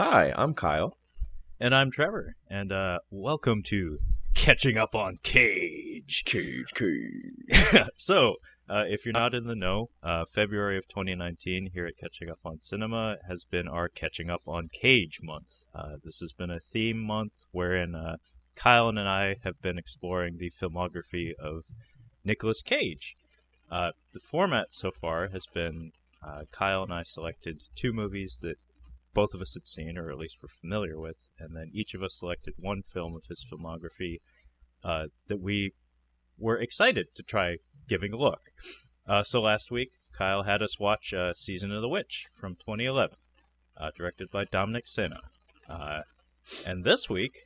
Hi, I'm Kyle. And I'm Trevor, and welcome to Catching Up on Cage. So, if you're not in the know, February of 2019 here at Catching Up on Cinema has been our Catching Up on Cage month. This has been a theme month wherein Kyle and I have been exploring the filmography of Nicolas Cage. The format so far has been Kyle and I selected two movies that both of us had seen, or at least were familiar with, and then each of us selected one film of his filmography that we were excited to try giving a look. So last week, Kyle had us watch Season of the Witch from 2011, directed by Dominic Sena. And this week,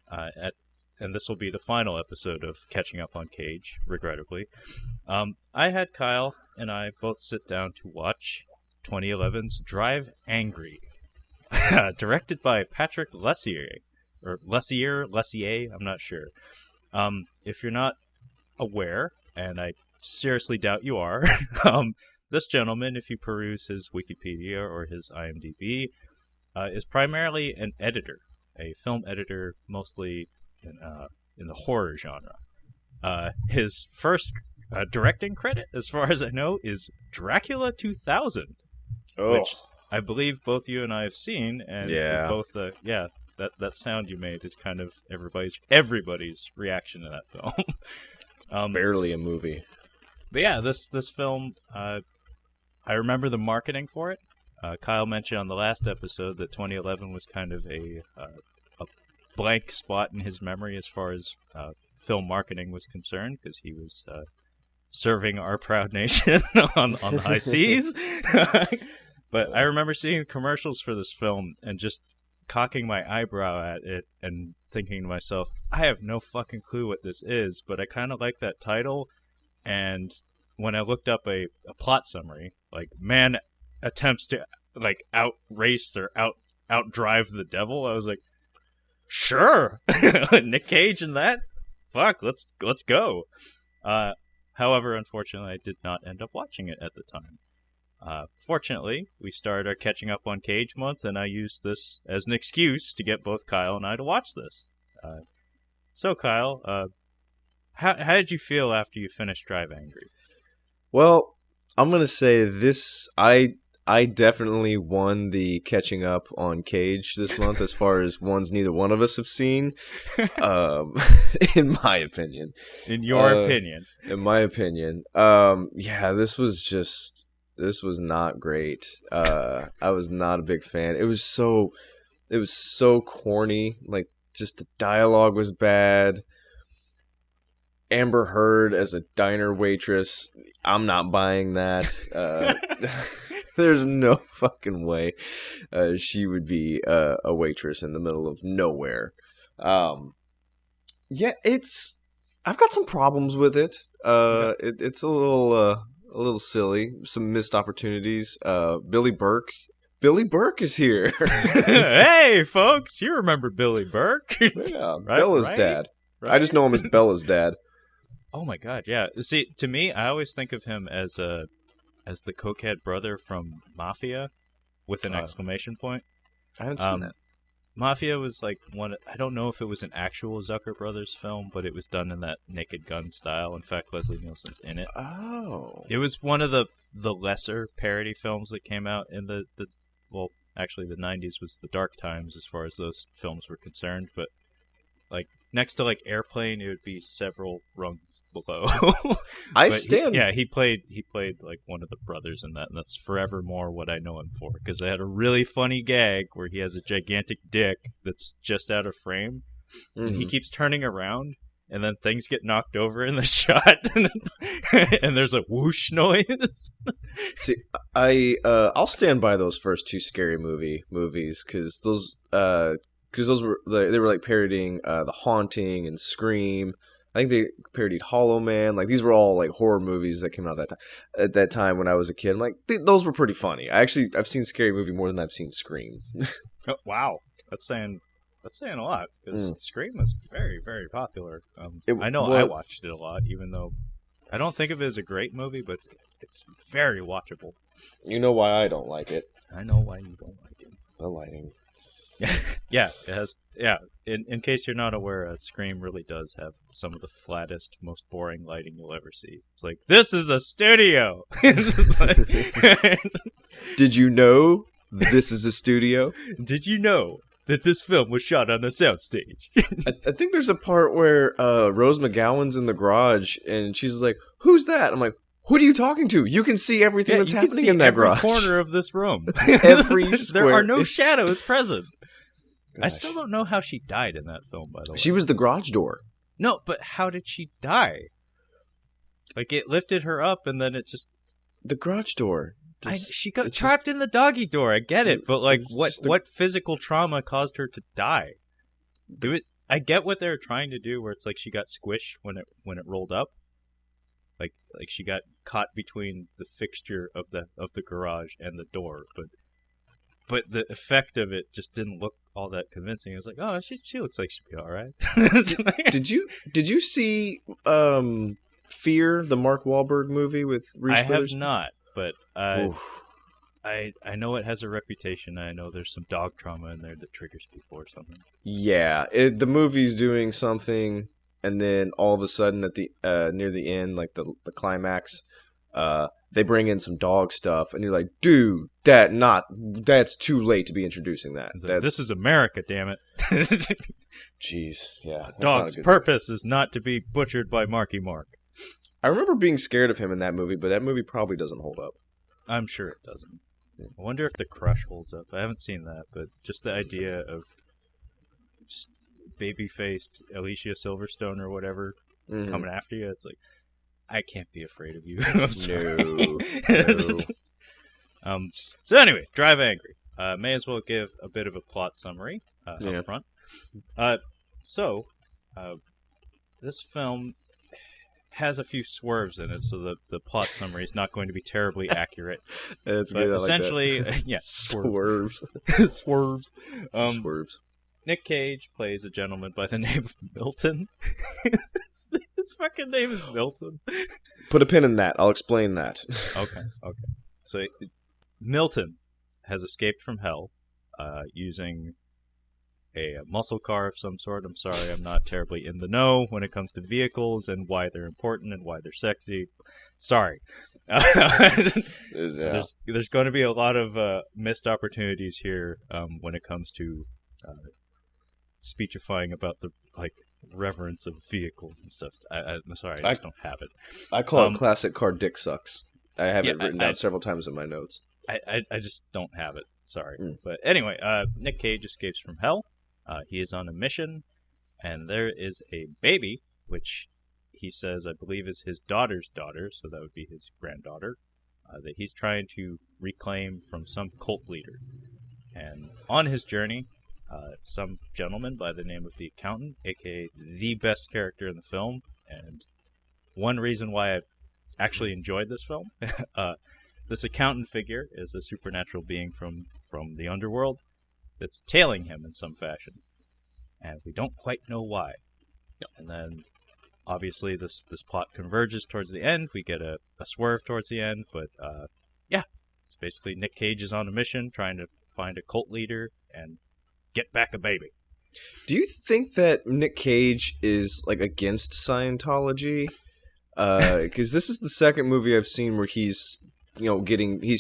and this will be the final episode of Catching Up on Cage, regrettably, I had Kyle and I both sit down to watch 2011's Drive Angry. Directed by Patrick Lussier, or Lussier, I'm not sure. If you're not aware, and I seriously doubt you are, this gentleman, if you peruse his Wikipedia or his IMDb, is primarily an editor, a film editor, mostly in the horror genre. His first directing credit, as far as I know, is Dracula 2000, which I believe both you and I have seen, and both that sound you made is kind of everybody's reaction to that film. Barely a movie. But yeah, this film, I remember the marketing for it. Kyle mentioned on the last episode that 2011 was kind of a blank spot in his memory as far as film marketing was concerned, because he was serving our proud nation on the high seas. But I remember seeing the commercials for this film and just cocking my eyebrow at it and thinking to myself, I have no fucking clue what this is, but I kind of like that title. And when I looked up a plot summary, like, man attempts to, like, outrace or outdrive the devil, I was like, sure! Nick Cage and that? Fuck, let's go. However, unfortunately, I did not end up watching it at the time. Fortunately, we started our Catching Up on Cage month, and I used this as an excuse to get both Kyle and I to watch this. So, Kyle, how did you feel after you finished Drive Angry? Well, I'm gonna say this. I definitely won the Catching Up on Cage this month, as far as ones neither one of us have seen. In my opinion. In your opinion. In my opinion. This was not great. I was not a big fan. It was so corny. Like, just the dialogue was bad. Amber Heard as a diner waitress. I'm not buying that. There's no fucking way she would be a waitress in the middle of nowhere. I've got some problems with it. It's a little silly. Some missed opportunities. Billy Burke is here. Hey, folks, you remember Billy Burke? Yeah, right, Bella's dad. Right? I just know him as Bella's dad. Oh my god, yeah. See, to me, I always think of him as the cokehead brother from Mafia, with an exclamation point. I haven't seen that. Mafia was like I don't know if it was an actual Zucker Brothers film, but it was done in that Naked Gun style. In fact, Leslie Nielsen's in it. Oh. It was one of the lesser parody films that came out in the 90s was the dark times as far as those films were concerned, but like next to like Airplane, it would be several rungs below. He played like one of the brothers in that, and that's forevermore what I know him for, because they had a really funny gag where he has a gigantic dick that's just out of frame, and he keeps turning around, and then things get knocked over in the shot, and there's a whoosh noise. See, I'll stand by those first two Scary movies, because those were they were like parodying The Haunting and Scream. I think they parodied Hollow Man. Like, these were all like horror movies that came out at that time when I was a kid. I'm like, those were pretty funny. I've seen Scary Movie more than I've seen Scream. Oh, wow, that's saying a lot, because Scream was very, very popular. I watched it a lot, even though I don't think of it as a great movie, but it's very watchable. You know why I don't like it? I know why you don't like it. The lighting. Yeah, it has. Yeah, in case you're not aware, Scream really does have some of the flattest, most boring lighting you'll ever see. It's like, this is a studio. It's like, Did you know this is a studio? did you know that this film was shot on a soundstage? I think there's a part where Rose McGowan's in the garage and she's like, "Who's that?" I'm like, "Who are you talking to? You can see everything that's you can happening see in that every garage." corner of this room. Every There square. are no shadows present. I Gosh. still don't know how she died in that film, by the way. She was the garage door. No, but how did she die? Like, it lifted her up, and then it just... The garage door. she got trapped in the doggy door, I get it, but, like, what physical trauma caused her to die? I get what they were trying to do, where it's like she got squished when it rolled up. Like she got caught between the fixture of the garage and the door, but the effect of it just didn't look all that convincing. I was like, oh, she looks like she'd be all right. Did you see Fear, the Mark Wahlberg movie with Reese I Witherspoon? have not, but Oof. I know it has a reputation. I know there's some dog trauma in there that triggers people or something. Yeah, the movie's doing something, and then all of a sudden at the near the end, like the climax, they bring in some dog stuff, and you're like, dude, that's too late to be introducing that. Like, this is America, damn it. Jeez, yeah. Dog's purpose is not to be butchered by Marky Mark. I remember being scared of him in that movie, but that movie probably doesn't hold up. I'm sure it doesn't. I wonder if The Crush holds up. I haven't seen that, but just the idea of just baby-faced Alicia Silverstone or whatever coming after you, it's like, I can't be afraid of you. I'm sorry. No. So anyway, Drive Angry. May as well give a bit of a plot summary up front. This film has a few swerves in it, so the plot summary is not going to be terribly accurate. It's but good. essentially, yeah, swerves. Swerves. Swerves. Nick Cage plays a gentleman by the name of Milton. His fucking name is Milton. Put a pin in that. I'll explain that. Okay. So Milton has escaped from hell using a muscle car of some sort. I'm sorry, I'm not terribly in the know when it comes to vehicles and why they're important and why they're sexy. Sorry. There's going to be a lot of missed opportunities here when it comes to speechifying about the reverence of vehicles and stuff. I'm sorry, I just don't have it. I call it classic car dick sucks. I have it written down several times in my notes. I just don't have it. Sorry. But anyway, Nick Cage escapes from hell. He is on a mission, and there is a baby, which he says, I believe, is his daughter's daughter, so that would be his granddaughter, that he's trying to reclaim from some cult leader. And on his journey, some gentleman by the name of the Accountant, aka the best character in the film, and one reason why I actually enjoyed this film, this accountant figure is a supernatural being from the underworld that's tailing him in some fashion, and we don't quite know why. And then obviously this plot converges towards the end. We get a swerve towards the end, but it's basically Nick Cage is on a mission trying to find a cult leader and get back a baby. Do you think that Nick Cage is against Scientology? Because this is the second movie I've seen where he's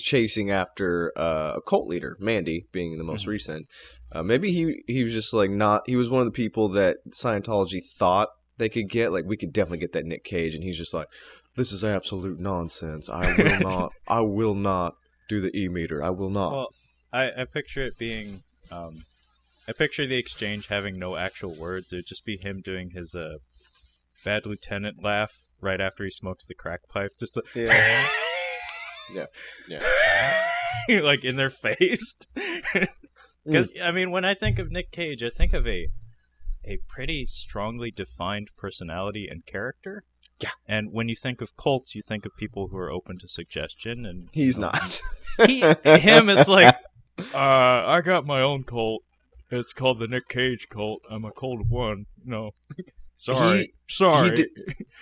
chasing after a cult leader, Mandy being the most recent. Maybe he was just he was one of the people that Scientology thought they could get. We could definitely get that Nick Cage, and he's just like, this is absolute nonsense. I will not do the E-meter. I will not. Well, I picture it being, I picture the exchange having no actual words. It would just be him doing his bad lieutenant laugh right after he smokes the crack pipe. Just yeah. Like in their face. Because when I think of Nick Cage, I think of a pretty strongly defined personality and character. Yeah. And when you think of cults, you think of people who are open to suggestion, and he's not. It's like, I got my own cult. It's called the Nick Cage cult. I'm a cult of one. No. Sorry.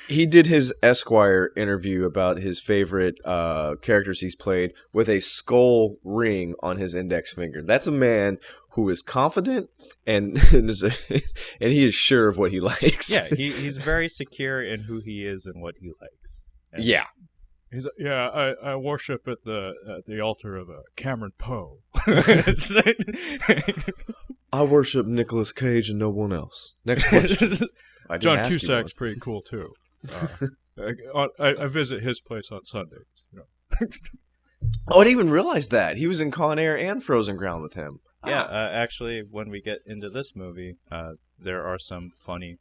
He did his Esquire interview about his favorite characters he's played with a skull ring on his index finger. That's a man who is confident and and he is sure of what he likes. Yeah, he's very secure in who he is and what he likes. And Yeah. he's like, yeah, I worship at the altar of Cameron Poe. I worship Nicolas Cage and no one else. Next question. I didn't John ask you Cusack's one. pretty cool too. I visit his place on Sundays. You know. Oh, I didn't even realize that. He was in Con Air and Frozen Ground with him. Yeah, actually, when we get into this movie, there are some funny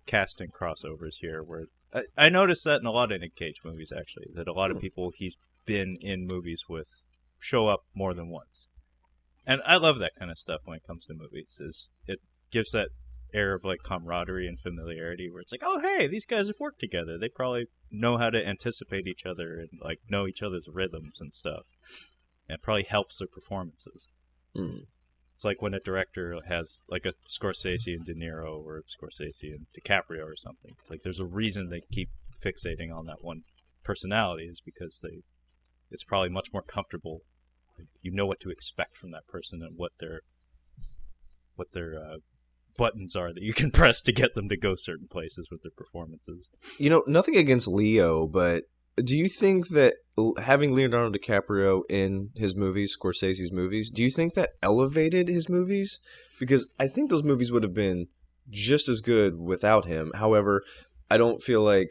casting crossovers here. Where I noticed that in a lot of Nick Cage movies, actually, that a lot of people he's been in movies with show up more than once, and I love that kind of stuff when it comes to movies. Is it gives that air of like camaraderie and familiarity, where it's like, oh hey, these guys have worked together. They probably know how to anticipate each other and like know each other's rhythms and stuff. And it probably helps their performances. Mm. It's like when a director has like a Scorsese and De Niro or Scorsese and DiCaprio or something. It's like there's a reason they keep fixating on that one personality, is because it's probably much more comfortable. Like, you know what to expect from that person and what their buttons are that you can press to get them to go certain places with their performances. You know, nothing against Leo, but do you think that having Leonardo DiCaprio in his movies, Scorsese's movies, do you think that elevated his movies? Because I think those movies would have been just as good without him. However, I don't feel like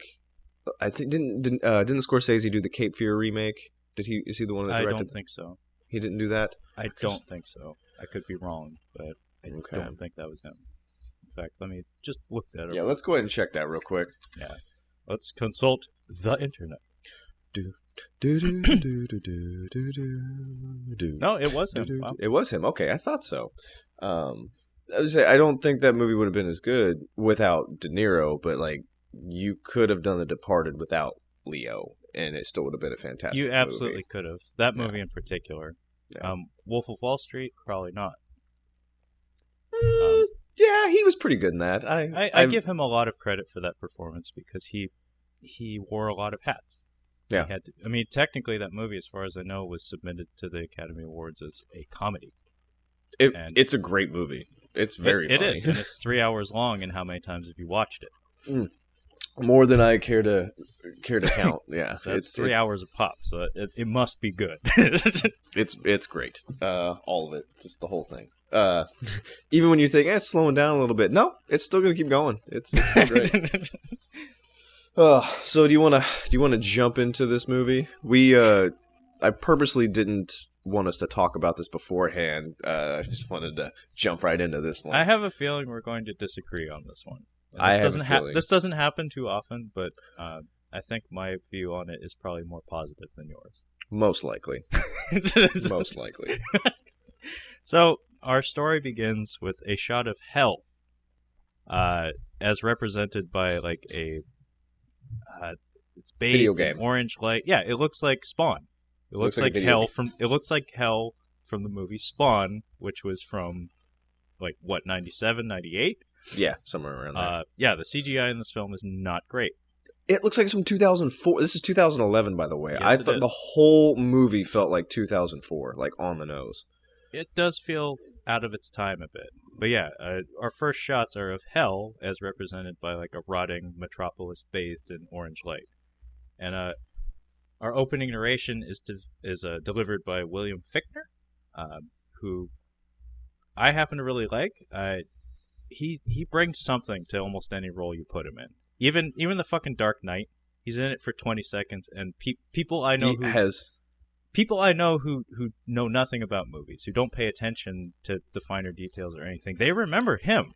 didn't Scorsese do the Cape Fear remake? Is he the one that directed? I don't think so. He didn't do that? I don't think so. I could be wrong, but I don't think that was him. In fact, let me just look that up. Yeah, let's go ahead and check that real quick. Yeah. Let's consult the internet. No, it was him. Wow. It was him. Okay, I thought so. I would say I don't think that movie would have been as good without De Niro, but like you could have done The Departed without Leo, and it still would have been a fantastic movie. You absolutely could have. That movie in particular. Yeah. Wolf of Wall Street, probably not. Yeah, he was pretty good in that. I give him a lot of credit for that performance because he wore a lot of hats. Yeah. Technically that movie, as far as I know, was submitted to the Academy Awards as a comedy. It's a great movie. It's very funny. It is, and it's 3 hours long, and how many times have you watched it? More than I care to count. Yeah. So it's 3 hours a pop, so it must be good. It's great. All of it. Just the whole thing. Even when you think it's slowing down a little bit, no, it's still gonna keep going. It's still great. So do you want to jump into this movie? I purposely didn't want us to talk about this beforehand. I just wanted to jump right into this one. I have a feeling we're going to disagree on this one. This doesn't happen too often, but I think my view on it is probably more positive than yours. Most likely. Most likely. So our story begins with a shot of hell, as represented by like a it's bathed in orange light. Yeah, it looks like Spawn. It looks like hell from. It looks like hell from the movie Spawn, which was from like what 97, 98? Yeah, somewhere around there. Yeah, the CGI in this film is not great. It looks like it's from 2004. This is 2011, by the way. Yes, I thought the whole movie felt like 2004, like on the nose. It does feel out of its time a bit. But yeah, our first shots are of hell, as represented by like a rotting metropolis bathed in orange light. And our opening narration is delivered by William Fichtner, who I happen to really like. He brings something to almost any role you put him in. Even the fucking Dark Knight, he's in it for 20 seconds, and people I know who know nothing about movies, who don't pay attention to the finer details or anything, they remember him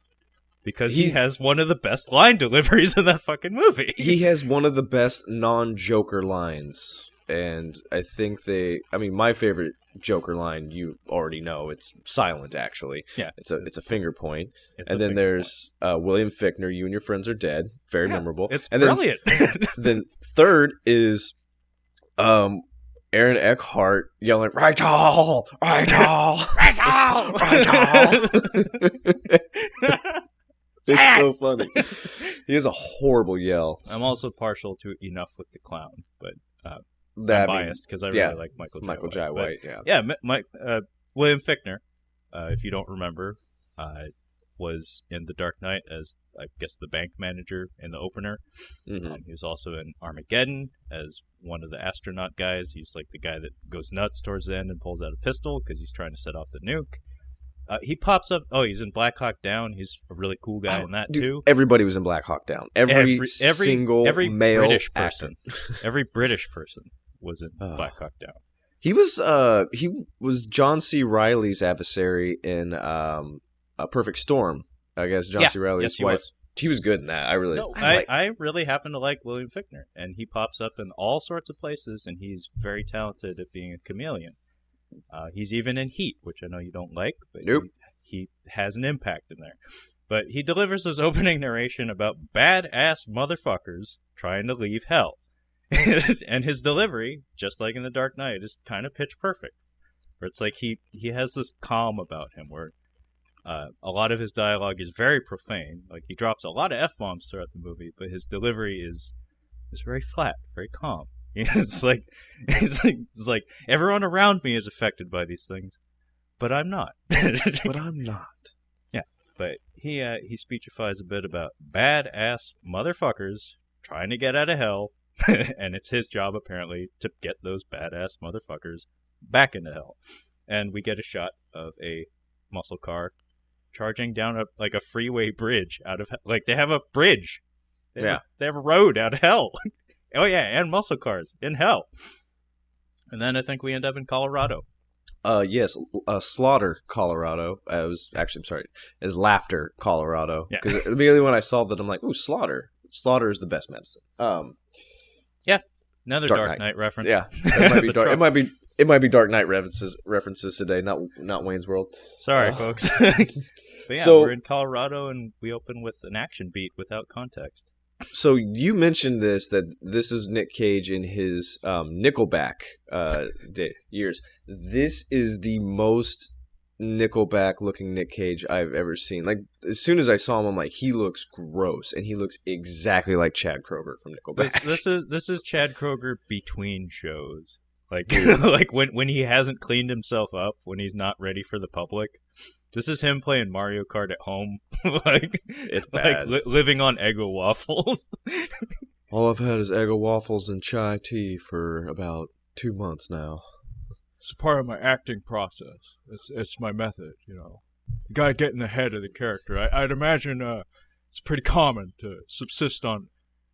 because he has one of the best line deliveries in that fucking movie. He has one of the best non-Joker lines, and I think my favorite Joker line, you already know, it's silent actually. Yeah, it's a finger point. And then there's William Fichtner, "You and your friends are dead," very memorable. It's and brilliant. Then third is Aaron Eckhart yelling, "Rachel! Rachel! Rachel! Rachel!" It's so funny. He has a horrible yell. I'm also partial to Enough with the Clown, but I'm biased because I really like Michael Jai White. Yeah. William Fichtner, if you don't remember, was in The Dark Knight as, I guess, the bank manager in the opener. Mm-hmm. He was also in Armageddon as one of the astronaut guys. He's like the guy that goes nuts towards the end and pulls out a pistol because he's trying to set off the nuke. He pops up. Oh, he's in Black Hawk Down. He's a really cool guy in that too. Everybody was in Black Hawk Down. Every single male British person. Every British person was in Black Hawk Down. He was John C. Reilly's adversary in A Perfect Storm. I guess John C. Reilly's wife. He was good in that. I really happen to like William Fichtner, and he pops up in all sorts of places, and he's very talented at being a chameleon. He's even in Heat, which I know you don't like, but nope. he has an impact in there. But he delivers this opening narration about badass motherfuckers trying to leave hell. And his delivery, just like in The Dark Knight, is kind of pitch perfect. Where it's like he has this calm about him where a lot of his dialogue is very profane. Like, he drops a lot of F-bombs throughout the movie, but his delivery is very flat, very calm. It's like everyone around me is affected by these things, but I'm not. But I'm not. Yeah, but he speechifies a bit about badass motherfuckers trying to get out of hell, and it's his job apparently to get those badass motherfuckers back into hell. And we get a shot of a muscle car charging down a freeway bridge out of like they have a bridge. They have a road out of hell. Oh yeah, and muscle cars in hell. And then I think we end up in Colorado. Yes, Slaughter, Colorado. Is Laughter, Colorado. Because immediately when I saw that, I'm like, ooh, Slaughter. Slaughter is the best medicine. Yeah, another Dark Knight reference. Yeah, it might be dark. It might be Dark Knight references today, not Wayne's World. Sorry, folks. But yeah, we're in Colorado, and we open with an action beat without context. So you mentioned that this is Nick Cage in his Nickelback years. This is the most Nickelback-looking Nick Cage I've ever seen. Like, as soon as I saw him, I'm like, he looks gross, and he looks exactly like Chad Kroeger from Nickelback. This is Chad Kroeger between shows. Like, like when he hasn't cleaned himself up, when he's not ready for the public. This is him playing Mario Kart at home, it's bad. Like living on Eggo waffles. All I've had is Eggo waffles and chai tea for about 2 months now. It's part of my acting process. It's my method, you know. You gotta get in the head of the character. I'd imagine it's pretty common to subsist on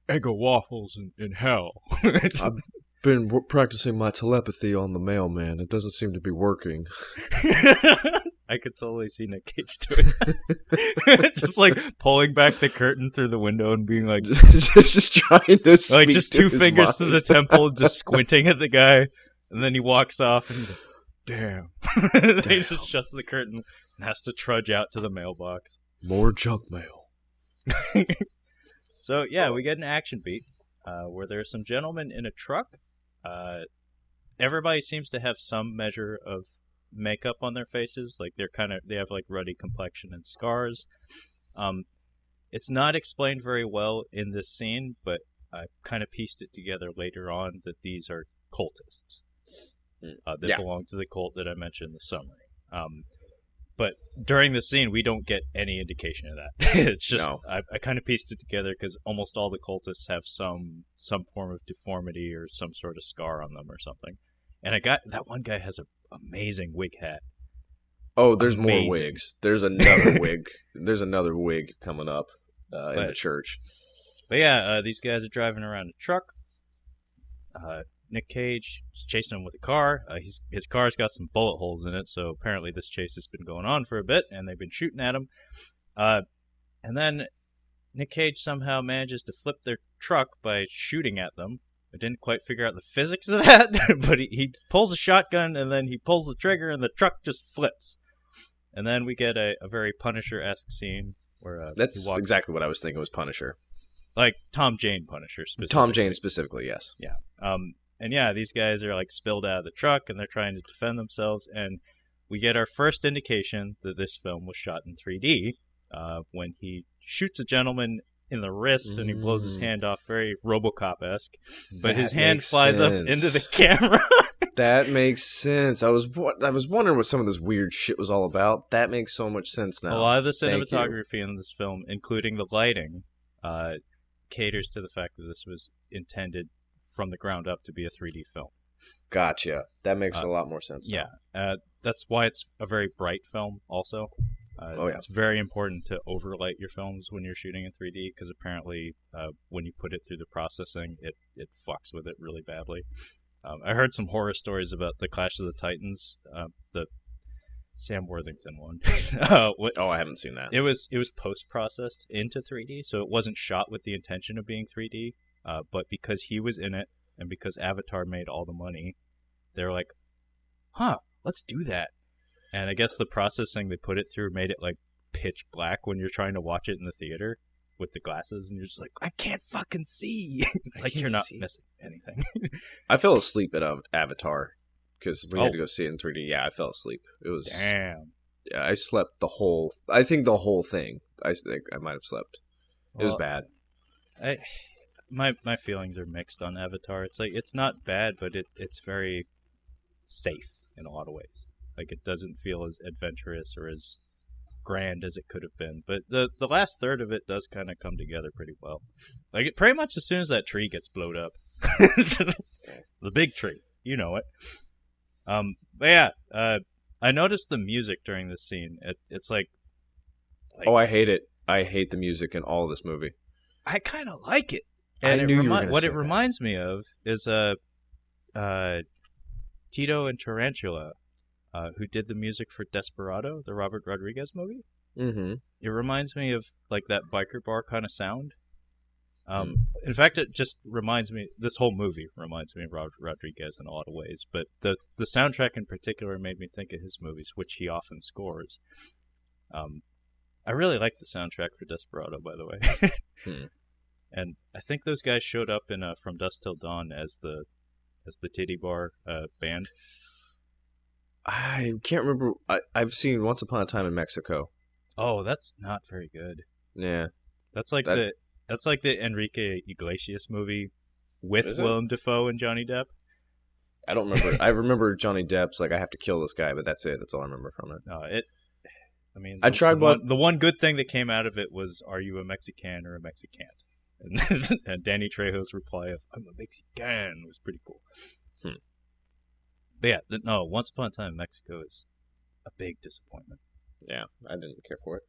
Eggo waffles in hell. I've been practicing my telepathy on the mailman. It doesn't seem to be working. I could totally see Nick Cage doing that. Just like pulling back the curtain through the window and being like, just trying to like just two fingers to the temple, just squinting at the guy, and then he walks off and he's like, damn. He just shuts the curtain and has to trudge out to the mailbox. More junk mail. So yeah, we get an action beat where there's some gentlemen in a truck. Everybody seems to have some measure of makeup on their faces. Like they have like ruddy complexion and scars. It's not explained very well in this scene, but I kind of pieced it together later on that these are cultists that belong to the cult that I mentioned in the summary. But during the scene, we don't get any indication of that. It's just I kind of pieced it together because almost all the cultists have some form of deformity or some sort of scar on them or something. And that one guy has an amazing wig hat. Oh, there's more wigs. There's another wig. There's another wig coming up in the church. But yeah, these guys are driving around a truck. Nick Cage is chasing him with a car. His car's got some bullet holes in it, so apparently this chase has been going on for a bit, and they've been shooting at him. And then Nick Cage somehow manages to flip their truck by shooting at them. I didn't quite figure out the physics of that, but he pulls a shotgun, and then he pulls the trigger, and the truck just flips. And then we get a very Punisher-esque scene where that's exactly what I was thinking was Punisher. Like Tom Jane Punisher specifically. Tom Jane specifically, yes. Yeah. And yeah, these guys are like spilled out of the truck, and they're trying to defend themselves, and we get our first indication that this film was shot in 3D when he shoots a gentleman in the wrist and he blows his hand off, very RoboCop-esque, but his hand flies up into the camera. That makes sense. I was wondering what some of this weird shit was all about. That makes so much sense now. A lot of the Thank you. cinematography in this film, including the lighting, caters to the fact that this was intended from the ground up to be a 3D film. Gotcha. That makes a lot more sense now. Yeah, that's why it's a very bright film also. It's very important to overlight your films when you're shooting in 3D, because apparently when you put it through the processing, it fucks with it really badly. I heard some horror stories about the Clash of the Titans, the Sam Worthington one. I haven't seen that. It was post-processed into 3D, so it wasn't shot with the intention of being 3D, but because he was in it, and because Avatar made all the money, they're like, let's do that. And I guess the processing they put it through made it like pitch black when you're trying to watch it in the theater with the glasses, and you're just like, I can't fucking see. It's like you're not missing anything. I fell asleep at Avatar because we had to go see it in 3D. Yeah, I fell asleep. It was damn. Yeah, I slept the whole thing. I think I might have slept. It was bad. My feelings are mixed on Avatar. It's like it's not bad, but it's very safe in a lot of ways. Like, it doesn't feel as adventurous or as grand as it could have been. But the last third of it does kind of come together pretty well. Like, pretty much as soon as that tree gets blowed up. The big tree. You know it. But yeah, I noticed the music during this scene. It's like... I hate it. I hate the music in all this movie. I kind of like it. And what it reminds me of is Tito and Tarantula, who did the music for Desperado, the Robert Rodriguez movie. Mm-hmm. It reminds me of like that biker bar kind of sound. In fact, it just reminds me. This whole movie reminds me of Robert Rodriguez in a lot of ways. But the soundtrack in particular made me think of his movies, which he often scores. I really like the soundtrack for Desperado, by the way. And I think those guys showed up in From Dusk Till Dawn as the titty bar band. I can't remember. I've seen Once Upon a Time in Mexico. Oh, that's not very good. Yeah, that's like the Enrique Iglesias movie with Willem Dafoe and Johnny Depp. I don't remember. I remember Johnny Depp's like, I have to kill this guy, but that's it. That's all I remember from it. No, I mean, I tried the one good thing that came out of it was, "Are you a Mexican or a Mexicant?" And Danny Trejo's reply of, "I'm a Mexican," was pretty cool. But yeah, Once Upon a Time in Mexico is a big disappointment. Yeah, I didn't care for it.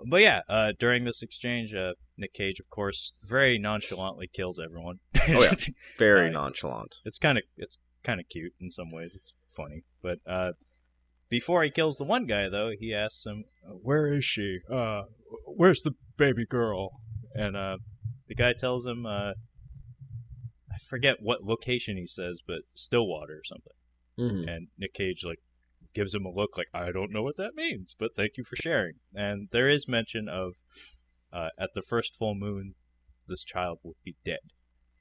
But yeah, during this exchange, Nick Cage, of course, very nonchalantly kills everyone. Oh yeah, very nonchalant. It's kind of cute in some ways. It's funny, but before he kills the one guy, though, he asks him, "Where is she? Where's the baby girl?" And the guy tells him, I forget what location he says, but Stillwater or something. Mm-hmm. And Nick Cage gives him a look like, I don't know what that means, but thank you for sharing. And there is mention of at the first full moon, this child will be dead.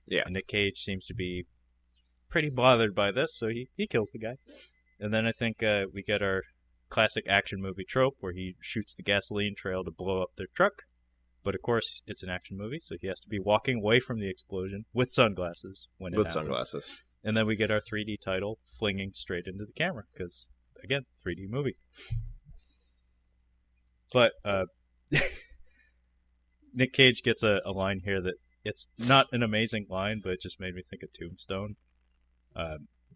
Yeah. And Nick Cage seems to be pretty bothered by this, so he kills the guy. And then I think we get our classic action movie trope where he shoots the gasoline trail to blow up their truck. But of course, it's an action movie, so he has to be walking away from the explosion with sunglasses when it happens. Sunglasses. And then we get our 3D title flinging straight into the camera, because, again, 3D movie. But Nick Cage gets a line here that it's not an amazing line, but it just made me think of Tombstone.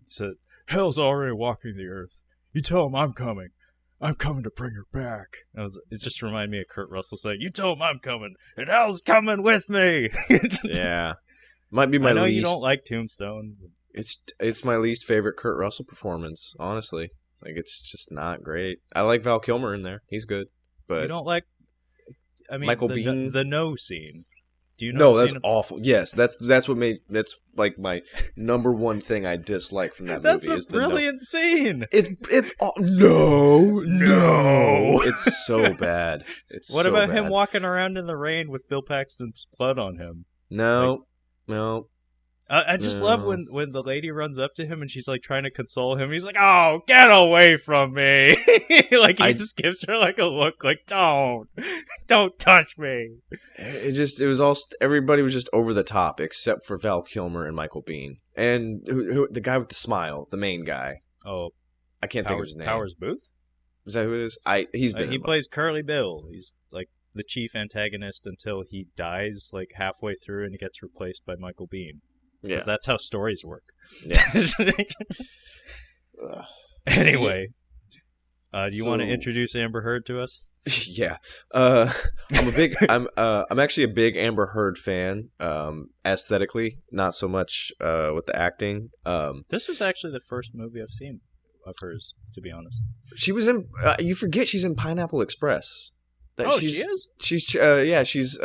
So, "Hell's already walking the earth. You tell him I'm coming. I'm coming to bring her back." It just reminded me of Kurt Russell saying, "You told him I'm coming, and hell's coming with me." Yeah, might be my I know least. You don't like Tombstone. It's my least favorite Kurt Russell performance, honestly. Like, it's just not great. I like Val Kilmer in there; he's good. But you don't like, I mean, Michael Biehn? the no scene. Do you know? No, that's awful. Yes, that's like my number one thing I dislike from that movie. That's a brilliant scene. It's it's so bad. What about him walking around in the rain with Bill Paxton's blood on him? No. I just love when the lady runs up to him and she's like trying to console him. He's like, "Oh, get away from me!" Like he just gives her like a look, like don't touch me. It was all everybody was just over the top except for Val Kilmer and Michael Biehn and who the guy with the smile, the main guy. Oh, I can't think of his name. Powers Booth. Is that who it is? He plays Curly Bill. He's like the chief antagonist until he dies like halfway through and he gets replaced by Michael Biehn. Yeah, because that's how stories work. Yeah. Anyway, do you want to introduce Amber Heard to us? Yeah, I'm actually a big Amber Heard fan. Aesthetically, not so much with the acting. This was actually the first movie I've seen of hers, to be honest. She was in. You forget she's in Pineapple Express. She is. She's she's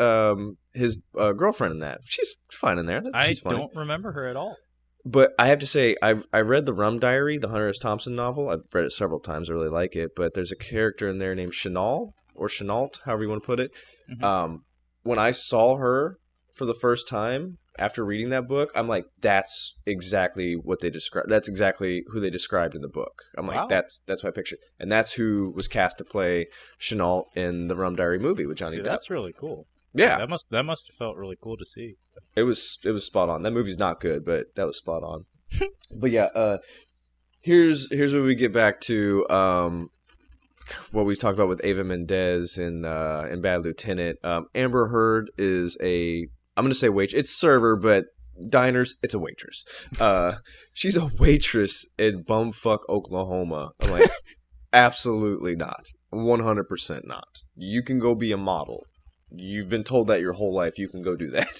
his girlfriend in that. She's fine in there. She's I don't remember her at all. But I have to say, I read the Rum Diary, the Hunter S. Thompson novel. I've read it several times. I really like it. But there's a character in there named Chanel or Chenault, however you want to put it. Mm-hmm. When I saw her for the first time after reading that book, I'm like, that's exactly what they described. That's exactly who they described in the book. I'm like, that's what I pictured, and that's who was cast to play Chenault in the Rum Diary movie with Johnny Depp. That's really cool. Yeah, that must have felt really cool to see. It was spot on. That movie's not good, but that was spot on. But yeah, here's where we get back to what we talked about with Eva Mendes in Bad Lieutenant. Amber Heard is I'm going to say waitress. It's server, but diners, it's a waitress. She's a waitress in bumfuck Oklahoma. I'm like, absolutely not. 100% not. You can go be a model. You've been told that your whole life. You can go do that.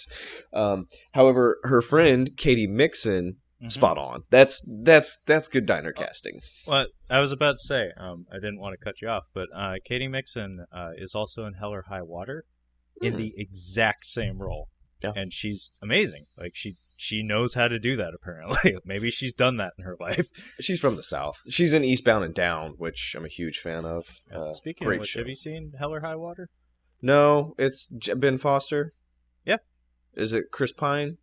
However, her friend, Katie Mixon, spot on. That's good diner casting. Well, I was about to say, I didn't want to cut you off, but Katie Mixon is also in Hell or High Water in the exact same role. Yeah. And she's amazing. Like she knows how to do that, apparently. Maybe she's done that in her life. She's from the South. She's in Eastbound and Down, which I'm a huge fan of. Speaking of which, have you seen Hell or High Water? No, it's Ben Foster. Yeah. Is it Chris Pine?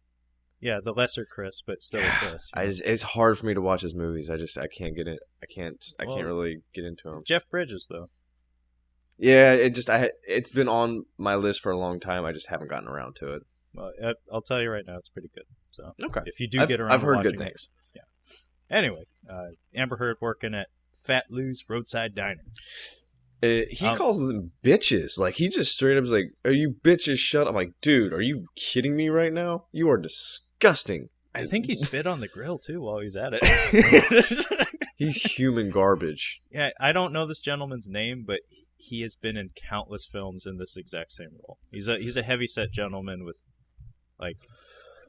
Yeah, the lesser Chris, but still a Chris. It's hard for me to watch his movies. I can't get it. I can't really get into them. Jeff Bridges, though. Yeah, it's been on my list for a long time. I just haven't gotten around to it. Well, I'll tell you right now, it's pretty good. So okay, if you do get around, I've heard good things. Yeah. Anyway, Amber Heard working at Fat Lou's Roadside Diner. He calls them bitches. Like he just straight up is like, "Are you bitches? Shut up!" I'm like, dude, are you kidding me right now? You are disgusting. I think he spit on the grill too while he's at it. He's human garbage. Yeah, I don't know this gentleman's name, but he has been in countless films in this exact same role. He's a heavy-set gentleman with like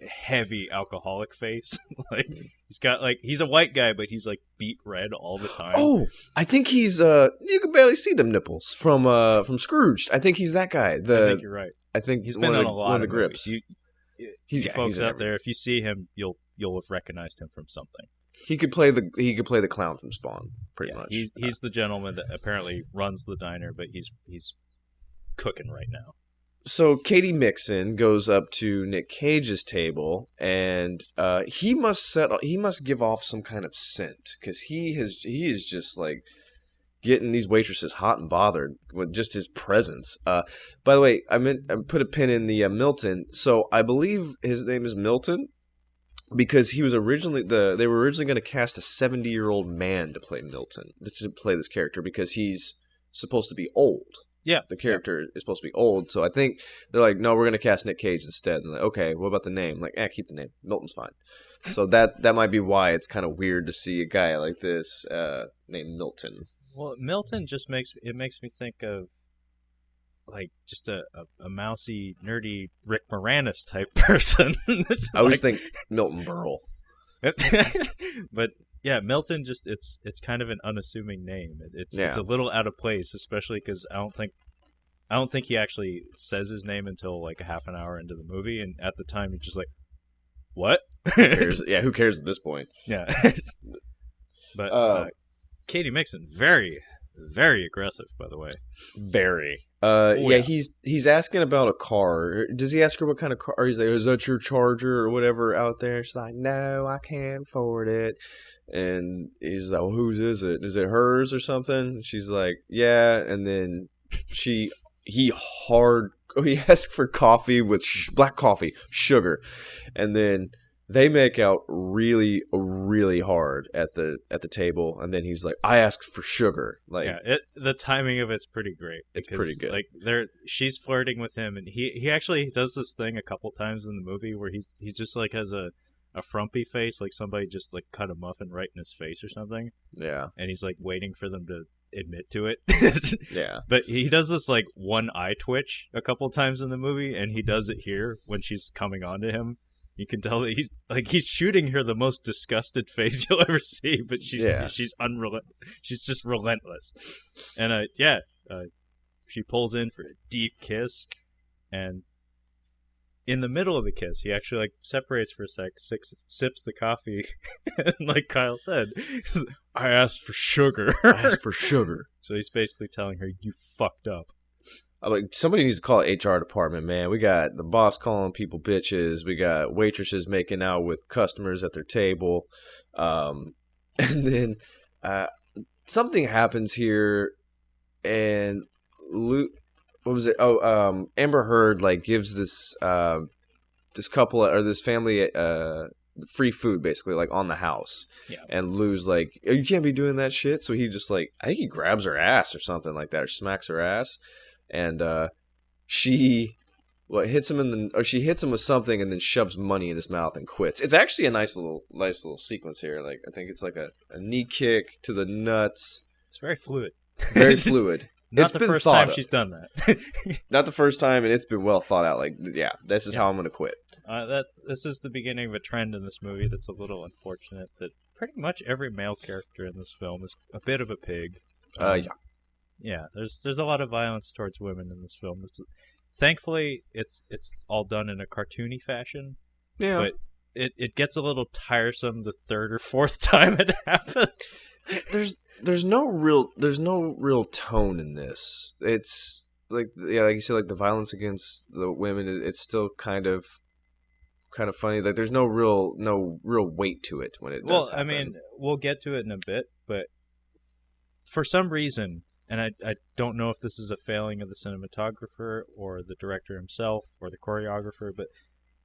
heavy alcoholic face. Like he's a white guy, but he's like beet red all the time. Oh, I think he's you can barely see them nipples from Scrooged. I think he's that guy. I think you're right. I think he's been on a lot of the grips. He's folks out there, if you see him, you'll have recognized him from something. He could play the clown from Spawn, pretty much. He's the gentleman that apparently runs the diner, but he's cooking right now. So Katie Mixon goes up to Nick Cage's table, and he must give off some kind of scent because he is just like getting these waitresses hot and bothered with just his presence. By the way, I put a pin in the Milton. So I believe his name is Milton because he was originally they were originally going to cast a 70-year-old man to play Milton, to play this character because he's supposed to be old. Yeah, the character is supposed to be old, so I think they're like, no, we're gonna cast Nick Cage instead. And like, okay, what about the name? Like, keep the name. Milton's fine. So that might be why it's kind of weird to see a guy like this named Milton. Well, Milton just makes me think of like just a mousy, nerdy Rick Moranis type person. I always think Milton Berle. But yeah, Milton it's kind of an unassuming name. It's a little out of place, especially because I don't think he actually says his name until like a half an hour into the movie, and at the time you're just like, what? Who cares at this point? Yeah. But Katie Mixon, very, Very aggressive, by the way. Very. Yeah. He's asking about a car. Does he ask her what kind of car? Or he's like, is that your Charger or whatever out there? She's like, no, I can't afford it. And he's like, well, whose is it? Is it hers or something? She's like, yeah. And then he asks for coffee with black coffee, sugar. And then they make out really, really hard at the table, and then he's like, "I asked for sugar." Like, yeah, the timing of it's pretty great. It's pretty good. Like, she's flirting with him, and he actually does this thing a couple times in the movie where he just like has a frumpy face, like somebody just like cut a muffin right in his face or something. Yeah, and he's like waiting for them to admit to it. Yeah, but he does this like one eye twitch a couple times in the movie, and he does it here when she's coming on to him. You can tell that he's shooting her the most disgusted face you'll ever see, but she's just relentless. And she pulls in for a deep kiss, and in the middle of the kiss, he actually like separates for a sec, sips the coffee, and like Kyle said, I asked for sugar. I asked for sugar. So he's basically telling her, "You fucked up." I'm like, somebody needs to call the HR department, man. We got the boss calling people bitches. We got waitresses making out with customers at their table. And then something happens here, and Luke, what was it? Oh, Amber Heard like gives this couple or this family free food basically, like on the house. Yeah. And Lou's like, oh, you can't be doing that shit. So he just like, I think he grabs her ass or something like that, or smacks her ass. And she hits him she hits him with something and then shoves money in his mouth and quits. It's actually a nice little sequence here. Like, I think it's like a knee kick to the nuts. It's very fluid. Very fluid. Not the first time she's done that. Not the first time, and it's been well thought out. Like, yeah, this is how I'm going to quit. This is the beginning of a trend in this movie that's a little unfortunate, that pretty much every male character in this film is a bit of a pig. Yeah. Yeah, there's a lot of violence towards women in this film. Thankfully, it's all done in a cartoony fashion. Yeah. But it gets a little tiresome the third or fourth time it happens. There's no real tone in this. It's like, yeah, like you said, like the violence against the women. It's still kind of funny. Like, there's no real weight to it when it does happen. I mean, we'll get to it in a bit, but for some reason. And I don't know if this is a failing of the cinematographer or the director himself or the choreographer, but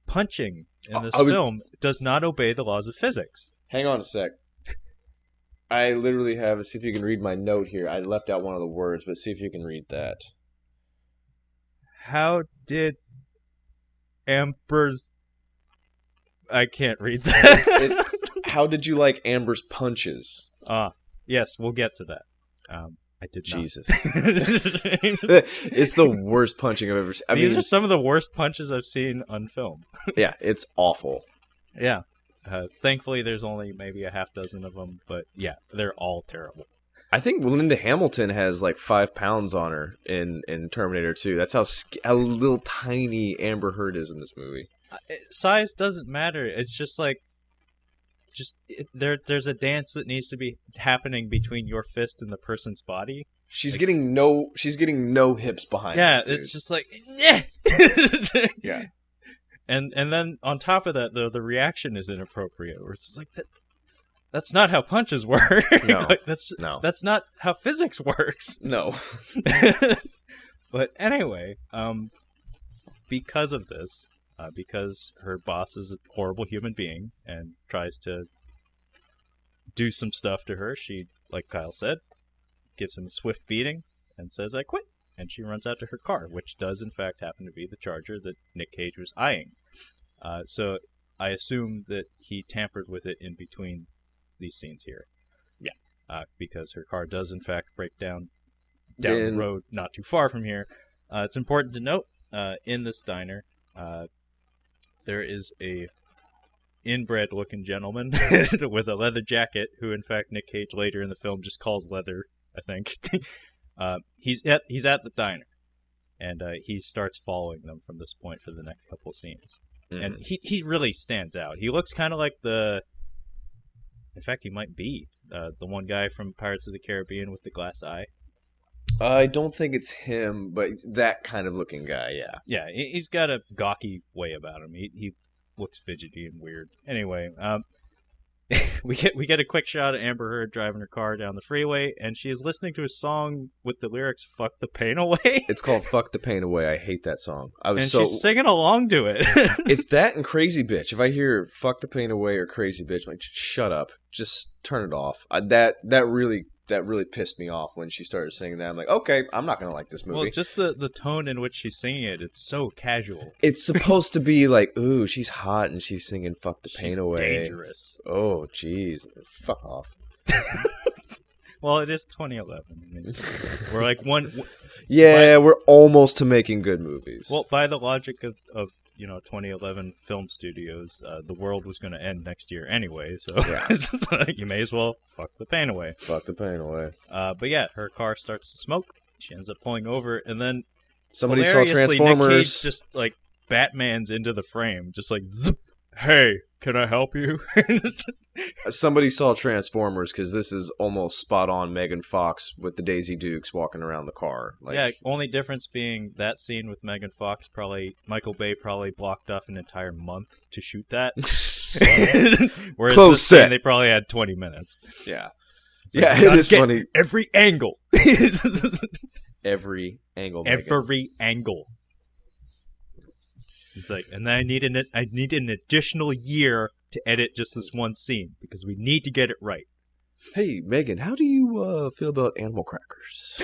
punching in this film does not obey the laws of physics. Hang on a sec. I literally have, see if you can read my note here. I left out one of the words, but see if you can read that. How did Amber's... I can't read that. it's how did you like Amber's punches? Yes, we'll get to that. I did not. Jesus. It's the worst punching I've ever seen. These are some of the worst punches I've seen on film. Yeah, it's awful. Yeah. Thankfully, there's only maybe a half dozen of them, but yeah, they're all terrible. I think Linda Hamilton has like 5 pounds on her in Terminator 2. That's how little tiny Amber Heard is in this movie. Size doesn't matter. It's just like, there's a dance that needs to be happening between your fist and the person's body. She's getting no hips behind. Yeah, this, it's just like, yeah. And then on top of that, the reaction is inappropriate. Where it's just like that's not how punches work. No, like, that's not how physics works. No. But anyway, because of this. Because her boss is a horrible human being and tries to do some stuff to her, she, like Kyle said, gives him a swift beating and says, I quit. And she runs out to her car, which does in fact happen to be the Charger that Nick Cage was eyeing. So I assume that he tampered with it in between these scenes here. Yeah. Because her car does in fact break down the road not too far from here. It's important to note, in this diner, there is a inbred-looking gentleman with a leather jacket, who, in fact, Nick Cage later in the film just calls leather, I think. He's at the diner, and he starts following them from this point for the next couple of scenes. Mm-hmm. And he really stands out. He looks kind of like in fact, he might be the one guy from Pirates of the Caribbean with the glass eye. I don't think it's him, but that kind of looking guy, yeah. Yeah, he's got a gawky way about him. He looks fidgety and weird. Anyway, we get a quick shot of Amber Heard driving her car down the freeway, and she is listening to a song with the lyrics "Fuck the pain away." It's called "Fuck the Pain Away." I hate that song. She's singing along to it. It's that and "Crazy Bitch." If I hear "Fuck the Pain Away" or "Crazy Bitch," I'm like, shut up, just turn it off. That really pissed me off when she started singing that. I'm like, okay, I'm not gonna like this movie. Well, just the tone in which she's singing it, it's so casual. It's supposed to be like, ooh, she's hot and she's singing "Fuck the Pain Away." Dangerous. Oh, jeez, fuck off. Well, it is 2011. I mean, we're like one. Yeah, we're almost to making good movies. Well, by the logic of 2011 film studios, the world was going to end next year anyway, so yeah. You may as well fuck the pain away. Fuck the pain away. But yeah, her car starts to smoke. She ends up pulling over, and then somebody saw Transformers. Nick Cage just like Batman's into the frame, just like zip. Hey, can I help you? Somebody saw Transformers because this is almost spot on Megan Fox with the Daisy Dukes walking around the car. Like, yeah, only difference being that scene with Megan Fox, Michael Bay probably blocked off an entire month to shoot that. Whereas Close this set. scene, they probably had 20 minutes. Yeah. Like, it is funny. Every angle. Every angle. Every angle. It's like, and then I need an additional year to edit just this one scene because we need to get it right. Hey, Megan, how do you feel about animal crackers?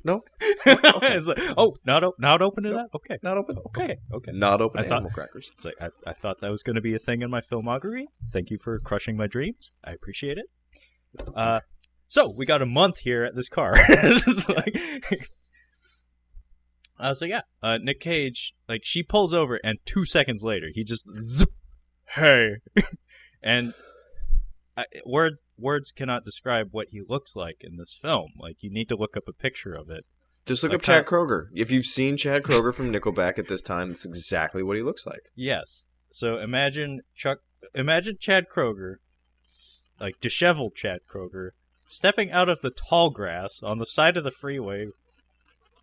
No? Okay. It's like, not open to that? Okay. Not open? Okay. Not open to animal crackers. It's like, I thought that was going to be a thing in my filmography. Thank you for crushing my dreams. I appreciate it. So, we got a month here at this car. So yeah, Nick Cage, like, she pulls over, and 2 seconds later, he just zip, hey, and words cannot describe what he looks like in this film. Like, you need to look up a picture of it. Just look up Chad Kroeger. If you've seen Chad Kroeger from Nickelback at this time, it's exactly what he looks like. Yes. So imagine Chad Kroeger, like disheveled Chad Kroeger, stepping out of the tall grass on the side of the freeway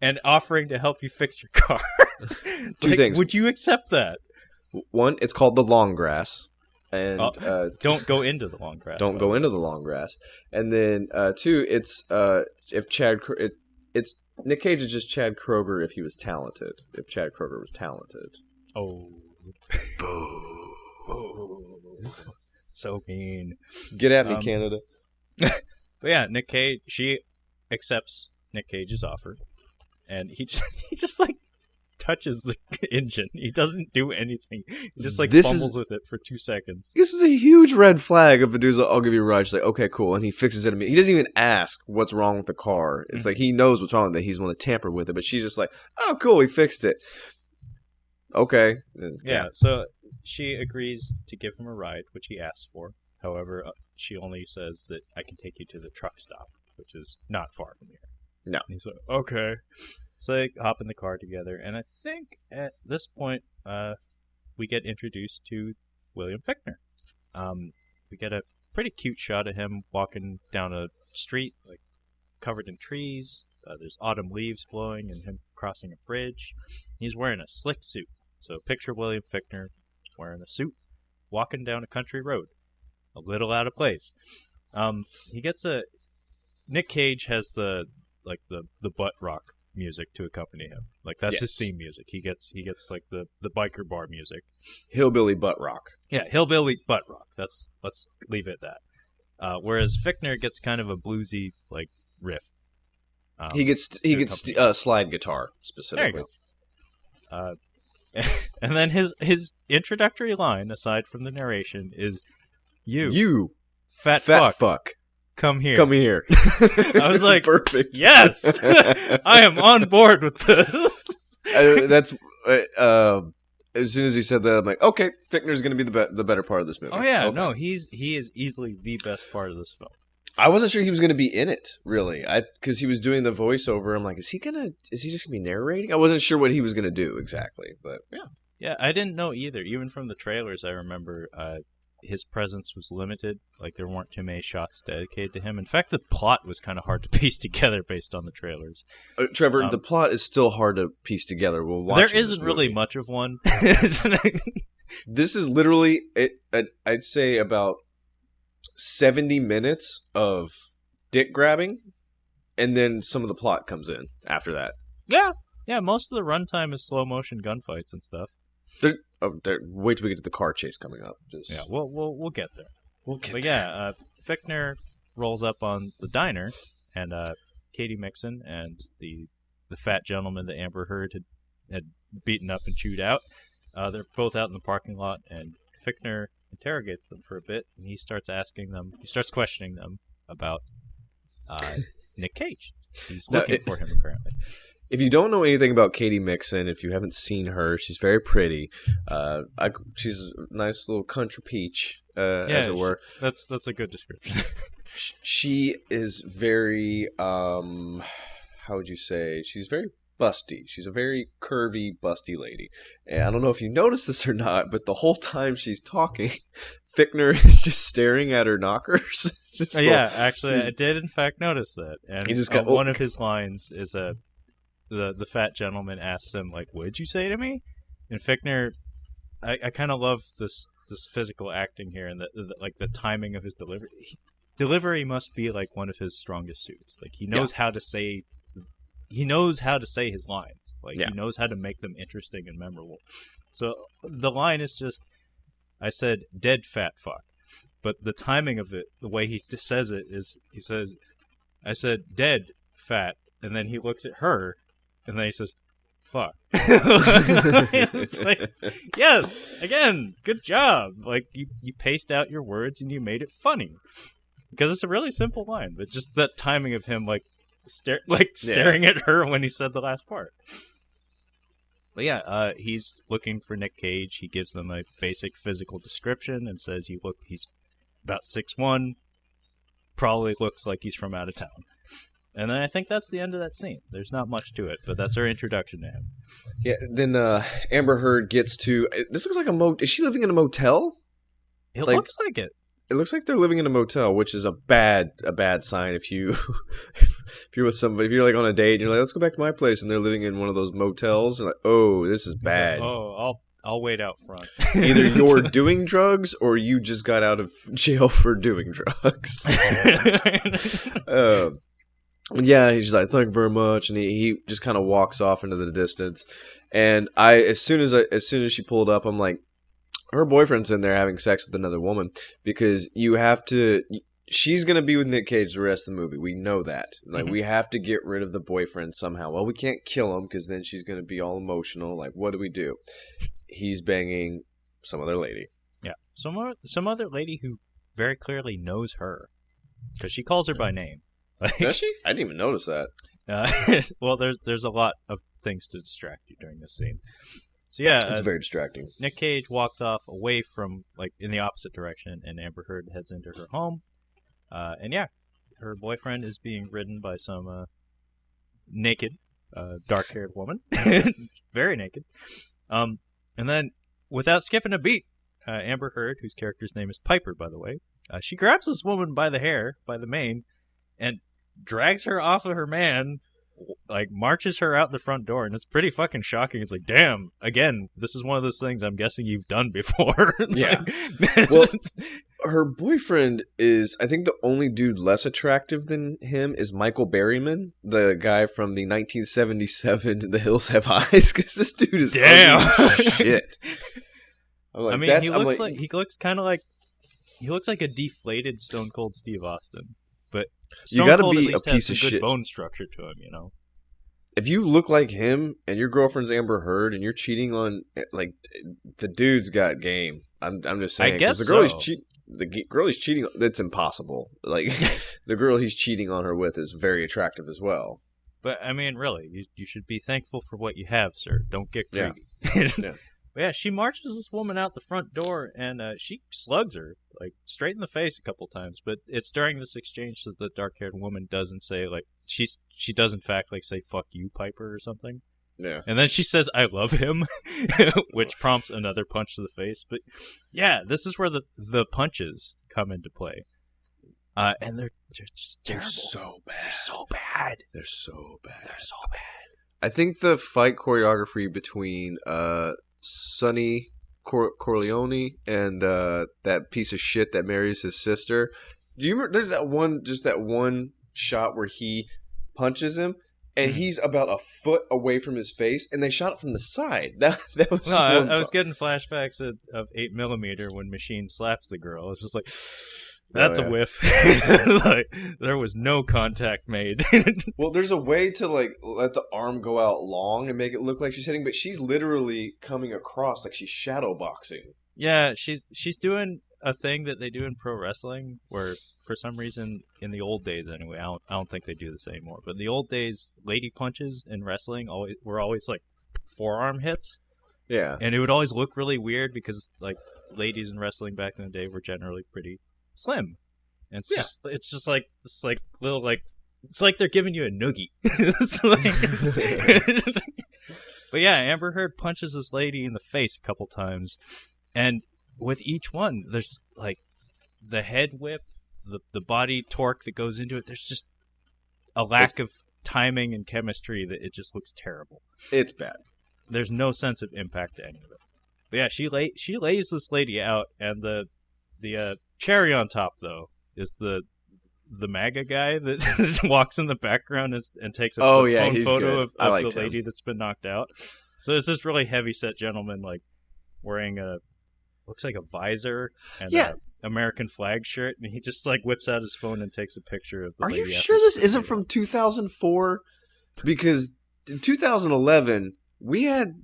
and offering to help you fix your car. Two things. Would you accept that? One, it's called the long grass. And don't go into the long grass. Don't go into the long grass. And then two, it's it's Nick Cage is just Chad Kroeger if he was talented. If Chad Kroeger was talented. Oh. Boo. So mean. Get at me, Canada. But yeah, Nick Cage, she accepts Nick Cage's offer. And he just like touches the engine. He doesn't do anything. He just like fumbles with it for 2 seconds. This is a huge red flag if a dude's like, I'll give you a ride. She's like, okay, cool. And he fixes it. He doesn't even ask what's wrong with the car. It's like he knows what's wrong with it. He's the one to tamper with it. But she's just like, oh, cool, he fixed it. Okay. Yeah, so she agrees to give him a ride, which he asks for. However, she only says that I can take you to the truck stop, which is not far from here. No. And he's like, okay. So they hop in the car together, and I think at this point, we get introduced to William Fichtner. We get a pretty cute shot of him walking down a street, like covered in trees. There's autumn leaves blowing, and him crossing a bridge. He's wearing a slick suit. So picture William Fichtner wearing a suit, walking down a country road. A little out of place. He gets Nick Cage has the butt rock music to accompany him. Like, that's his theme music. He gets like the biker bar music. Hillbilly butt rock. Yeah, hillbilly butt rock. Let's leave it at that. Whereas Fichtner gets kind of a bluesy like riff. He gets slide guitar specifically. There you go. And then his introductory line, aside from the narration, is you fat fuck. Come here. I was like, perfect. Yes, I am on board with this. That's as soon as he said that, I'm like, okay, Fichtner's going to be the better part of this movie. Oh yeah, okay. No, he is easily the best part of this film. I wasn't sure he was going to be in it, really, because he was doing the voiceover. I'm like, is he just going to be narrating? I wasn't sure what he was going to do exactly, but yeah, I didn't know either. Even from the trailers, I remember his presence was limited. Like, there weren't too many shots dedicated to him. In fact, the plot was kind of hard to piece together based on the trailers. Trevor, the plot is still hard to piece together. There isn't really much of one. This is literally, I'd say, about 70 minutes of dick grabbing, and then some of the plot comes in after that. Yeah, most of the runtime is slow motion gunfights and stuff. Wait till we get to the car chase coming up. Yeah, we'll get there. But yeah, Fichtner rolls up on the diner, and Katie Mixon and the fat gentleman that Amber Heard had beaten up and chewed out. They're both out in the parking lot, and Fichtner interrogates them for a bit, and he starts questioning them about Nick Cage. He's looking for him, apparently. If you don't know anything about Katie Mixon, if you haven't seen her, she's very pretty. She's a nice little country peach, as it were. That's a good description. She is very, how would you say? She's very busty. She's a very curvy, busty lady. And I don't know if you noticed this or not, but the whole time she's talking, Fichtner is just staring at her knockers. Actually, I did in fact notice that. And he just got, one of his lines is the fat gentleman asks him, like, "What did you say to me?" And Fichtner, I kind of love this physical acting here, and the timing of his delivery. Delivery must be like one of his strongest suits. Like, he knows how to say. He knows how to say his lines. Like, he knows how to make them interesting and memorable. So the line is just, I said, "dead fat fuck." But the timing of it, the way he says it is, he says, "I said, dead fat," and then he looks at her, and then he says, "fuck." It's like, yes, again, good job. Like, you paced out your words and you made it funny. Because it's a really simple line, but just that timing of him, staring at her when he said the last part. But yeah, he's looking for Nick Cage. He gives them a basic physical description and says he's about 6'1", probably looks like he's from out of town. And then I think that's the end of that scene. There's not much to it, but that's our introduction to him. Yeah, then Amber Heard gets to... This looks like a motel. Is she living in a motel? It looks like it. It looks like they're living in a motel, which is a bad sign if you if you're with somebody, if you're like on a date and you're like, let's go back to my place, and they're living in one of those motels. You're like, oh, this is bad. Like, I'll wait out front. Either you're doing drugs or you just got out of jail for doing drugs. Yeah, he's like, thank you very much, and he just kind of walks off into the distance. And as soon as she pulled up, I'm like, her boyfriend's in there having sex with another woman, because she's going to be with Nick Cage the rest of the movie. We know that. Like, we have to get rid of the boyfriend somehow. Well, we can't kill him because then she's going to be all emotional. Like, what do we do? He's banging some other lady. Yeah. Some other lady who very clearly knows her, because she calls her by name. Does she? I didn't even notice that. Well, there's a lot of things to distract you during this scene. So yeah, it's very distracting. Nick Cage walks off away from, like, in the opposite direction, and Amber Heard heads into her home. And yeah, her boyfriend is being ridden by some naked, dark-haired woman, very naked. And then, without skipping a beat, Amber Heard, whose character's name is Piper, by the way, she grabs this woman by the hair, by the mane, and drags her off of her man. Like, marches her out the front door, and it's pretty fucking shocking. It's like, damn, again, this is one of those things I'm guessing you've done before. Yeah. Well, her boyfriend is, I think the only dude less attractive than him is Michael Berryman, the guy from the 1977 The Hills Have Eyes, because this dude is damn ugly shit. Like, I mean, he looks kind of like, he looks like a deflated Stone Cold Steve Austin. But Stone you got to Cold be at least a piece has of some good shit. Bone structure to him, you know. If you look like him and your girlfriend's Amber Heard and you're cheating on, like, the dude's got game. I'm just saying. I guess the girl so. The girl he's cheating. That's impossible. Like, the girl he's cheating on her with is very attractive as well. But I mean, really, you should be thankful for what you have, sir. Don't get greedy. Yeah. But yeah, she marches this woman out the front door, and she slugs her, like, straight in the face a couple times. But it's during this exchange that the dark-haired woman doesn't say, like, she does in fact, like, say, "fuck you, Piper," or something. Yeah. And then she says, "I love him," which prompts another punch to the face. But yeah, this is where the punches come into play. And they're just terrible. They're so bad. They're so bad. They're so bad. They're so bad. I think the fight choreography between Sonny Corleone and that piece of shit that marries his sister. Do you remember? There's that one shot where he punches him, and he's about a foot away from his face, and they shot it from the side. That was No, I was getting flashbacks of 8mm when Machine slaps the girl. It's just like, that's a whiff. Like, there was no contact made. Well, there's a way to like let the arm go out long and make it look like she's hitting, but she's literally coming across like she's shadow boxing. Yeah, she's doing a thing that they do in pro wrestling, where for some reason in the old days anyway, I don't think they do this anymore. But in the old days, lady punches in wrestling were always like forearm hits. Yeah, and it would always look really weird because like ladies in wrestling back in the day were generally pretty slim, and it's just like this like little like it's like they're giving you a noogie. It's like, but yeah, Amber Heard punches this lady in the face a couple times, and with each one, there's like the head whip, the body torque that goes into it. There's just a lack of timing and chemistry that it just looks terrible. It's bad. There's no sense of impact to any of it. But yeah, she lays this lady out, and the cherry on top though is the MAGA guy that walks in the background and takes a phone photo of the lady that's been knocked out. So it's this really heavy set gentleman like wearing looks like a visor and a American flag shirt, and he just like whips out his phone and takes a picture of the lady. Are you sure this isn't from 2004? Because in 2011 we had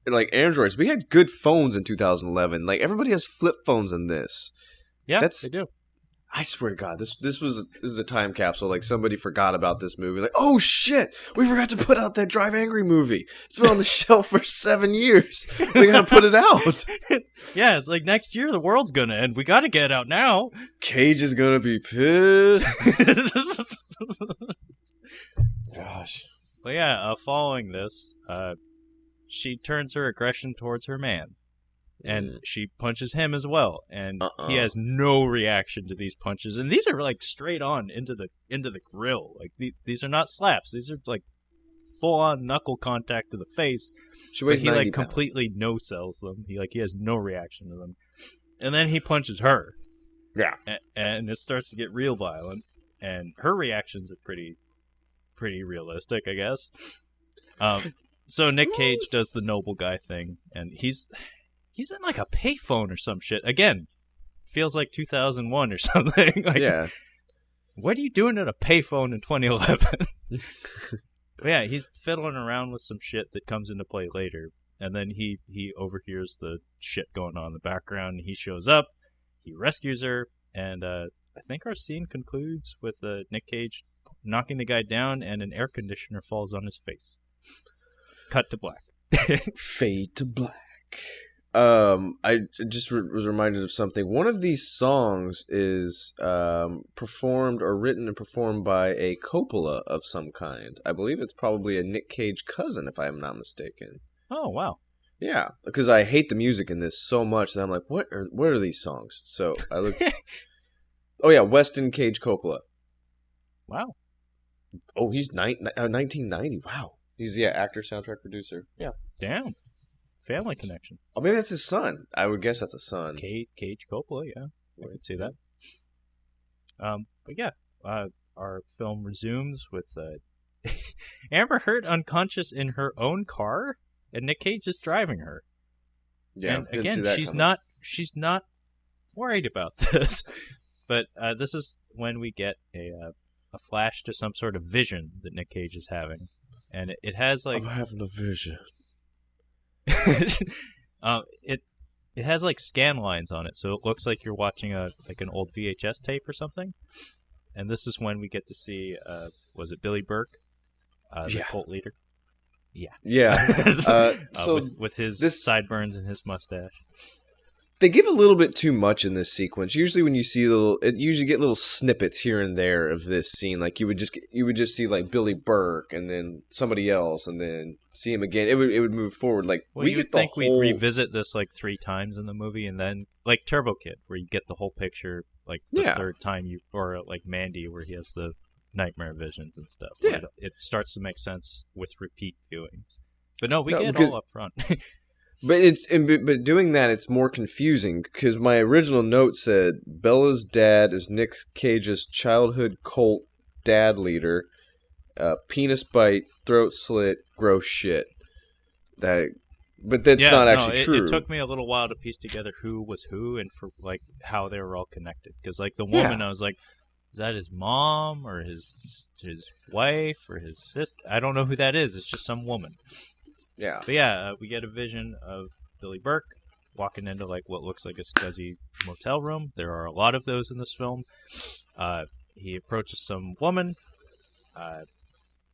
like Androids. We had good phones in 2011. Like everybody has flip phones in this. Yeah, they do. I swear to God, this is a time capsule. Like somebody forgot about this movie. Like, oh shit, we forgot to put out that Drive Angry movie. It's been on the shelf for 7 years. We gotta put it out. Yeah, it's like next year the world's gonna end. We gotta get it out now. Cage is gonna be pissed. Gosh. But yeah, following this, she turns her aggression towards her man. And she punches him as well, and he has no reaction to these punches. And these are like straight on into the grill. Like these are not slaps; these are like full on knuckle contact to the face. She weighs 90 pounds. Completely no sells them. He has no reaction to them. And then he punches her. Yeah, and it starts to get real violent. And her reactions are pretty realistic, I guess. So Nick Cage does the noble guy thing, and he's in like a payphone or some shit. Again, feels like 2001 or something. Like, yeah. What are you doing at a payphone in 2011? Yeah, he's fiddling around with some shit that comes into play later. And then he overhears the shit going on in the background. He shows up, he rescues her, and I think our scene concludes with Nick Cage knocking the guy down and an air conditioner falls on his face. Cut to black. Fade to black. I just was reminded of something. One of these songs is performed or written and performed by a Coppola of some kind. I believe it's probably a Nick Cage cousin, if I am not mistaken. Oh, wow. Yeah, because I hate the music in this so much that I'm like, what are these songs? So I look. Oh yeah, Weston Cage Coppola. Wow. Oh, he's 1990. Wow. He's actor, soundtrack producer. Yeah. Damn. Family connection. Oh, maybe that's his son. I would guess that's a son. Cage Coppola, yeah. I could see that. But yeah, our film resumes with Amber Heard unconscious in her own car, and Nick Cage is driving her. Yeah, and again, she's not worried about this. But this is when we get a flash to some sort of vision that Nick Cage is having, and it has like I'm having a vision. It has like scan lines on it, so it looks like you're watching an old VHS tape or something. And this is when we get to see was it Billy Burke, the cult leader? Yeah. Yeah. With his sideburns and his mustache. They give a little bit too much in this sequence. Usually when you see you get little snippets here and there of this scene. Like you would just see like Billy Burke and then somebody else and then see him again. It would move forward. Like we would think we'd revisit this like 3 times in the movie, and then like Turbo Kid, where you get the whole picture like the third time or like Mandy, where he has the nightmare visions and stuff. Yeah, it starts to make sense with repeat viewings. But no, we get all up front. But doing that, it's more confusing because my original note said Bella's dad is Nick Cage's childhood cult dad leader, penis bite, throat slit, gross shit. But that's not actually true. It took me a little while to piece together who was who and for like how they were all connected. Because like the woman, I was like, is that his mom or his wife or his sister? I don't know who that is. It's just some woman. Yeah. But yeah, we get a vision of Billy Burke walking into like what looks like a scuzzy motel room. There are a lot of those in this film. He approaches some woman.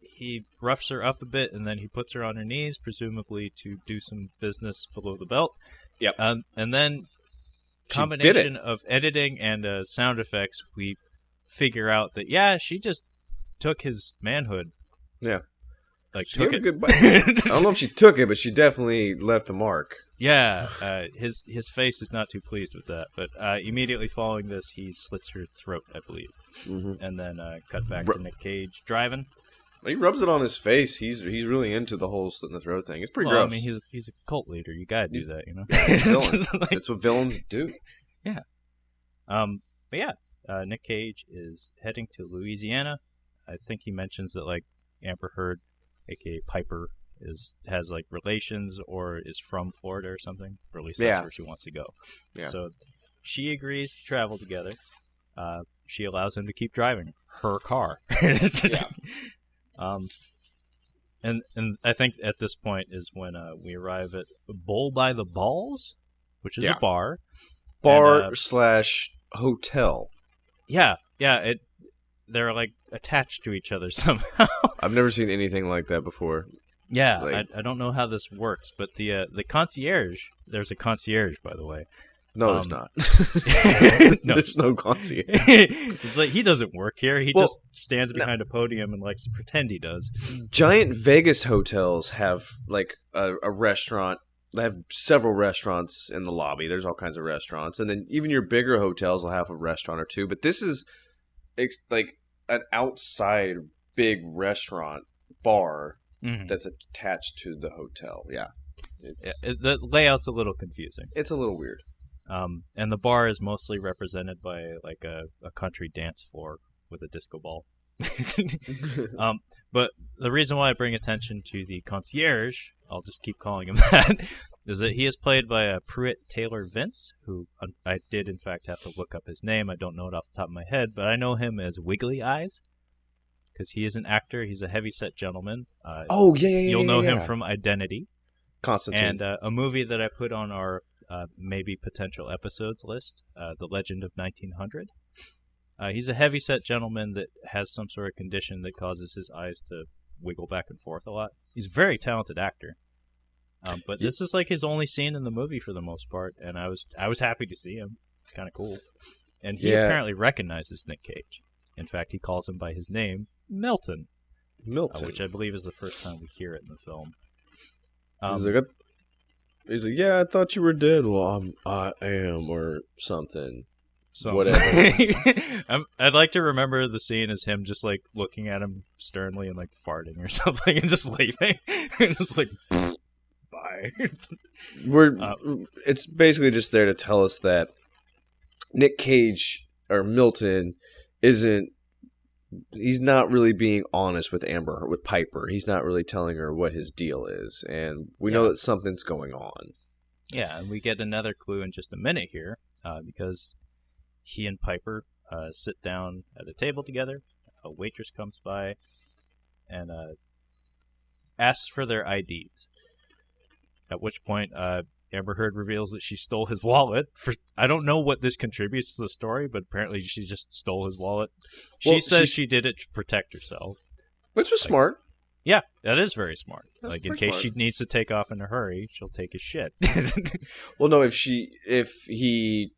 He roughs her up a bit, and then he puts her on her knees, presumably to do some business below the belt. Yep. And then combination of editing and sound effects, we figure out that she just took his manhood. Yeah. Like she took gave it. A good bite. I don't know if she took it, but she definitely left a mark. Yeah, his face is not too pleased with that. But immediately following this, he slits her throat, I believe, and then cut back to Nick Cage driving. He rubs it on his face. He's really into the whole slit in the throat thing. It's pretty gross. I mean, he's a cult leader. You gotta do that, you know. That's what villains do. Yeah. But yeah, Nick Cage is heading to Louisiana. I think he mentions that like Amber Heard, aka Piper, has like relations or is from Florida or something, or at least that's where she wants to go. Yeah. So she agrees to travel together. She allows him to keep driving her car. And I think at this point is when we arrive at Bowl by the Balls, which is a bar. /hotel. Yeah. They're like attached to each other somehow. I've never seen anything like that before. Yeah, I don't know how this works, but the concierge, there's a concierge, by the way. No, there's not. No. There's no concierge. It's like he doesn't work here. He just stands behind a podium and likes to pretend he does. Giant Vegas hotels have like a restaurant. They have several restaurants in the lobby. There's all kinds of restaurants. And then even your bigger hotels will have a restaurant or two. But this is like an outside big restaurant bar that's attached to the hotel. Yeah. The layout's a little confusing. It's a little weird. And the bar is mostly represented by like a country dance floor with a disco ball. But the reason why I bring attention to the concierge, I'll just keep calling him that, is that he is played by Pruitt Taylor Vince, who I did in fact have to look up his name. I don't know it off the top of my head, but I know him as Wiggly Eyes because he is an actor. He's a heavy-set gentleman. You'll know him from Identity. Constantine. And a movie that I put on our maybe potential episodes list, The Legend of 1900. He's a heavy-set gentleman that has some sort of condition that causes his eyes to wiggle back and forth a lot. He's a very talented actor. But this is like his only scene in the movie for the most part, and I was happy to see him. It's kind of cool. And he apparently recognizes Nick Cage. In fact, he calls him by his name, Milton. Which I believe is the first time we hear it in the film. He's like, yeah, I thought you were dead. Well, I am, or something. Whatever. I'd like to remember the scene as him just like looking at him sternly and like farting or something and just leaving. And just like, bye. It's basically just there to tell us that Nick Cage, or Milton, he's not really being honest with Piper. He's not really telling her what his deal is. And we know that something's going on. Yeah, and we get another clue in just a minute here, because he and Piper sit down at a table together. A waitress comes by and asks for their IDs. At which point, Amber Heard reveals that she stole his wallet. I don't know what this contributes to the story, but apparently she just stole his wallet. She says she did it to protect herself. Which was smart. Yeah, that is very smart. That's like in pretty case smart. she needs to take off in a hurry, she'll take his shit. Well, no, if he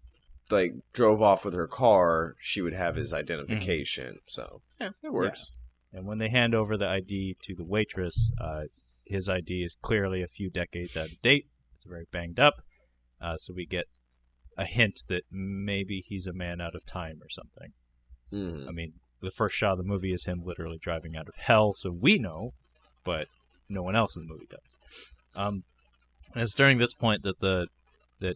like drove off with her car, she would have his identification. So yeah, it works. And when they hand over the ID to the waitress, his ID is clearly a few decades out of date. It's very banged up. So we get a hint that maybe he's a man out of time or something. Mm. I mean, the first shot of the movie is him literally driving out of hell, so we know, but no one else in the movie does. And it's during this point that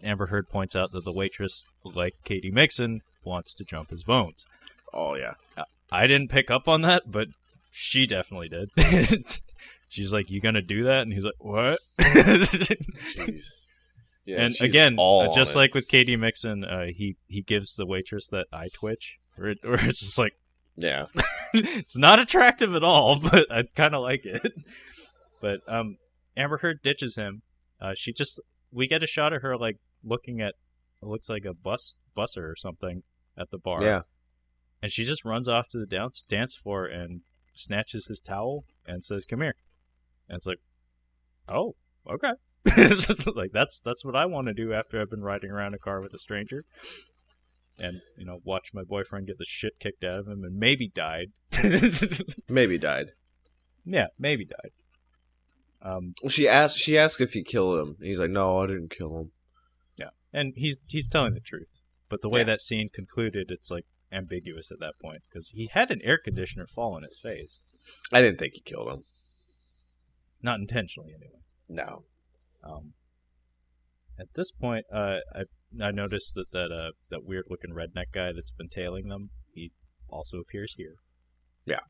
Amber Heard points out that the waitress, like Katie Mixon, wants to jump his bones. Oh yeah. I didn't pick up on that, but she definitely did. She's like, "You gonna do that?" And he's like, "What?" Jeez. Yeah, and she's again, all just on it. like with Katie Mixon, he gives the waitress that eye twitch, where it's just like, Yeah. it's not attractive at all, but I kind of like it. But Amber Heard ditches him. We get a shot of her like looking at, it looks like a busser or something at the bar. Yeah. And she just runs off to the dance floor and snatches his towel and says, "Come here." And it's like, oh, okay. Like that's what I want to do after I've been riding around a car with a stranger. And, watch my boyfriend get the shit kicked out of him and maybe died. Maybe died. Yeah, maybe died. She asked if he killed him. And he's like, "No, I didn't kill him." Yeah, and he's telling the truth. But the way Yeah. that scene concluded, it's like ambiguous at that point because he had an air conditioner fall on his face, I didn't think he killed him. not intentionally anyway. No. At this point, I noticed that weird looking redneck guy that's been tailing them, he also appears here. Yeah.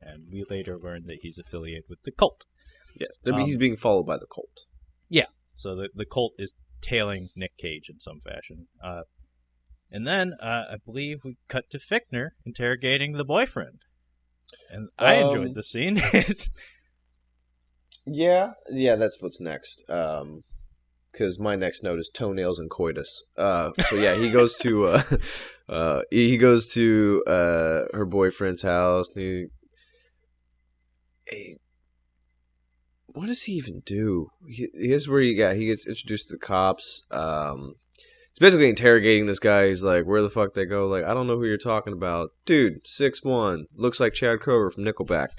And we later learned that he's affiliated with the cult. Yes. He's being followed by the cult. So the cult is tailing Nick Cage in some fashion. And then I believe we cut to Fichtner interrogating the boyfriend. And I enjoyed the scene. Yeah, that's what's next. Because my next note is toenails and coitus. So yeah, he goes to her boyfriend's house. And what does he even do? Here's where he gets introduced to the cops. He's basically interrogating this guy. He's like, "Where the fuck they go?" Like, "I don't know who you're talking about, dude. 6'1", looks like Chad Kroeger from Nickelback,"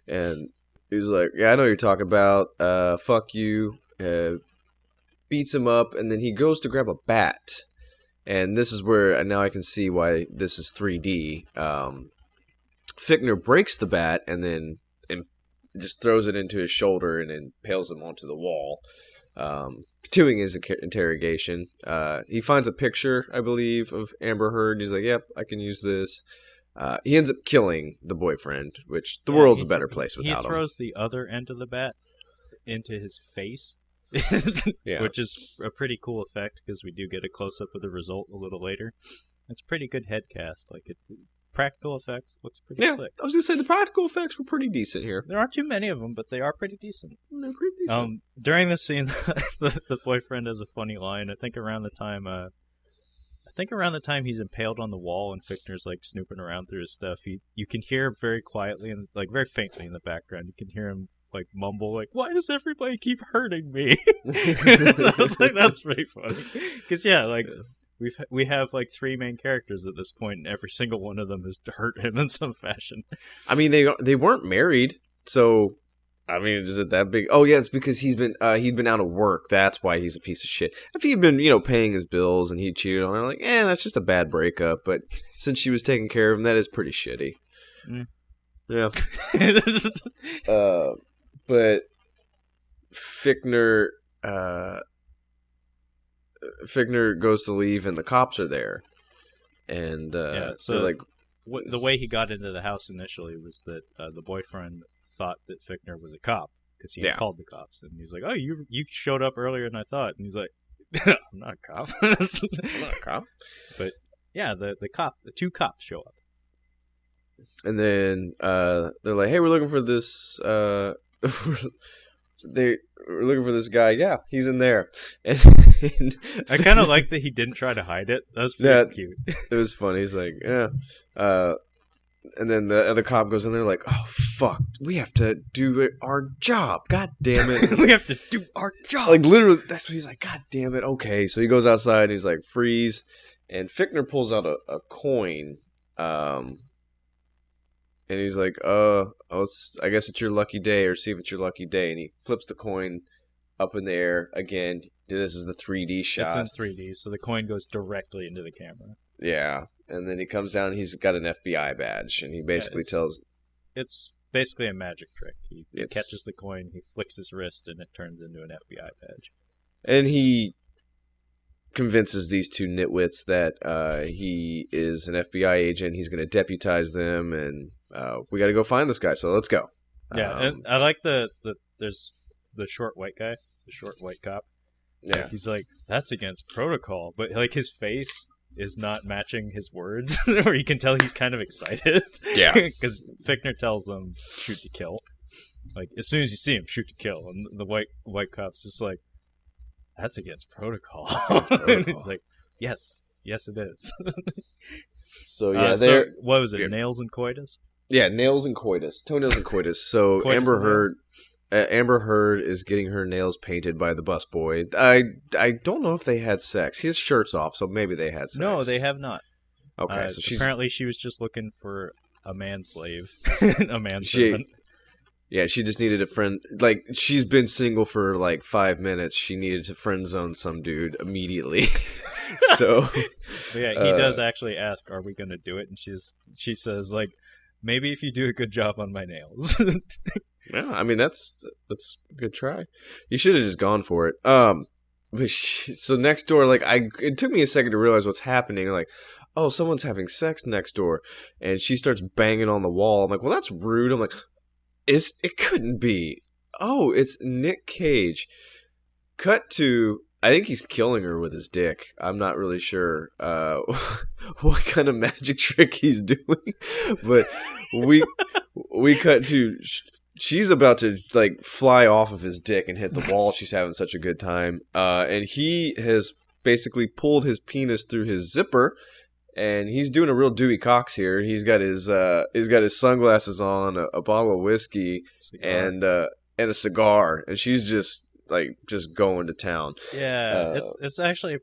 and he's like, "Yeah, I know who you're talking about. Fuck you." Beats him up, and then he goes to grab a bat. And this is where now I can see why this is 3D. Fichtner breaks the bat and then just throws it into his shoulder and impales him onto the wall. Continuing his interrogation, he finds a picture, I believe, of Amber Heard. He's like, "Yep, I can use this." He ends up killing the boyfriend, which the world's a better place without him. He throws the other end of the bat into his face, Yeah. which is a pretty cool effect because we do get a close-up of the result a little later. It's pretty good head cast. Like, practical effects looks pretty slick. I was going to say the practical effects were pretty decent here. There aren't too many of them, but they are pretty decent. They're pretty decent. During the scene, the boyfriend has a funny line. I think around the time he's impaled on the wall and Fichtner's like snooping around through his stuff, you can hear very quietly and like very faintly in the background. You can hear him like mumble like, "Why does everybody keep hurting me?" That's pretty funny. Because we have like three main characters at this point, and every single one of them has hurt him in some fashion. I mean, they weren't married, so I mean, is it that big? Oh yeah, it's because he'd been out of work. That's why he's a piece of shit. If he'd been paying his bills and he cheated on her, like, that's just a bad breakup. But since she was taking care of him, that is pretty shitty. Mm. Yeah. But Fichtner goes to leave, and the cops are there, and so they're like, the way he got into the house initially was that the boyfriend thought that Fichtner was a cop because he had called the cops, and he was like, "Oh, you showed up earlier than I thought," and he's like, "I'm not a cop." I'm not a cop. But yeah, the two cops show up, and then they're like, "Hey, we're looking for this." We're looking for this guy. Yeah, he's in there. And I kind of like that he didn't try to hide it. That was pretty cute. It was funny. He's like, "Yeah." And then the other cop goes in there like, oh, fuck, we have to do our job. God damn it. We have to do our job. Like, literally, that's what he's like, God damn it. Okay. So he goes outside and he's like, freeze. And Fichtner pulls out a coin. And he's like, I guess it's your lucky day, or see if it's your lucky day. And he flips the coin up in the air again. This is the 3D shot. It's in 3D, so the coin goes directly into the camera. Yeah. And then he comes down, and he's got an FBI badge, and he basically tells... It's basically a magic trick. He catches the coin, he flicks his wrist, and it turns into an FBI badge. And he convinces these two nitwits that he is an FBI agent, he's going to deputize them, and we got to go find this guy, so let's go. Yeah, and I like there's the short white guy, the short white cop. Yeah. Like, he's like, that's against protocol, but like his face is not matching his words, or you can tell he's kind of excited. Yeah. Because Fichtner tells them, shoot to kill. Like, as soon as you see him, shoot to kill. And the white cop's just like, that's against protocol. And he's like, yes, it is. So, yeah, so what was it, nails and coitus? Yeah, nails and coitus. Toenails and coitus. So Coitus Amber Heard is getting her nails painted by the busboy. I don't know if they had sex. His shirt's off, so maybe they had sex. No, they have not. Okay, so apparently she was just looking for a manslave, a manservant. Yeah, she just needed a friend. Like, she's been single for like 5 minutes. She needed to friend zone some dude immediately. So, yeah, he does actually ask, "Are we going to do it?" And she says, like, maybe if you do a good job on my nails. Yeah, I mean that's a good try. You should have just gone for it. So next door, like it took me a second to realize what's happening. Like, oh, someone's having sex next door, and she starts banging on the wall. I'm like, well, that's rude. I'm like, it couldn't be. Oh, it's Nick Cage. Cut to, I think he's killing her with his dick. I'm not really sure what kind of magic trick he's doing, but we cut to. She's about to like fly off of his dick and hit the wall. She's having such a good time. And he has basically pulled his penis through his zipper, and he's doing a real Dewey Cox here. He's got his sunglasses on, a bottle of whiskey, and a cigar, and she's just going to town. Yeah, it's actually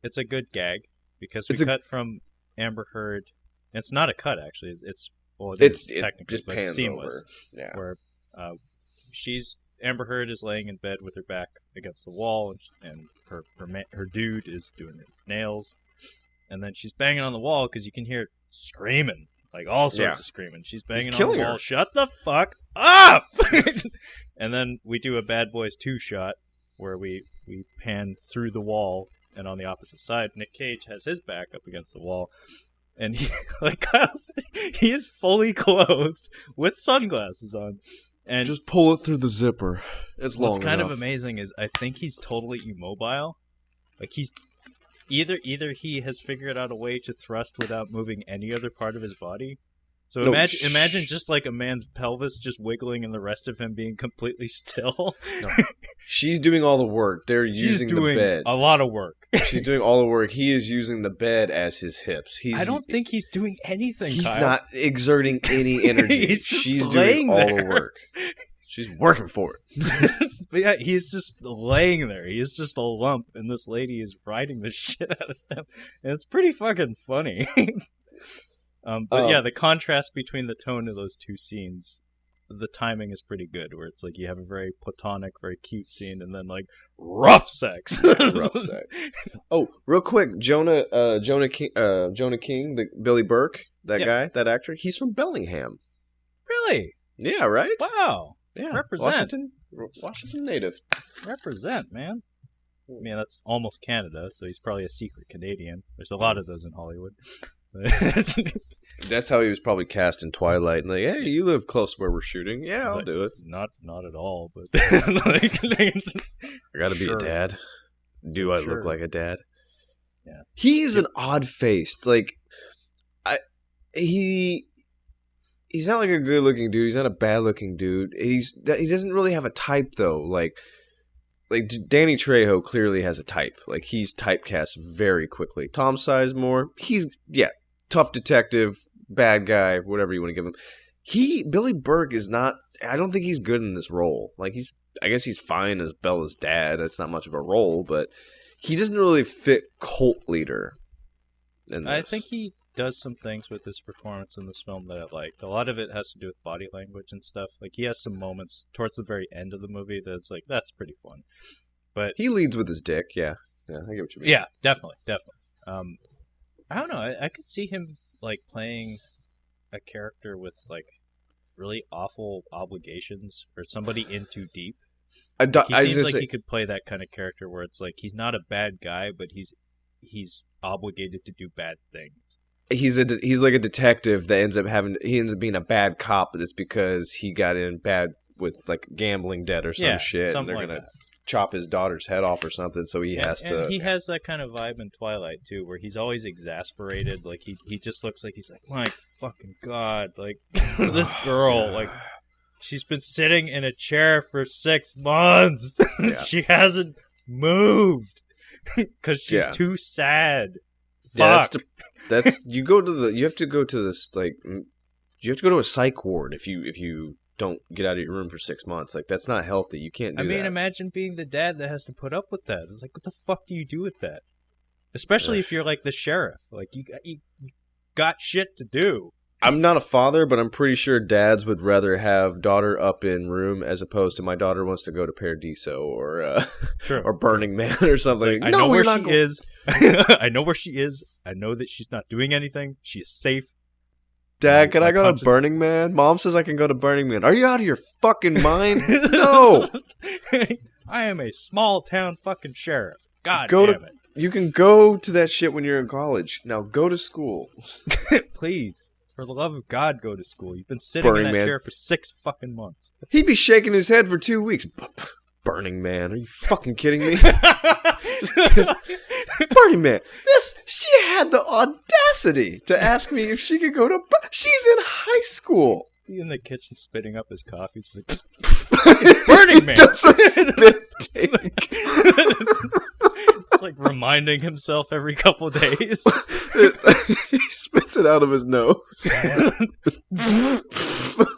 it's a good gag because we cut from Amber Heard. It's not a cut actually. It's technically just pans seamless. Over. Yeah. Where Amber Heard is laying in bed with her back against the wall, and her dude is doing her nails, and then she's banging on the wall because you can hear it screaming, like all sorts of screaming. She's banging on the wall. Her. Shut the fuck up! And then we do a Bad Boys 2 shot where we pan through the wall, and on the opposite side, Nick Cage has his back up against the wall. And he, like Kyle said, he is fully clothed with sunglasses on. And just pull it through the zipper. It's long what's kind enough. of amazing is I think he's totally immobile. Like he's either he has figured out a way to thrust without moving any other part of his body. So imagine just like a man's pelvis just wiggling and the rest of him being completely still. No. She's doing all the work. She's using the bed. A lot of work. She's doing all the work. He is using the bed as his hips. I don't think he's doing anything. He's Kyle. Not exerting any energy. She's doing all the work. She's working for it. But yeah, he's just laying there. He is just a lump, and this lady is riding the shit out of him. And it's pretty fucking funny. But yeah, the contrast between the tone of those two scenes, the timing is pretty good, where it's like you have a very platonic, very cute scene, and then like rough sex. Rough sex. Oh, real quick, Jonah King, the Billy Burke, that guy, that actor, he's from Bellingham. Really? Yeah, right? Wow. Yeah, represent. Washington native. Represent, man. I mean, that's almost Canada, so he's probably a secret Canadian. There's a lot of those in Hollywood. That's how he was probably cast in Twilight. And like, hey, you live close to where we're shooting. Yeah, I'll do it. Not at all, but like, I gotta be a dad. Do I look like a dad? Yeah. He's an odd-faced. Like, he's not like a good-looking dude. He's not a bad-looking dude. He doesn't really have a type though. Like Danny Trejo clearly has a type. Like he's typecast very quickly. Tom Sizemore, he's tough detective, bad guy, whatever you want to give him. Billy Burke is not. I don't think he's good in this role. Like I guess he's fine as Bella's dad. That's not much of a role, but he doesn't really fit cult leader. I think he does some things with his performance in this film that I liked. A lot of it has to do with body language and stuff. Like, he has some moments towards the very end of the movie that's like, that's pretty fun. But he leads with his dick, yeah. Yeah, I get what you mean. Yeah, definitely. I don't know. I could see him, like, playing a character with, like, really awful obligations or somebody in too deep. He seems like he could play that kind of character where it's like, he's not a bad guy, but he's obligated to do bad things. He's like a detective that ends up being a bad cop, but it's because he got in bad with like gambling debt or some shit, and they're gonna chop his daughter's head off or something. So he has to. And he has that kind of vibe in Twilight too, where he's always exasperated. Like he just looks like he's like, my fucking god, like this girl, like she's been sitting in a chair for 6 months, she hasn't moved because she's too sad. Yeah, Fuck. that's you have to go to a psych ward if you don't get out of your room for 6 months. Like, that's not healthy. You can't do that. I mean, imagine being the dad that has to put up with that. It's like, what the fuck do you do with that? Especially if you're like the sheriff. Like, you got shit to do. I'm not a father, but I'm pretty sure dads would rather have daughter up in room as opposed to my daughter wants to go to Paradiso or or Burning Man or something. Like, I know where she is. I know where she is. I know that she's not doing anything. She is safe. Dad, can I go to Burning Man? Mom says I can go to Burning Man. Are you out of your fucking mind? No! I am a small town fucking sheriff. God damn it. You can go to that shit when you're in college. Now go to school. Please. For the love of God, go to school. You've been sitting in that chair for 6 fucking months. He'd be shaking his head for 2 weeks. Burning Man, are you fucking kidding me? Burning Man. She had the audacity to ask me if she could go to. She's in high school. He in the kitchen spitting up his coffee, just like Burning Man. Does a spit take. It's like reminding himself every couple days. He spits it out of his nose.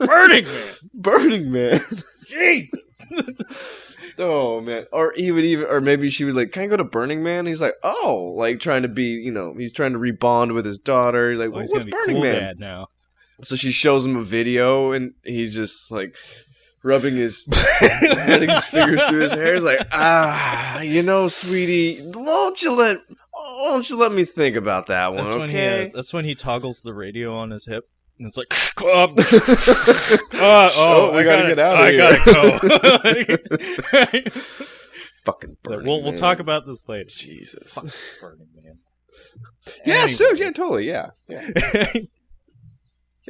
Burning Man. Burning Man. Jesus. Oh man. Or or maybe she would like, can I go to Burning Man? He's like, oh, like trying to be, he's trying to rebond with his daughter. Like, he's what's Burning cool Man? Dad now. So she shows him a video, and he's just like running his fingers through his hair. He's like, sweetie, why don't you let me think about that one? That's when he toggles the radio on his hip. And it's like, we gotta get out of here. I gotta go. Fucking Burning We'll Man. talk about this later. Jesus. Fucking Burning Man. Yeah, dude. Yeah, totally. Yeah. Yeah,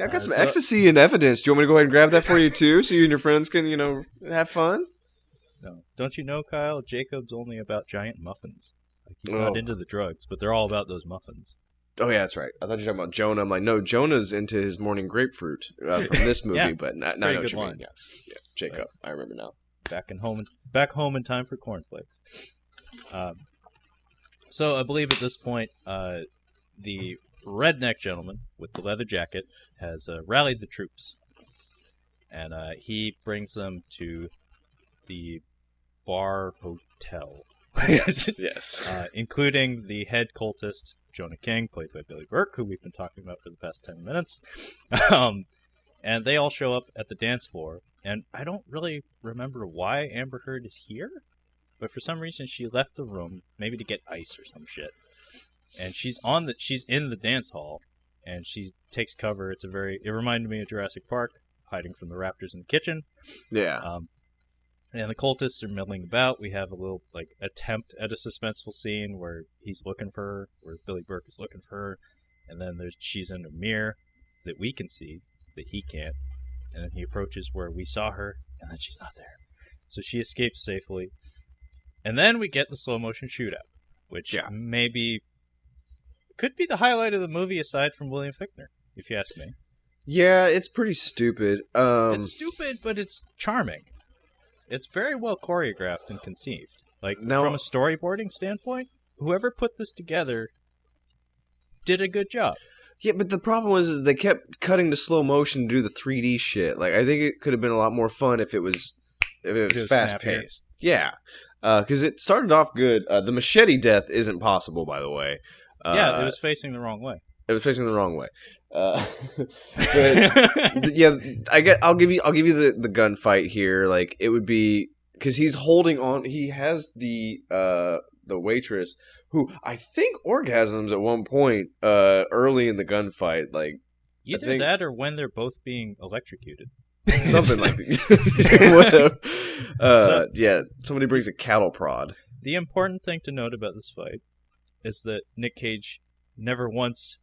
I've got some ecstasy in evidence. Do you want me to go ahead and grab that for you too, so you and your friends can, have fun? No, don't you know, Kyle? Jacob's only about giant muffins. Like, he's not into the drugs, but they're all about those muffins. Oh, yeah, that's right. I thought you were talking about Jonah. I'm like, no, Jonah's into his morning grapefruit from this movie, but not I know what you mean. Yeah, Jacob. Right. I remember now. Back home in time for cornflakes. So I believe at this point, the redneck gentleman with the leather jacket has rallied the troops, and he brings them to the bar hotel. Yes. Including the head cultist, Jonah King, played by Billy Burke, who we've been talking about for the past 10 minutes. And they all show up at the dance floor, and I don't really remember why Amber Heard is here, but for some reason she left the room, maybe to get ice or some shit. And she's in the dance hall, and she takes cover. It reminded me of Jurassic Park, hiding from the raptors in the kitchen. Yeah. And the cultists are milling about. We have a little attempt at a suspenseful scene where he's looking for her, where Billy Burke is looking for her, and then she's in a mirror that we can see, that he can't. And then he approaches where we saw her, and then she's not there. So she escapes safely. And then we get the slow motion shootout, which maybe could be the highlight of the movie aside from William Fichtner, if you ask me. Yeah, it's pretty stupid. It's stupid, but it's charming. It's very well choreographed and conceived. From a storyboarding standpoint, whoever put this together did a good job. Yeah, but the problem was is they kept cutting to slow motion to do the 3D shit. Like, I think it could have been a lot more fun if it was fast paced. Yeah, because it started off good. The machete death isn't possible, by the way. Yeah, it was facing the wrong way. It was facing the wrong way. But yeah, I'll give you the gunfight here. Like, it would be because he's holding on. He has the waitress who I think orgasms at one point early in the gunfight. Like, either that or when they're both being electrocuted. Something like that. Whatever. Yeah, somebody brings a cattle prod. The important thing to note about this fight is that Nick Cage never once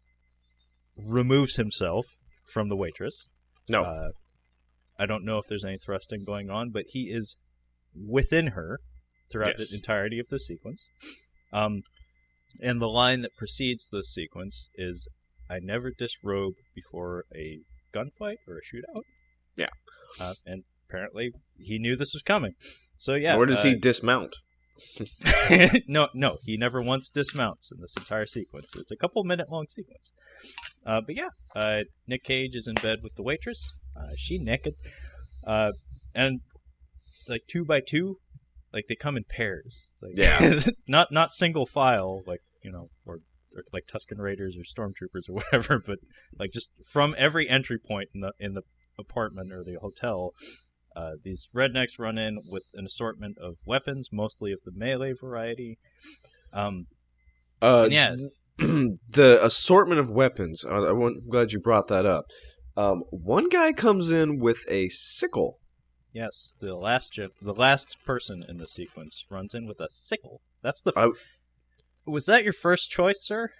removes himself from the waitress. No. I don't know if there's any thrusting going on, but he is within her throughout the entirety of the sequence. And the line that precedes the sequence is, "I never disrobe before a gunfight or a shootout." Yeah. And apparently he knew this was coming. So yeah. Nor does he dismount. No, he never once dismounts in this entire sequence. It's a couple-minute long sequence. But yeah, Nick Cage is in bed with the waitress. She naked. And like 2 by 2, like they come in pairs. Like, yeah. not single file, like, you know, or like Tusken Raiders or Stormtroopers or whatever, but like just from every entry point in the apartment or the hotel. These rednecks run in with an assortment of weapons, mostly of the melee variety. Yeah. The assortment of weapons. I'm glad you brought that up. One guy comes in with a sickle. Yes, the last person in the sequence runs in with a sickle. That's the. Was that your first choice, sir?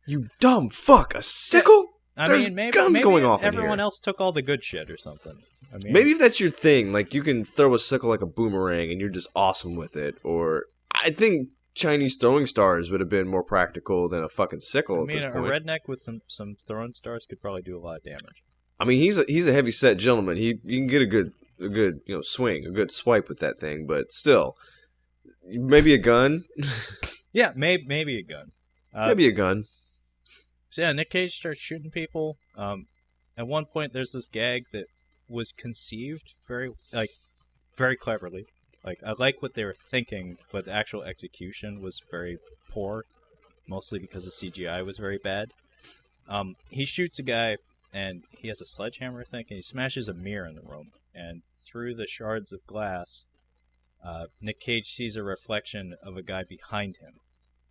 You dumb fuck! A sickle? There's maybe guns going off in here. Everyone else took all the good shit or something. I mean, maybe if that's your thing, like you can throw a sickle like a boomerang and you're just awesome with it. Or I think Chinese throwing stars would have been more practical than a fucking sickle. I mean, at this a point. redneck with some throwing stars could probably do a lot of damage. I mean, he's a heavy set gentleman. You can get a good swing, a good swipe with that thing. But still, maybe a gun. Yeah, maybe a gun. Maybe a gun. So yeah, Nick Cage starts shooting people. At one point, there's this gag that was conceived very cleverly. Like, I like what they were thinking, but the actual execution was very poor, mostly because the CGI was very bad. He shoots a guy, and he has a sledgehammer, I think, and he smashes a mirror in the room. And through the shards of glass, Nick Cage sees a reflection of a guy behind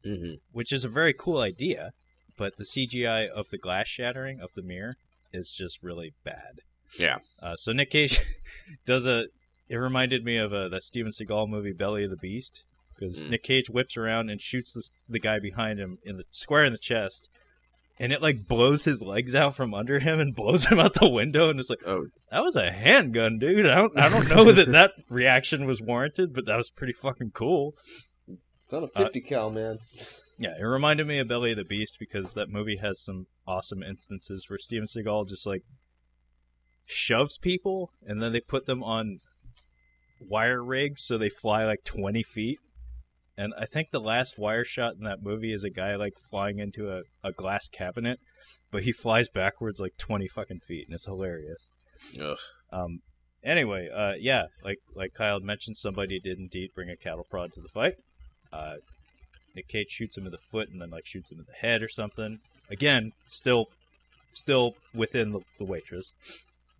him, which is a very cool idea. But the CGI of the glass shattering of the mirror is just really bad. Yeah. So Nick Cage does it reminded me of that Steven Seagal movie, Belly of the Beast, because Nick Cage whips around and shoots the guy behind him square in the chest, and it like blows his legs out from under him and blows him out the window, and it's like, oh, that was a handgun, dude. I don't know that reaction was warranted, but that was pretty fucking cool. It's not a 50 cal, man. Yeah, it reminded me of Belly of the Beast because that movie has some awesome instances where Steven Seagal just like shoves people and then they put them on wire rigs so they fly like 20 feet. And I think the last wire shot in that movie is a guy like flying into a glass cabinet, but he flies backwards like 20 fucking feet, and it's hilarious. Ugh. Anyway, yeah, like Kyle had mentioned, somebody did indeed bring a cattle prod to the fight. Nick Cage shoots him in the foot and then like shoots him in the head or something. Again, still within the waitress.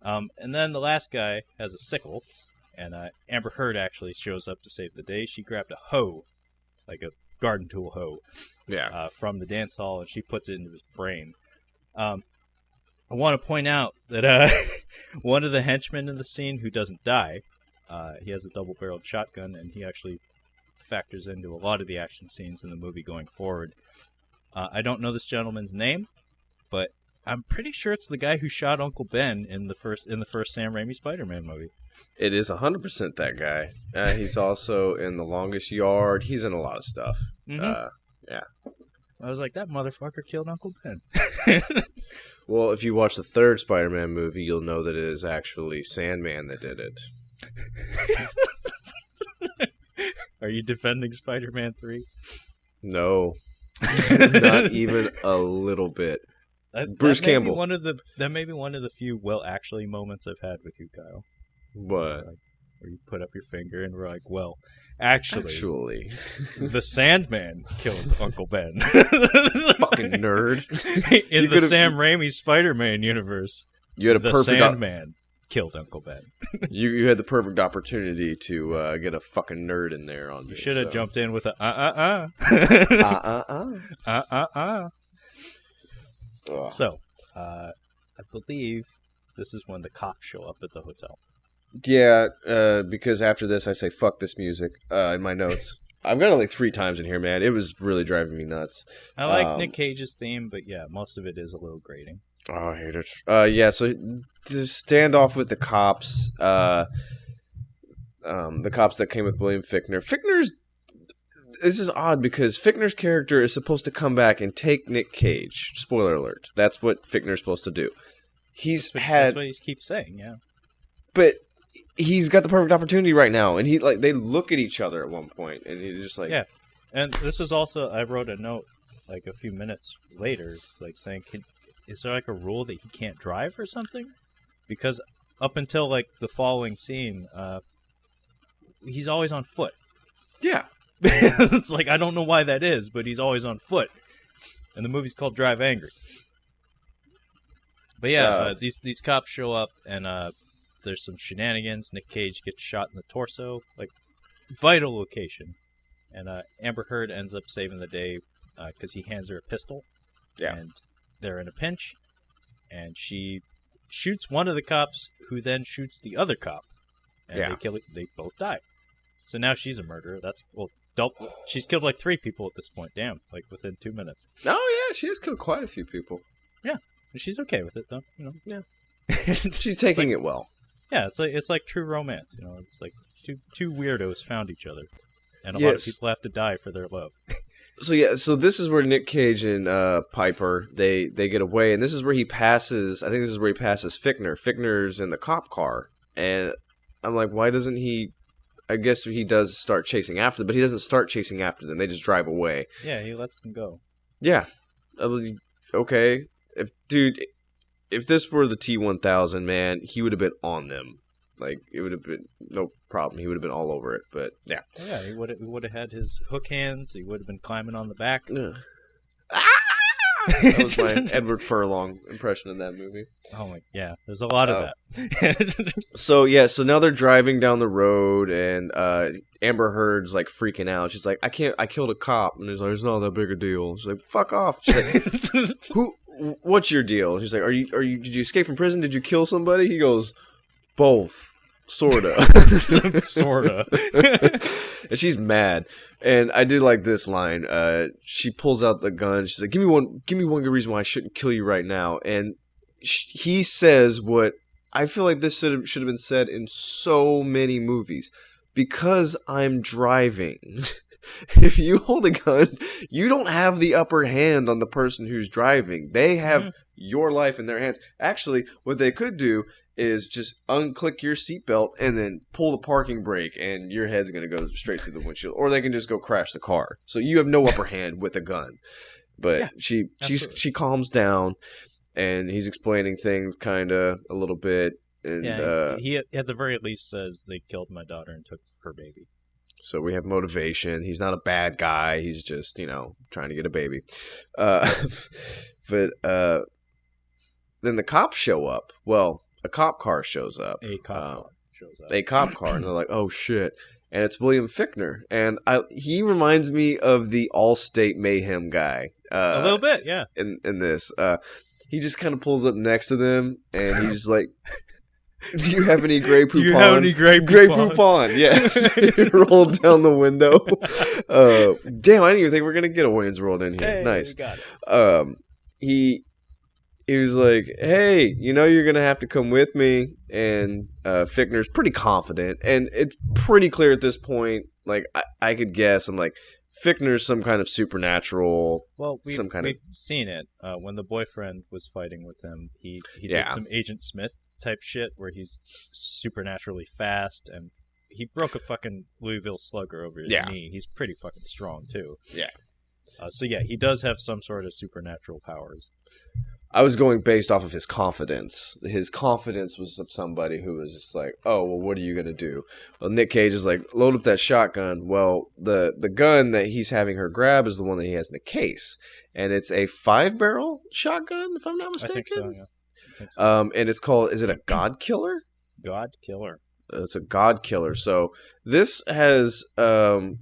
And then the last guy has a sickle, and Amber Heard actually shows up to save the day. She grabbed a hoe, like a garden tool hoe, from the dance hall, and she puts it into his brain. I want to point out that one of the henchmen in the scene who doesn't die, he has a double-barreled shotgun, and he actually factors into a lot of the action scenes in the movie going forward. I don't know this gentleman's name, but I'm pretty sure it's the guy who shot Uncle Ben in the first Sam Raimi Spider-Man movie. It is 100% that guy. He's also in The Longest Yard. He's in a lot of stuff. Yeah. I was like, that motherfucker killed Uncle Ben. Well, if you watch the third Spider-Man movie, you'll know that it is actually Sandman that did it. Are you defending Spider-Man 3? No. Not even a little bit. Bruce Campbell. That may be one of the few well actually moments I've had with you, Kyle. What? Where you put up your finger and we're like, well, actually, the Sandman killed Uncle Ben. Fucking nerd. In the Sam Raimi Spider-Man universe, you had the Sandman killed Uncle Ben. You had the perfect opportunity to get a fucking nerd in there on me. You should have jumped in with a So, I believe this is when the cops show up at the hotel. Yeah, because after this I say fuck this music in my notes. I've got it like 3 times in here, man. It was really driving me nuts. I like Nick Cage's theme, but yeah, most of it is a little grating. Oh, I hate it. Yeah, so the standoff with the cops, the cops that came with William Fichtner. This is odd because Fichtner's character is supposed to come back and take Nick Cage. Spoiler alert. That's what Fichtner's supposed to do. That's what he keeps saying, yeah. But he's got the perfect opportunity right now, and they look at each other at one point, and he's just like, yeah. And this is also, I wrote a note like a few minutes later, like saying, is there like a rule that he can't drive or something? Because up until like the following scene, he's always on foot. Yeah. It's like, I don't know why that is, but he's always on foot. And the movie's called Drive Angry. But yeah, these cops show up, and there's some shenanigans. Nick Cage gets shot in the torso, like, vital location. And Amber Heard ends up saving the day because he hands her a pistol. Yeah. And they're in a pinch, and she shoots one of the cops, who then shoots the other cop. And they both die. So now she's a murderer. She's killed like 3 people at this point. Damn, like within 2 minutes. Oh yeah, she has killed quite a few people. Yeah, she's okay with it though. You know. Yeah, she's taking it well. Yeah, it's like true romance. You know, it's like two weirdos found each other, and a lot of people have to die for their love. So this is where Nick Cage and Piper they get away, and this is where he passes. I think this is where he passes Fichtner. Fichtner's in the cop car, and I'm like, why doesn't he? I guess he does start chasing after them, but he doesn't start chasing after them. They just drive away. Yeah, he lets them go. Yeah. Okay. If this were the T-1000, man, he would have been on them. Like, it would have been no problem. He would have been all over it, but yeah. Yeah, he would have had his hook hands. He would have been climbing on the back. That was my Edward Furlong impression in that movie. Oh my, yeah. There's a lot of that. So now they're driving down the road, and Amber Heard's like freaking out. She's like, I killed a cop, and he's like, it's not that big a deal. She's like, fuck off. She's like, what's your deal? She's like, did you escape from prison? Did you kill somebody? He goes, both. Sorta. And she's mad. And I do like this line. She pulls out the gun. She's like, give me one good reason why I shouldn't kill you right now. And he says what I feel like this should have been said in so many movies. Because I'm driving. If you hold a gun, you don't have the upper hand on the person who's driving. They have your life in their hands. Actually, what they could do is just unclick your seatbelt and then pull the parking brake, and your head's going to go straight through the windshield. Or they can just go crash the car. So you have no upper hand with a gun. But she calms down, and he's explaining things kind of a little bit. And, he at the very least says they killed my daughter and took her baby. So we have motivation. He's not a bad guy. He's just, trying to get a baby. But then the cops show up. Well, a cop car shows up. A cop car, and they're like, oh, shit. And it's William Fichtner. And he reminds me of the Allstate Mayhem guy. A little bit, yeah. In this. He just kind of pulls up next to them, and he's like... Do you have any Grey Poupon? Do you have any Grey Poupon? Grey Poupon, yes. He rolled down the window. Damn, I didn't even think we were going to get a Wayne's World in here. Hey, nice. We got it. He was like, hey, you're going to have to come with me. And Fichtner's pretty confident. And it's pretty clear at this point, like, I could guess. I'm like, Fichtner's some kind of supernatural. Well, we've seen it. When the boyfriend was fighting with him, he did some Agent Smith type shit where he's supernaturally fast, and he broke a fucking Louisville Slugger over his knee. He's pretty fucking strong too. Yeah. So yeah, he does have some sort of supernatural powers. I was going based off of his confidence. His confidence was of somebody who was just like, oh, well, what are you going to do? Well, Nick Cage is like, load up that shotgun. Well, the gun that he's having her grab is the one that he has in the case. And it's a 5-barrel shotgun, if I'm not mistaken. I think so, yeah. I think so. And it's called, is it a God Killer? God Killer. It's a God Killer. So this has William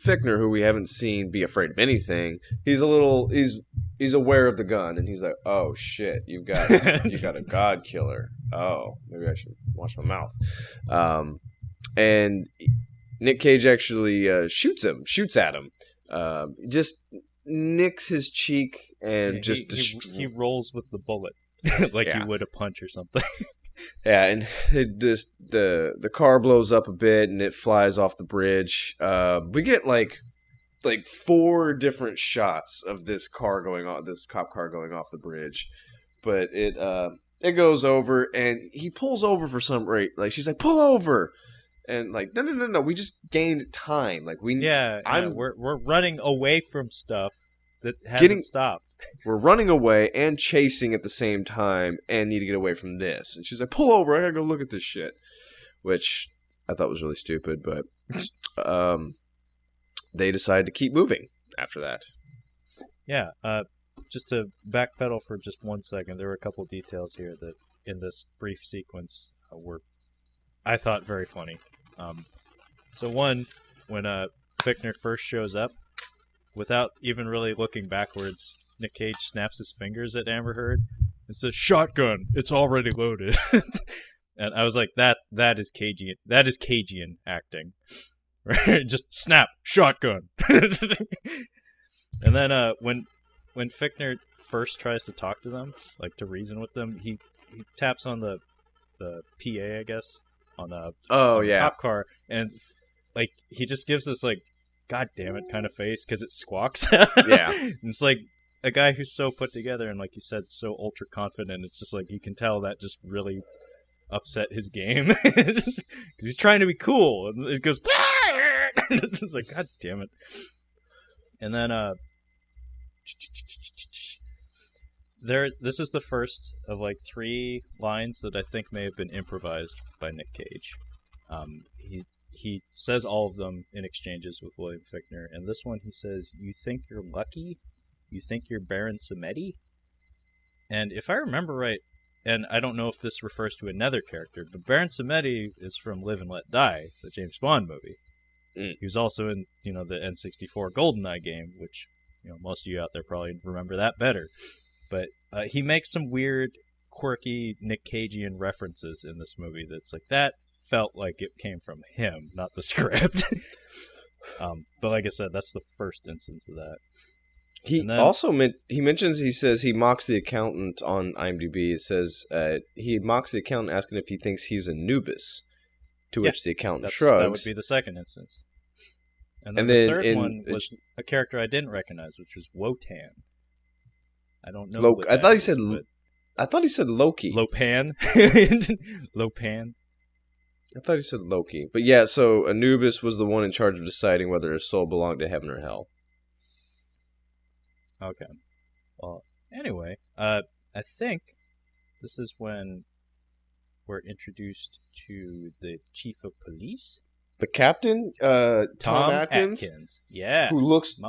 Fichtner, who we haven't seen be afraid of anything. He's aware of the gun, and he's like, "Oh shit, you got a God Killer. Oh, maybe I should wash my mouth." And Nick Cage actually shoots at him, just nicks his cheek and he rolls with the bullet like you would a punch or something. Yeah, and the car blows up a bit and it flies off the bridge. We get like 4 different shots of this cop car going off the bridge, but it goes over and he pulls over for some rate. Like she's like, pull over, and like no, we just gained time. Like we're running away from stuff that hasn't stopped. We're running away and chasing at the same time and need to get away from this. And she's like, pull over, I gotta go look at this shit. Which I thought was really stupid, but they decided to keep moving after that. Yeah, just to backpedal for just 1 second, there were a couple details here that in this brief sequence were, I thought, very funny. So one, when Fichtner first shows up, without even really looking backwards, Nick Cage snaps his fingers at Amber Heard and says, "Shotgun, it's already loaded." And I was like, that is Cagean. That is Cagean acting. Right? Just snap, shotgun. And then when Fichtner first tries to talk to them, like to reason with them, he taps on the PA, I guess, on the cop car, and like he just gives this like, God damn it kind of face because it squawks. Yeah. And it's like a guy who's so put together and, like you said, so ultra confident. It's just like you can tell that just really upset his game because he's trying to be cool, and it goes. It's like, God damn it. And then this is the first of like 3 lines that I think may have been improvised by Nick Cage. He says all of them in exchanges with William Fichtner, and this one he says, "You think you're lucky? You think you're Baron Samedi?" And if I remember right, and I don't know if this refers to another character, but Baron Samedi is from Live and Let Die, the James Bond movie. He was also in, the N64 GoldenEye game, which, most of you out there probably remember that better. But he makes some weird, quirky Nick Cagean references in this movie that's like, that felt like it came from him, not the script. But like I said, that's the first instance of that. He says he mocks the accountant on IMDb. It says he mocks the accountant asking if he thinks he's Anubis, to which the accountant shrugs. That would be the second instance. And then the third one was a character I didn't recognize, which was Wotan. I don't know. I thought he said Loki. Lopan. Lopan. I thought he said Loki. But yeah, so Anubis was the one in charge of deciding whether his soul belonged to heaven or hell. Okay. Well, anyway, I think this is when we're introduced to the chief of police. The captain, Tom Atkins. Yeah. Who looks...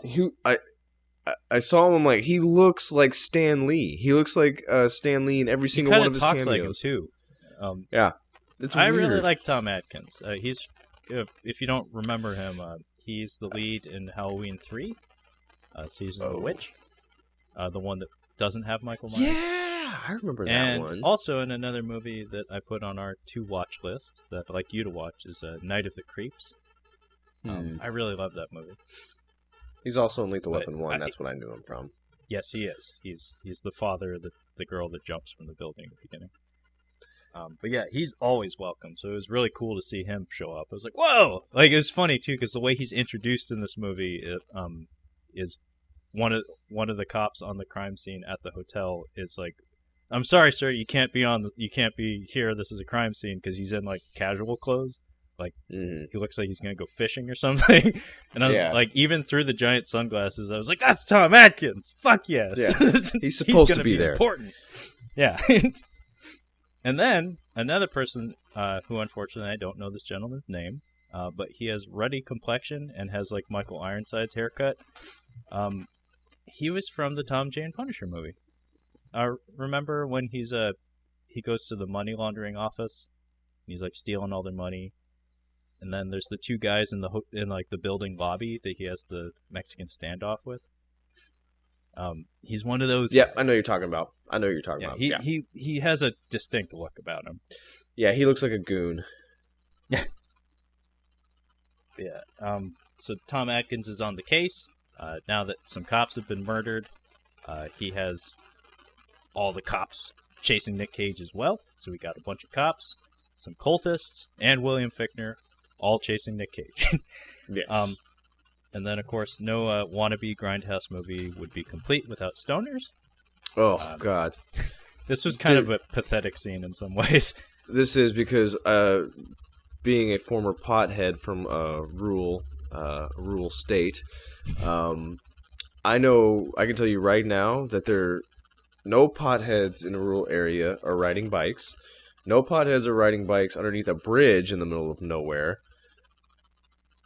I saw him, I'm like, he looks like Stan Lee. He looks like Stan Lee in every single one of his cameos. He kind of talks like him, too. Yeah. It's weird. I really like Tom Atkins. He's, if you don't remember him, he's the lead in Halloween 3, Season of the Witch. The one that doesn't have Michael Myers. Yeah, I remember that one. And also in another movie that I put on our to-watch list that I'd like you to watch is Night of the Creeps. I really love that movie. He's also in Lethal Weapon 1. That's what I knew him from. Yes, he is. He's the father of the girl that jumps from the building at the beginning. But yeah, he's always welcome. So it was really cool to see him show up. I was like, whoa! Like, it was funny too because the way he's introduced in this movie is one of the cops on the crime scene at the hotel is like, "I'm sorry, sir, you can't be here. This is a crime scene," because he's in like casual clothes. Like, Mhm. he looks like he's going to go fishing or something. And I was like, even through the giant sunglasses, I was like, that's Tom Atkins. Fuck yes. Yeah. He's supposed to gonna be there. Important. Yeah. And then another person who, unfortunately, I don't know this gentleman's name, but he has ruddy complexion and has like Michael Ironside's haircut. He was from the Tom Jane Punisher movie. Remember when he goes to the money laundering office? And he's like stealing all their money, and then there's the two guys in the building lobby that he has the Mexican standoff with. He's one of those. Yeah, guys. I know you're talking about. About. He has a distinct look about him. Yeah, he looks like a goon. Yeah. So Tom Atkins is on the case. Now that some cops have been murdered, he has all the cops chasing Nick Cage as well. So we got a bunch of cops, some cultists, and William Fichtner all chasing Nick Cage. Yes. And then, of course, no wannabe grindhouse movie would be complete without stoners. Oh, God. This was kind of a pathetic scene in some ways. This is because being a former pothead from a rural state, I can tell you right now that no potheads in a rural area are riding bikes. No potheads are riding bikes underneath a bridge in the middle of nowhere.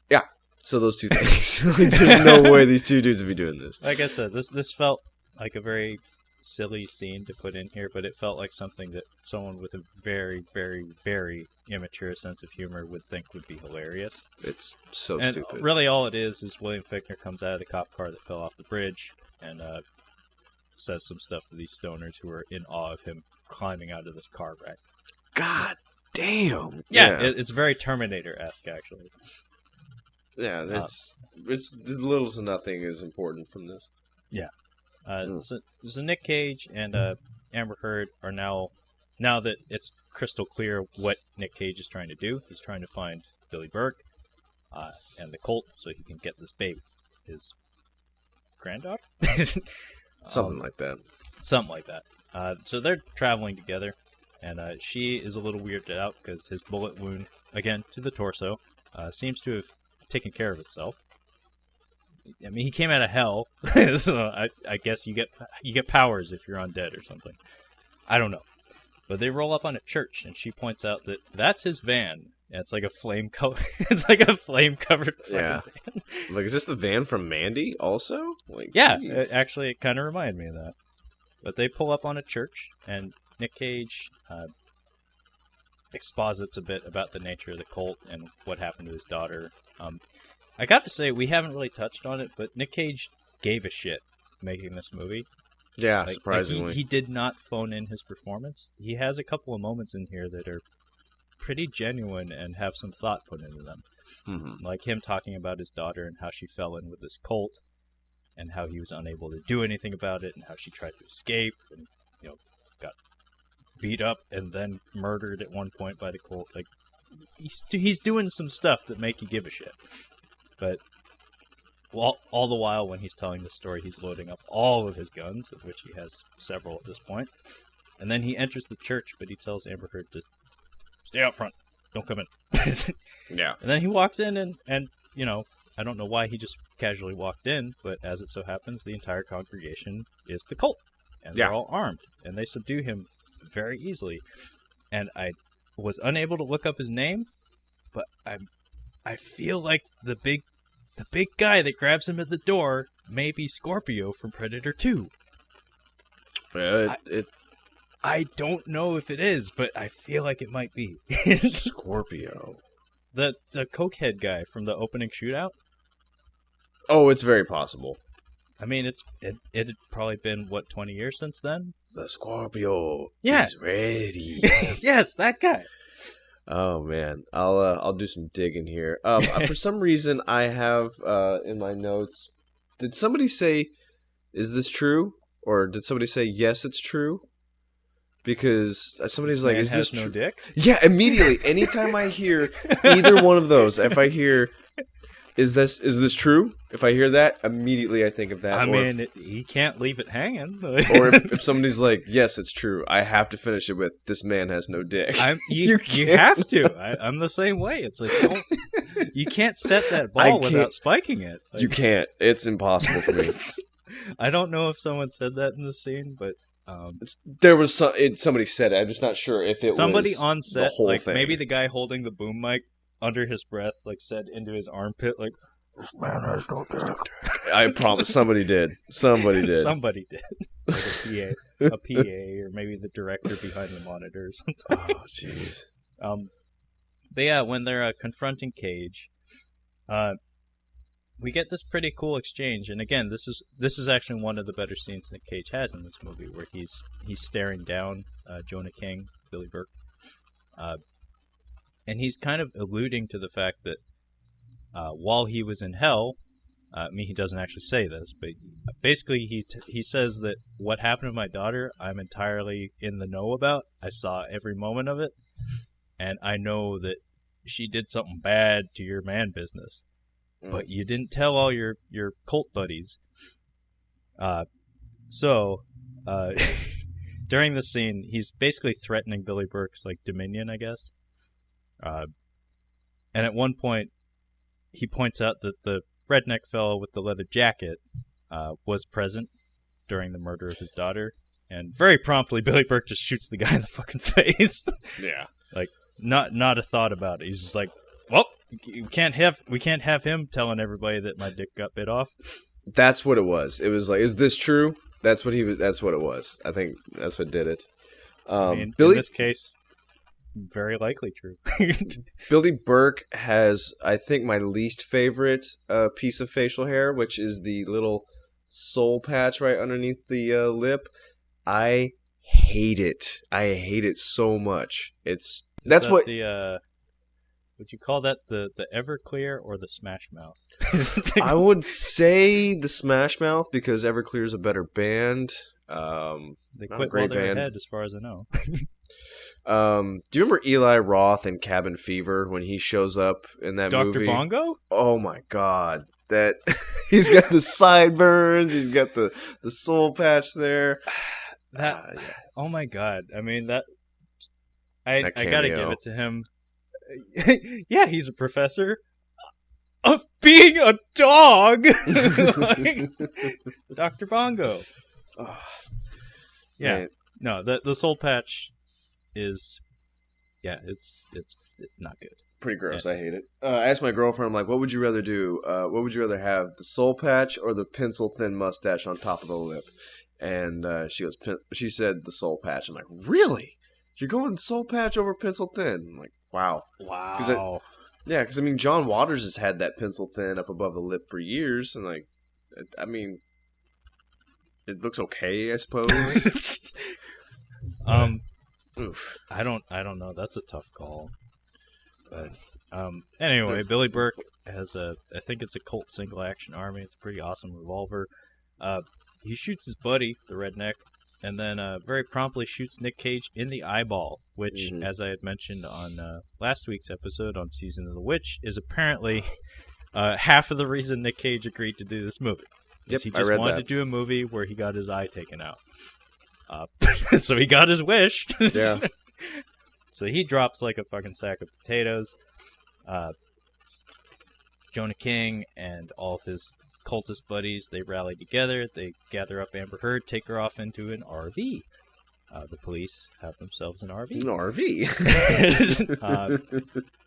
Yeah, so those two things. There's no way these two dudes would be doing this. Like I said, this felt like a very silly scene to put in here, but it felt like something that someone with a very, very, very immature sense of humor would think would be hilarious. It's so and stupid. Really, all it is William Fichtner comes out of the cop car that fell off the bridge and says some stuff to these stoners who are in awe of him climbing out of this car wreck. God damn. Yeah. It's very Terminator-esque, actually. Yeah, it's little to nothing is important from this. Yeah. So Nick Cage and Amber Heard are now that it's crystal clear what Nick Cage is trying to do, he's trying to find Billy Burke and the Colt so he can get this baby, his granddaughter? Something like that. Something like that. So they're traveling together, and she is a little weirded out because his bullet wound, again, to the torso, seems to have taken care of itself. I mean, he came out of hell, so I guess you get powers if you're undead or something. I don't know. But they roll up on a church, and she points out that that's his van. Yeah, it's like a flame covered Yeah. van. Like, is this the van from Mandy also? Like, Yeah, geez. actually, it kind of reminded me of that. But they pull up on a church, and Nick Cage exposits a bit about the nature of the cult and what happened to his daughter. I got to say, we haven't really touched on it, but Nick Cage gave a shit making this movie. Yeah, surprisingly. He did not phone in his performance. He has a couple of moments in here that are pretty genuine and have some thought put into them. Mm-hmm. Like him talking about his daughter and how she fell in with this cult and how he was unable to do anything about it and how she tried to escape and, got beat up and then murdered at one point by the cult. Like, he's doing some stuff that make you give a shit. But all the while when he's telling the story, he's loading up all of his guns, of which he has several at this point. And then he enters the church, but he tells Amber Heard to stay out front. Don't come in. Yeah. And then he walks in and I don't know why he just casually walked in, but as it so happens, the entire congregation is the cult. And they're all armed. And they subdue him very easily. And I was unable to look up his name, but I feel like the big guy that grabs him at the door may be Scorpio from Predator 2. I don't know if it is, but I feel like it might be. Scorpio. The cokehead guy from the opening Shootout? Oh, it's very possible. I mean, it had probably been, 20 years since then? The Scorpio is ready. Yes, that guy. Oh man, I'll do some digging here. For some reason, I have in my notes. Did somebody say, "Is this true?" Or did somebody say, "Yes, it's true"? Because somebody's like, "Is this no true?" dick? Yeah, immediately. Anytime I hear either one of those, if I hear, Is this true? If I hear that, immediately I think of that. I mean, he can't leave it hanging. Or if somebody's like, yes, it's true, I have to finish it with, this man has no dick. You have to. I'm the same way. It's like, you can't set that ball without spiking it. Like, you can't. It's impossible for me. I don't know if someone said that in the scene, but there was somebody said it. I'm just not sure if it somebody was on set, the whole like thing. maybe the guy holding the boom mic under his breath, like said into his armpit, like, "This man has no dick." I promise somebody did. Somebody did. Somebody did. Like a PA, or maybe the director behind the monitor or something. Oh, jeez. But yeah, when they're confronting Cage, we get this pretty cool exchange, and again, this is actually one of the better scenes Nick Cage has in this movie, where he's staring down Jonah King, Billy Burke, and he's kind of alluding to the fact that while he was in hell, he doesn't actually say this, but basically he says that what happened to my daughter, I'm entirely in the know about. I saw every moment of it, and I know that she did something bad to your man business. But you didn't tell all your cult buddies. So during this scene, he's basically threatening Billy Burke's like dominion, I guess. And at one point, he points out that the redneck fellow with the leather jacket was present during the murder of his daughter, and very promptly, Billy Burke just shoots the guy in the fucking face. Yeah, like not a thought about it. He's just like, well. We can't have him telling everybody that my dick got bit off. That's what it was. It was like, is this true? That's what it was. I think that's what did it. In this case, very likely true. Billy Burke has, I think, my least favorite piece of facial hair, which is the little soul patch right underneath the lip. I hate it. I hate it so much. Would you call that the Everclear or the Smash Mouth? I would say the Smash Mouth, because Everclear is a better band. They quit while they were ahead, as far as I know. Do you remember Eli Roth in Cabin Fever when he shows up in that movie? Dr. Bongo? Oh my god. That he's got the sideburns, he's got the soul patch there. Oh my god. I mean, I gotta give it to him. Yeah, he's a professor of being a dog. Like, Dr. Bongo. Yeah. Man. No, the soul patch is, yeah, it's not good. Pretty gross. Yeah. I hate it. I asked my girlfriend, I'm like, what would you rather do? What would you rather have, the soul patch or the pencil thin mustache on top of the lip? And she said the soul patch. I'm like, really? You're going soul patch over pencil thin? I'm like, wow. Because I mean, John Waters has had that pencil thin up above the lip for years, and like, I mean, it looks okay, I suppose. Oof. I don't know. That's a tough call. But anyway, Billy Burke has I think it's a Colt single action army. It's a pretty awesome revolver. He shoots his buddy, the redneck, and then very promptly shoots Nick Cage in the eyeball, which, as I had mentioned on last week's episode on Season of the Witch, is apparently half of the reason Nick Cage agreed to do this movie. Yep, he just wanted to do a movie where he got his eye taken out. So he got his wish. Yeah. So he drops like a fucking sack of potatoes. Jonah King and all of his cultist buddies, they rally together, they gather up Amber Heard, take her off into an RV. The police have themselves an RV. An RV?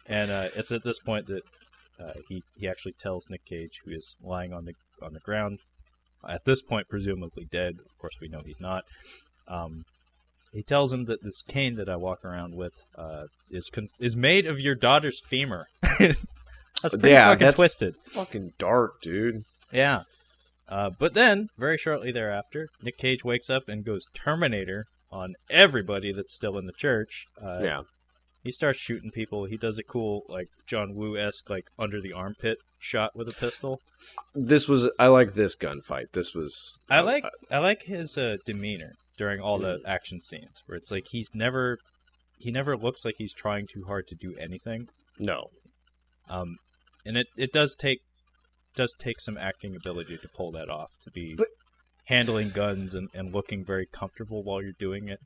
And it's at this point that he actually tells Nick Cage, who is lying on the ground, at this point presumably dead, of course we know he's not, he tells him that this cane that I walk around with is made of your daughter's femur. That's pretty fucking twisted. Fucking dark, dude. Yeah. But then, very shortly thereafter, Nick Cage wakes up and goes Terminator on everybody that's still in the church. Yeah. He starts shooting people. He does a cool, like, John Woo-esque, like, under the armpit shot with a pistol. I like this gunfight. This was... I like his demeanor during all the action scenes, where it's like he never looks like he's trying too hard to do anything. No. And it does take does take some acting ability to pull that off, to be handling guns and looking very comfortable while you're doing it.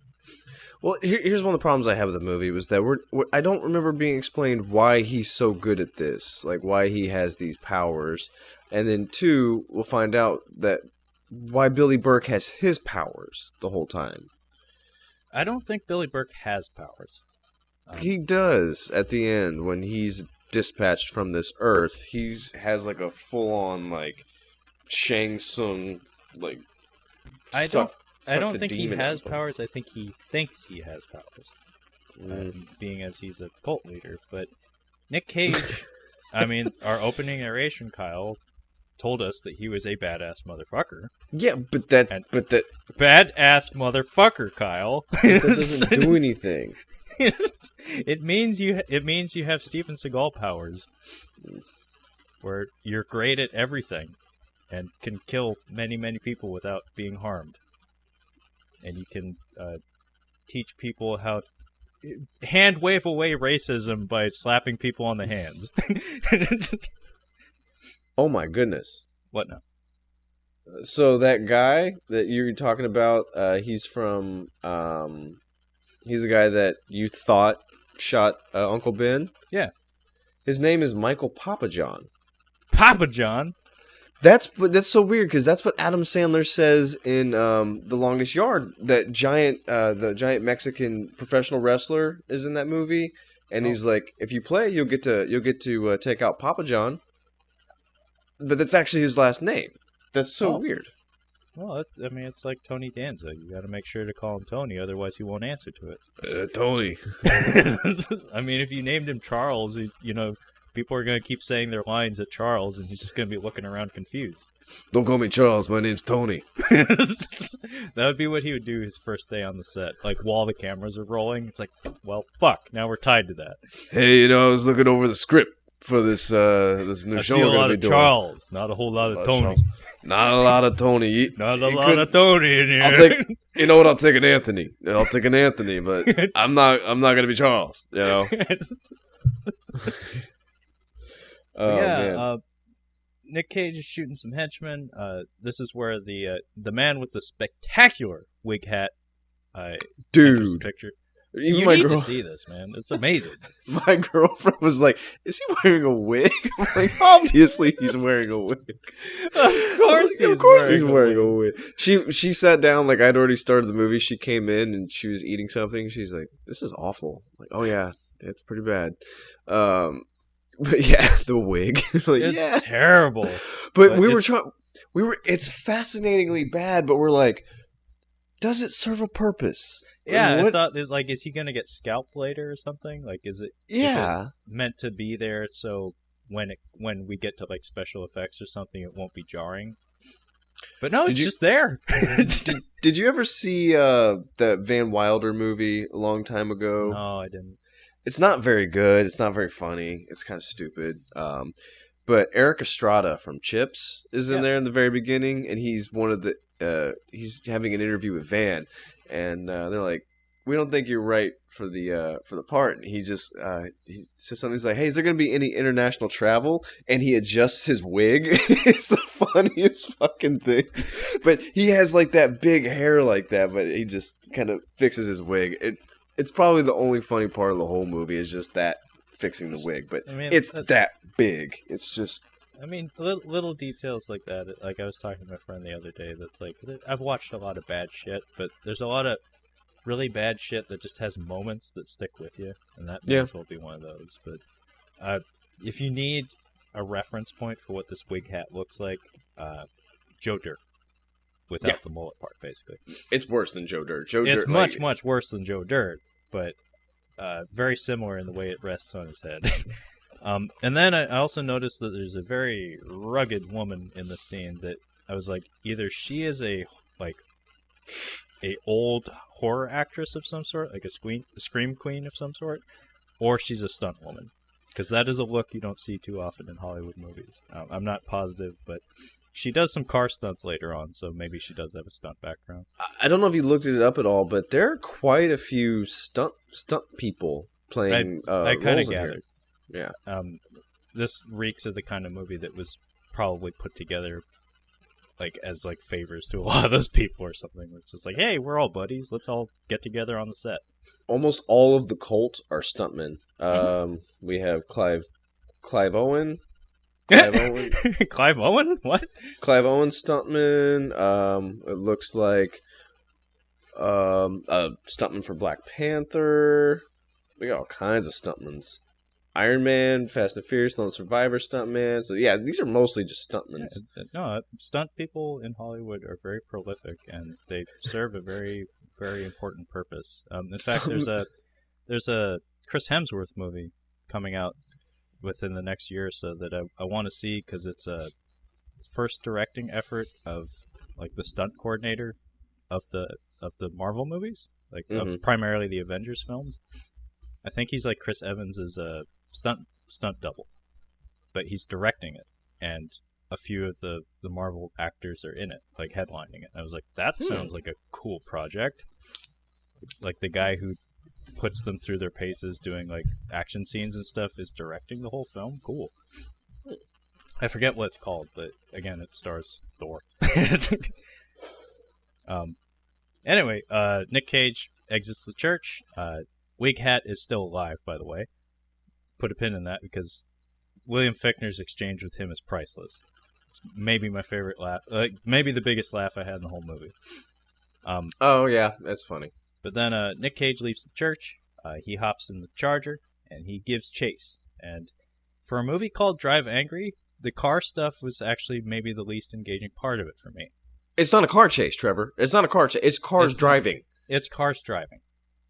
Well, here's one of the problems I have with the movie was that I don't remember being explained why he's so good at this, like why he has these powers, and then two, we'll find out that why Billy Burke has his powers the whole time. I don't think Billy Burke has powers. He does at the end when he's dispatched from this Earth. He has like a full-on like Shang Tsung like. I don't think he has powers. I think he thinks he has powers, being as he's a cult leader. But Nick Cage, I mean, our opening narration, Kyle, told us that he was a badass motherfucker. Yeah, but that badass motherfucker, Kyle. That doesn't do anything. It means you have Steven Seagal powers, where you're great at everything, and can kill many, many people without being harmed. And you can teach people how to hand wave away racism by slapping people on the hands. Oh my goodness. What now? So that guy that you're talking about, he's from, he's the guy that you thought shot Uncle Ben? Yeah. His name is Michael Papajohn. Papajohn? That's so weird because that's what Adam Sandler says in The Longest Yard. That the giant Mexican professional wrestler is in that movie, and he's like, if you play, you'll get to take out Papajohn. But that's actually his last name. That's so weird. Well, I mean, it's like Tony Danza. You got to make sure to call him Tony, otherwise he won't answer to it. Tony. I mean, if you named him Charles, people are going to keep saying their lines at Charles, and he's just going to be looking around confused. Don't call me Charles. My name's Tony. That would be what he would do his first day on the set. Like, while the cameras are rolling, it's like, well, fuck, now we're tied to that. Hey, I was looking over the script for this new show we're going to be doing. Charles, not a whole lot of Tony. Not a lot of Tony. Not a lot of Tony in here. You know what? I'll take an Anthony. I'll take an Anthony, but I'm not going to be Charles. You know. Nick Cage is shooting some henchmen. This is where the man with the spectacular wig hat, enters the picture. You need to see this, man. It's amazing. My girlfriend was like, "Is he wearing a wig?" I'm like, "Obviously, he's wearing a wig. Of course, he's wearing a wig." She sat down like I'd already started the movie. She came in and she was eating something. She's like, "This is awful." I'm like, "Oh yeah, it's pretty bad." But yeah, the wig. Like, it's terrible. But it's fascinatingly bad, but we're like, does it serve a purpose? Yeah, I thought, is he going to get scalped later or something? Like, is it meant to be there so when we get to, like, special effects or something, it won't be jarring? But no, it's just there. Did you ever see that Van Wilder movie a long time ago? No, I didn't. It's not very good. It's not very funny. It's kind of stupid. But Eric Estrada from Chips is in there in the very beginning, and he's one of the he's having an interview with Van, and they're like, "We don't think you're right for the part." And he just he says something. He's like, "Hey, is there going to be any international travel?" And he adjusts his wig. It's the funniest fucking thing. But he has like that big hair like that, but he just kind of fixes his wig. It's probably the only funny part of the whole movie is just that fixing the wig, but it's that big. It's just... I mean, little details like that. Like, I was talking to my friend the other day that's like, I've watched a lot of bad shit, but there's a lot of really bad shit that just has moments that stick with you, and that may as well be one of those. But if you need a reference point for what this wig hat looks like, Joe Dirt. Without the mullet part, basically. It's worse than Joe Dirt. It's much, much worse than Joe Dirt, but very similar in the way it rests on his head. And then I also noticed that there's a very rugged woman in the scene that I was like, either she is a old horror actress of some sort, like a scream queen of some sort, or she's a stunt woman. Because that is a look you don't see too often in Hollywood movies. I'm not positive, but... She does some car stunts later on, so maybe she does have a stunt background. I don't know if you looked it up at all, but there are quite a few stunt people playing I kind of roles in gathered. here. Yeah. This reeks of the kind of movie that was probably put together like as like favors to a lot of those people or something. Where it's just like, hey, we're all buddies. Let's all get together on the set. Almost all of the cult are stuntmen. We have Clive Owen. Clive Owen? What? Clive Owen stuntman. It looks like a stuntman for Black Panther. We got all kinds of stuntmans. Iron Man, Fast and Furious, Lone Survivor stuntman. So yeah, these are mostly just stuntmen. Yeah, no, stunt people in Hollywood are very prolific, and they serve a very, very important purpose. In fact, there's a Chris Hemsworth movie coming out within the next year or so that I want to see, because it's a first directing effort of like the stunt coordinator of the Marvel movies, like primarily the Avengers films. I think he's like Chris Evans is a stunt double, but he's directing it, and a few of the Marvel actors are in it, like headlining it. I was like, that sounds like a cool project. Like the guy who puts them through their paces doing like action scenes and stuff is directing the whole film. Cool. I forget what it's called, but again, it stars Thor. Anyway, Nick Cage exits the church. Wig Hat is still alive, by the way. Put a pin in that, because William Fichtner's exchange with him is priceless. It's maybe my favorite laugh. Maybe the biggest laugh I had in the whole movie. Oh, yeah, that's funny. But then Nick Cage leaves the church. He hops in the Charger, and he gives chase. And for a movie called Drive Angry, the car stuff was actually maybe the least engaging part of it for me. It's not a car chase, Trevor. It's not a car chase. It's cars driving. It's cars driving.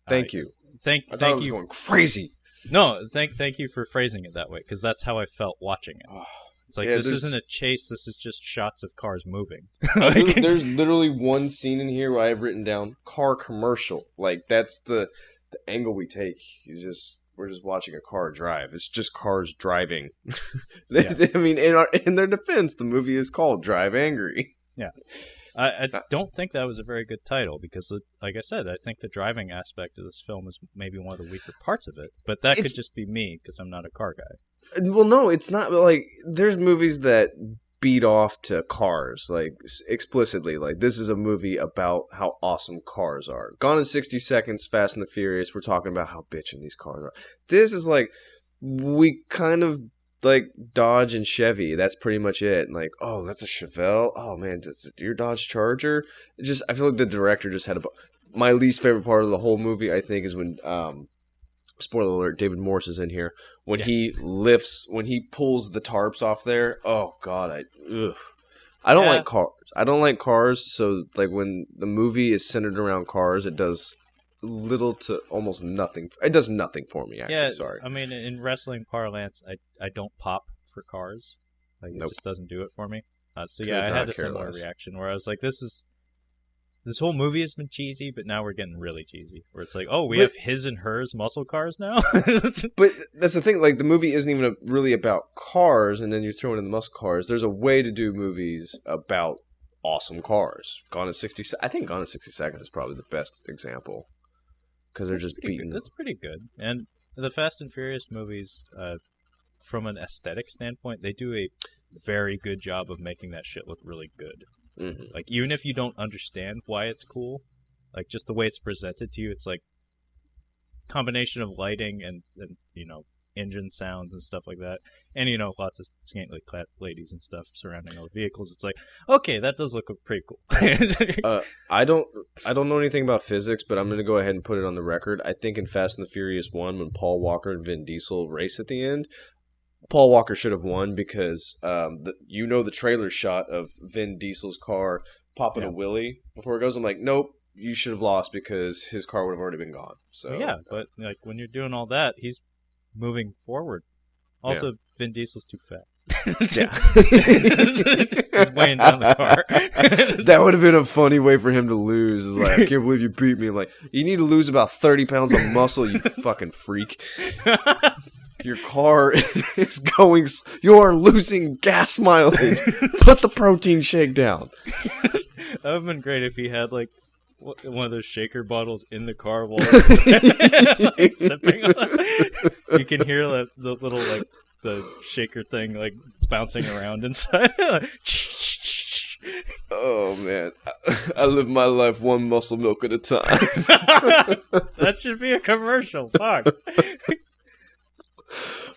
Thank you. Thank I was you. going crazy. No, thank you for phrasing it that way, because that's how I felt watching it. It's like, this isn't a chase, this is just shots of cars moving. There's literally one scene in here where I have written down car commercial. Like, that's the angle we take. We're just watching a car drive. It's just cars driving. I mean, in their defense, the movie is called Drive Angry. Yeah. I don't think that was a very good title, because, like I said, I think the driving aspect of this film is maybe one of the weaker parts of it. But that could just be me, because I'm not a car guy. Well, no, it's not. Like, there's movies that beat off to cars, like, explicitly. Like, this is a movie about how awesome cars are. Gone in 60 Seconds, Fast and the Furious, we're talking about how bitchin' these cars are. This is like, we kind of like Dodge and Chevy. That's pretty much it. And like, oh, that's a Chevelle. Oh man, that's your Dodge Charger. I feel like the director just had my least favorite part of the whole movie, I think, is when spoiler alert, David Morse is in here. When he pulls the tarps off there. Oh god, I don't like cars. I don't like cars. So like when the movie is centered around cars, it does little to almost nothing. It does nothing for me, actually. Sorry. I mean, in wrestling parlance, I don't pop for cars. Like, it just doesn't do it for me. I had a similar reaction where I was like, this whole movie has been cheesy, but now we're getting really cheesy. Where it's like, oh, we have his and hers muscle cars now? But that's the thing. Like, the movie isn't even really about cars, and then you're throwing in the muscle cars. There's a way to do movies about awesome cars. I think Gone in 60 Seconds is probably the best example. Because they're just beating. That's pretty good. And the Fast and Furious movies, from an aesthetic standpoint, they do a very good job of making that shit look really good. Mm-hmm. Like, even if you don't understand why it's cool, like, just the way it's presented to you, it's like combination of lighting and engine sounds and stuff like that, and lots of scantily clad ladies and stuff surrounding all the vehicles. It's like, okay, that does look pretty cool. I don't know anything about physics, but I'm going to go ahead and put it on the record. I think in Fast and the Furious 1, when Paul Walker and Vin Diesel race at the end, Paul Walker should have won, because the trailer shot of Vin Diesel's car popping a wheelie before it goes. I'm like, nope, you should have lost, because his car would have already been gone. So yeah, but like when you're doing all that, he's moving forward. Also, Vin Diesel's too fat. He's weighing down the car. That would have been a funny way for him to lose. Like, I can't believe you beat me. I'm like, you need to lose about 30 pounds of muscle, you fucking freak. Your car is going. You are losing gas mileage. Put the protein shake down. That would have been great if he had like one of those shaker bottles in the car while sipping on it. You can hear the little like the shaker thing like bouncing around inside. Oh man, I live my life one muscle milk at a time. That should be a commercial. Fuck.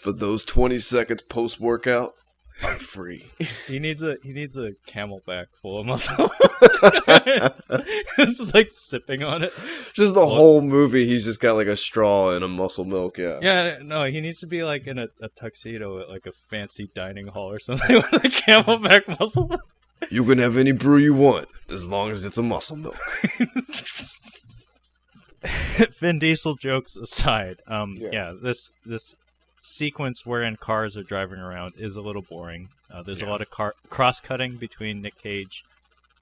But those 20 seconds post workout are free. He needs a Camelback full of muscle. It's just like sipping on it. Just the whole movie, he's just got like a straw and a muscle milk. Yeah. Yeah, no, he needs to be like in a tuxedo at like a fancy dining hall or something with a Camelback muscle. You can have any brew you want as long as it's a muscle milk. Vin Diesel jokes aside, this sequence wherein cars are driving around is a little boring. There's a lot of cross-cutting between Nick Cage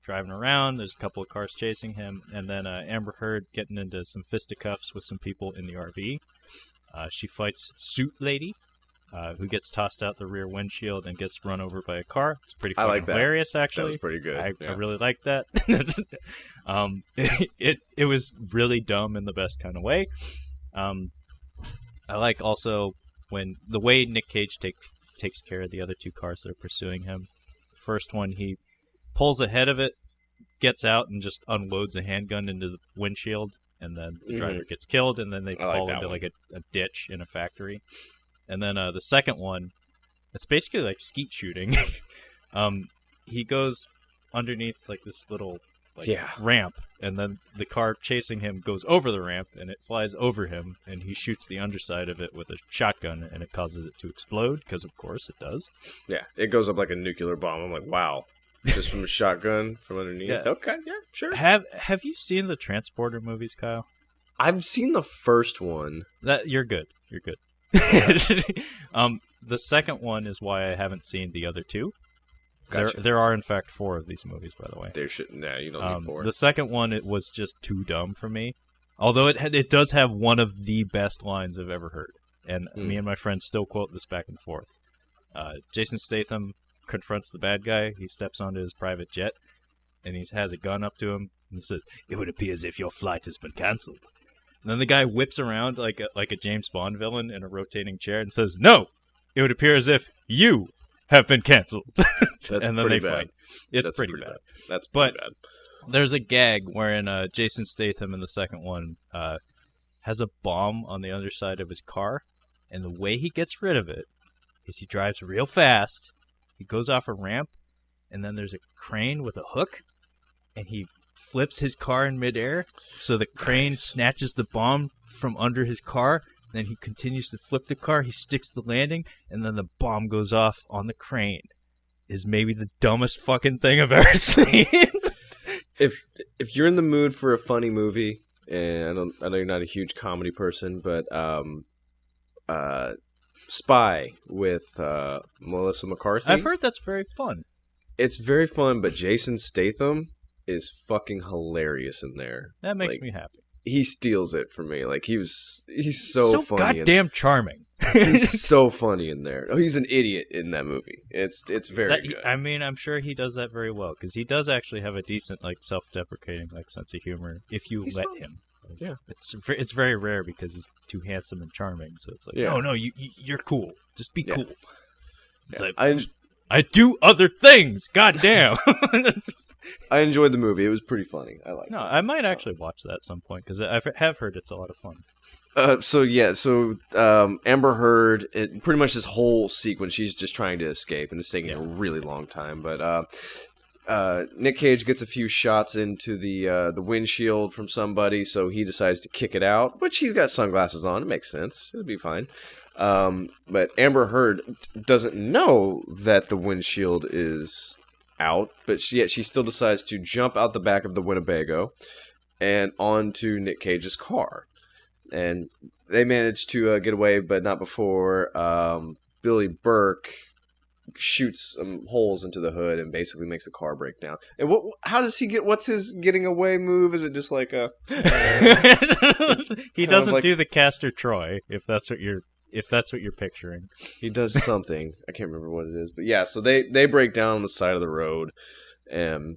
driving around. There's a couple of cars chasing him, and then Amber Heard getting into some fisticuffs with some people in the RV. She fights Suit Lady, who gets tossed out the rear windshield and gets run over by a car. It's pretty fucking hilarious, actually. That was pretty good. I really like that. It was really dumb in the best kind of way. I like also when the way Nick Cage takes care of the other two cars that are pursuing him. The first one, he pulls ahead of it, gets out, and just unloads a handgun into the windshield, and then the driver gets killed, and then they fall into like a ditch in a factory. And then the second one, it's basically like skeet shooting. He goes underneath like this little ramp, and then the car chasing him goes over the ramp, and it flies over him, and he shoots the underside of it with a shotgun, and it causes it to explode, because of course it does. Yeah, it goes up like a nuclear bomb. I'm like, wow. Just from a shotgun from underneath? Yeah. Okay, yeah, sure. Have you seen the Transporter movies, Kyle? I've seen the first one. You're good. You're good. The second one is why I haven't seen the other two. Gotcha. There are in fact 4 of these movies, by the way. There should you don't need 4. The second one, it was just too dumb for me. Although it does have one of the best lines I've ever heard, and me and my friends still quote this back and forth. Jason Statham confronts the bad guy. He steps onto his private jet, and he has a gun up to him, and he says, "It would appear as if your flight has been cancelled." And then the guy whips around like a James Bond villain in a rotating chair and says, "No, it would appear as if you have been cancelled." And then they fight. It's pretty bad. That's pretty bad. There's a gag wherein Jason Statham in the second one has a bomb on the underside of his car, and the way he gets rid of it is he drives real fast, he goes off a ramp, and then there's a crane with a hook, and he flips his car in midair, so the crane snatches the bomb from under his car, then he continues to flip the car, he sticks the landing, and then the bomb goes off on the crane. Is maybe the dumbest fucking thing I've ever seen. If you're in the mood for a funny movie, and I know you're not a huge comedy person, but Spy with Melissa McCarthy. I've heard that's very fun. It's very fun, but Jason Statham is fucking hilarious in there. That makes me happy. He steals it for me. Like he's so funny. Goddamn charming. He's so funny in there. Oh, he's an idiot in that movie. It's very good. I mean, I'm sure he does that very well because he does actually have a decent, like, self-deprecating, like, sense of humor if you let him. Like, yeah, it's very rare because he's too handsome and charming. So it's like, no, you're cool. Just be cool. It's like I do other things. Goddamn. I enjoyed the movie. It was pretty funny. I like it. I might actually watch that at some point because I have heard it's a lot of fun. Amber Heard, pretty much this whole sequence, she's just trying to escape, and it's taking a really long time. But Nick Cage gets a few shots into the windshield from somebody, so he decides to kick it out, which he's got sunglasses on. It makes sense. It'll be fine. But Amber Heard doesn't know that the windshield is out, but she still decides to jump out the back of the Winnebago and onto Nick Cage's car. And they manage to get away, but not before Billy Burke shoots some holes into the hood and basically makes the car break down. And how does he get? What's his getting away move? Is it just like a? He doesn't do the Castor Troy, if that's what you're picturing. He does something. I can't remember what it is, but yeah. So they break down on the side of the road, and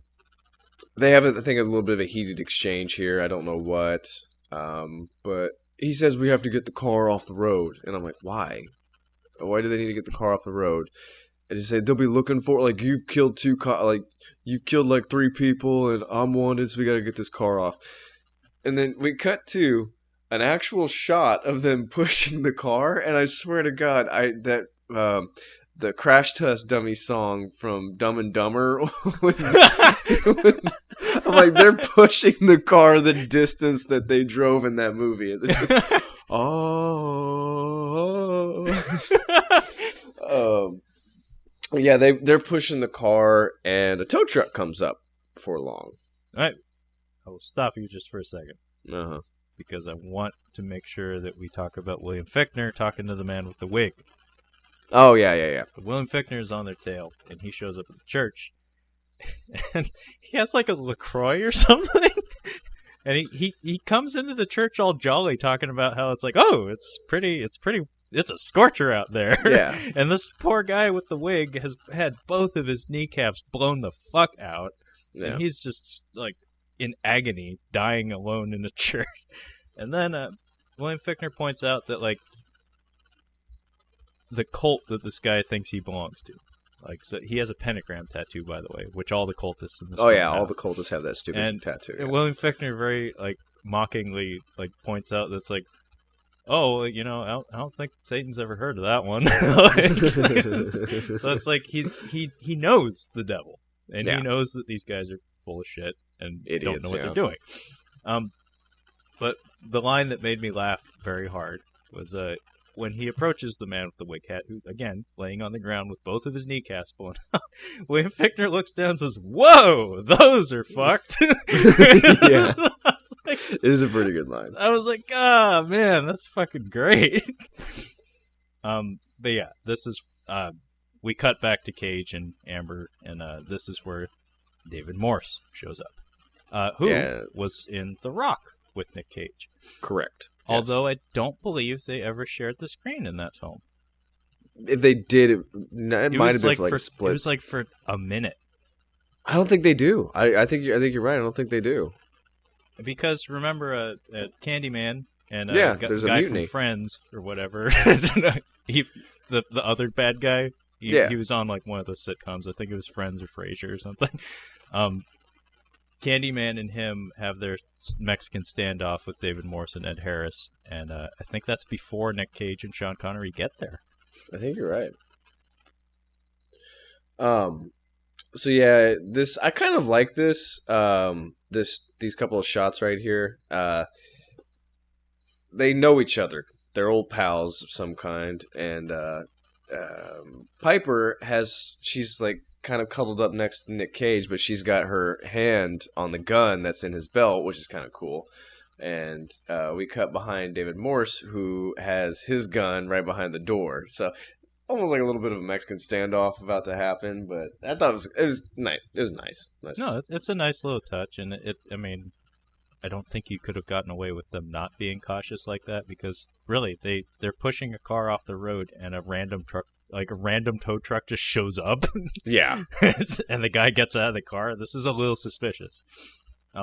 they have, I think, a little bit of a heated exchange here. I don't know what. But he says we have to get the car off the road, and I'm like, why? Why do they need to get the car off the road? And he said they'll be looking for like you've killed you've killed like 3 people and I'm wanted, so we got to get this car off. And then we cut to an actual shot of them pushing the car, and I swear to God, the Crash Test Dummy song from Dumb and Dumber. I'm like, they're pushing the car the distance that they drove in that movie. It's just, yeah, they're pushing the car, and a tow truck comes up before long. All right, I will stop you just for a second. Uh-huh. Because I want to make sure that we talk about William Fichtner talking to the man with the wig. Oh, yeah. So William Fichtner is on their tail, and he shows up at the church, and he has like a LaCroix or something, and he comes into the church all jolly, talking about how it's like, oh, it's a scorcher out there. Yeah. And this poor guy with the wig has had both of his kneecaps blown the fuck out, Yeah. and he's just like in agony, dying alone in the church. And then William Fichtner points out that like the cult that this guy thinks he belongs to, like, so he has a pentagram tattoo, by the way, which all the cultists in this film all have. the cultists have that stupid tattoo. Yeah. William Fichtner very like mockingly like points out that's like, oh, you know, I don't think Satan's ever heard of that one. So it's like he knows the devil, and he knows that these guys are full of shit and Idiots, don't know what they're doing. But the line that made me laugh very hard was when he approaches the man with the wig hat, who, again, laying on the ground with both of his kneecaps blown out. William Fichtner looks down and says, whoa, those are fucked. Yeah. It is a pretty good line. I was like, ah, man, that's fucking great. But yeah, this is, we cut back to Cage and Amber, and this is where David Morse shows up, who was in The Rock with Nick Cage. Correct. Although I don't believe they ever shared the screen in that film. If they did, it might have been for like a split. It was like for a minute. I don't think they do. I think you're right. I don't think they do. Because remember, Candyman and there's guy a from mutiny. Friends or whatever, the other bad guy. He was on like one of those sitcoms. I think it was Friends or Frasier or something. Candyman and him have their Mexican standoff with David Morse and Ed Harris, and I think that's before Nick Cage and Sean Connery get there. I think you're right. So yeah, I kind of like this. These couple of shots right here. They know each other. They're old pals of some kind, and Piper she's like kind of cuddled up next to Nick Cage, but she's got her hand on the gun that's in his belt, which is kind of cool. And we cut behind David Morse, who has his gun right behind the door. So almost like a little bit of a Mexican standoff about to happen, but I thought it was nice. It was nice. No, it's a nice little touch, and I mean, I don't think you could have gotten away with them not being cautious like that, because really they're pushing a car off the road and a random truck, like a random tow truck, just shows up. Yeah. And the guy gets out of the car. This is a little suspicious.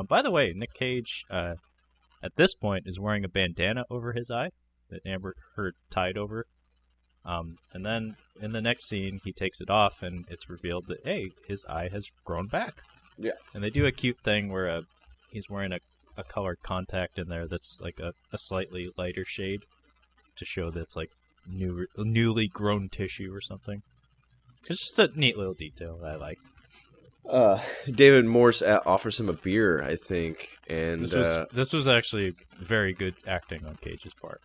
By the way, Nick Cage at this point is wearing a bandana over his eye that Amber heard tied over. And then in the next scene, he takes it off, and it's revealed that, hey, his eye has grown back. Yeah. And they do a cute thing where he's wearing a colored contact in there that's like a slightly lighter shade to show that it's like newly grown tissue or something. It's just a neat little detail that I like. David Morse offers him a beer, I think, and this was actually very good acting on Cage's part.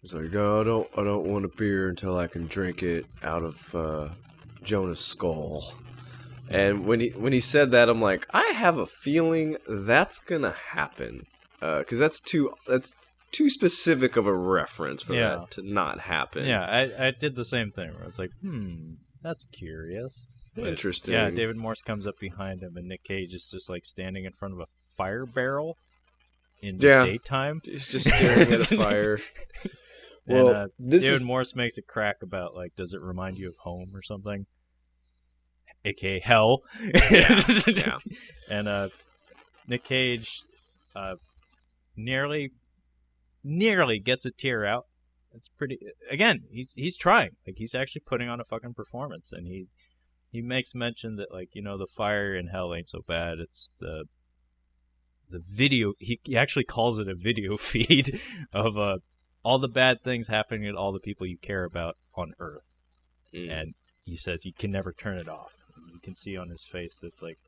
He's like, "No, I don't want a beer until I can drink it out of Jonah's skull." And when he said that, I'm like, I have a feeling that's gonna happen, because that's too specific of a reference for that to not happen. Yeah, I did the same thing where I was like, that's curious. But, interesting. Yeah, David Morse comes up behind him, and Nick Cage is just like standing in front of a fire barrel in the daytime. He's just staring at a fire. Well, and David Morse makes a crack about, like, does it remind you of home or something? AKA hell. Yeah. And Nick Cage nearly gets a tear out it's pretty. Again, he's trying. Like, he's actually putting on a fucking performance, and he makes mention that, like, the fire in hell ain't so bad. It's the video. He actually calls it a video feed of all the bad things happening to all the people you care about on Earth, and he says he can never turn it off. And you can see on his face that's like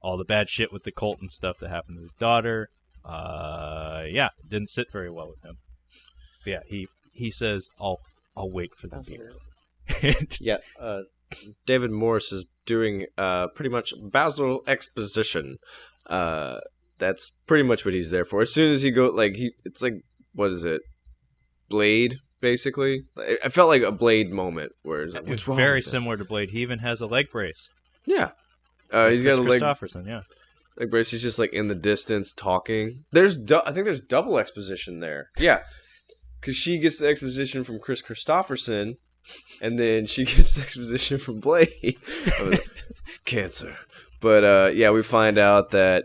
all the bad shit with the cult and stuff that happened to his daughter. Yeah, didn't sit very well with him. But yeah, he says, I'll wait for the beer. Yeah, David Morse is doing pretty much Basil exposition. That's pretty much what he's there for. As soon as he go, like, it's like, what is it? Blade, basically. I felt like a Blade moment where it's like, what's wrong? Very similar to Blade. He even has a leg brace. Yeah, he's got a leg. Christopherson, yeah. Like brace, he's just like in the distance talking. I think there's double exposition there. Yeah, because she gets the exposition from Chris Christopherson, and then she gets the exposition from Blade. Cancer. But yeah, we find out that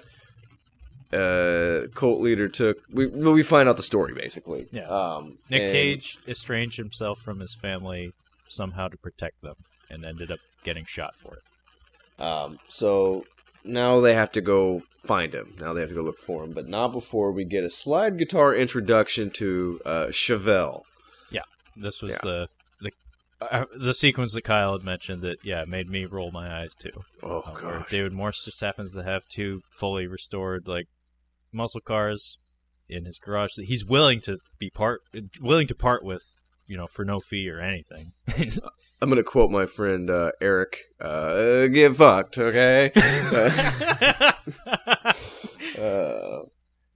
cult leader we find out the story basically. Yeah. Nick Cage estranged himself from his family somehow to protect them, and ended up getting shot for it. So now they have to go find him. Now they have to go look for him, but not before we get a slide guitar introduction to Chevelle. Yeah, this was the sequence that Kyle had mentioned that made me roll my eyes too. Oh gosh. David Morse just happens to have two fully restored muscle cars in his garage that he's willing to part with, for no fee or anything. I'm gonna quote my friend Eric. Get fucked, okay?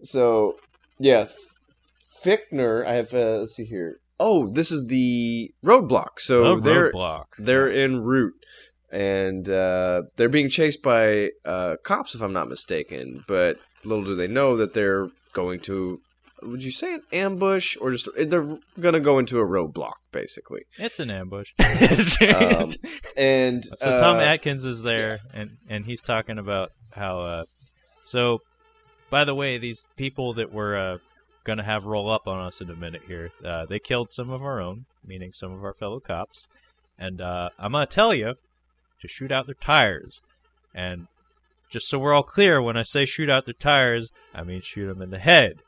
So yeah, Fichtner. I have let's see here. Oh, this is the roadblock. So they're en route, and they're being chased by cops, if I'm not mistaken. But little do they know that they're going to, would you say an ambush, or just they're going to go into a roadblock, basically. It's an ambush. And so Tom Atkins is there, and he's talking about how. So, by the way, these people that we're going to have roll up on us in a minute here, they killed some of our own, meaning some of our fellow cops, and I'm going to tell you to shoot out their tires. And just so we're all clear, when I say shoot out their tires, I mean shoot them in the head.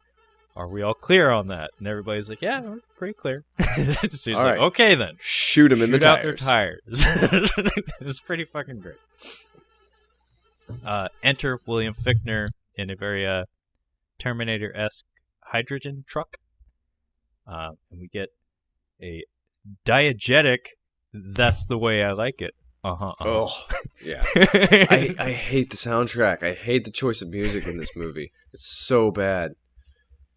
Are we all clear on that? And everybody's like, yeah, we're pretty clear. So he's all like, okay then. Shoot them in the tires. Shoot out their tires. It's pretty fucking great. Enter William Fichtner in a very Terminator-esque hydrogen truck. And we get a diegetic, that's the way I like it. Oh, yeah. I hate the soundtrack. I hate the choice of music in this movie. It's so bad.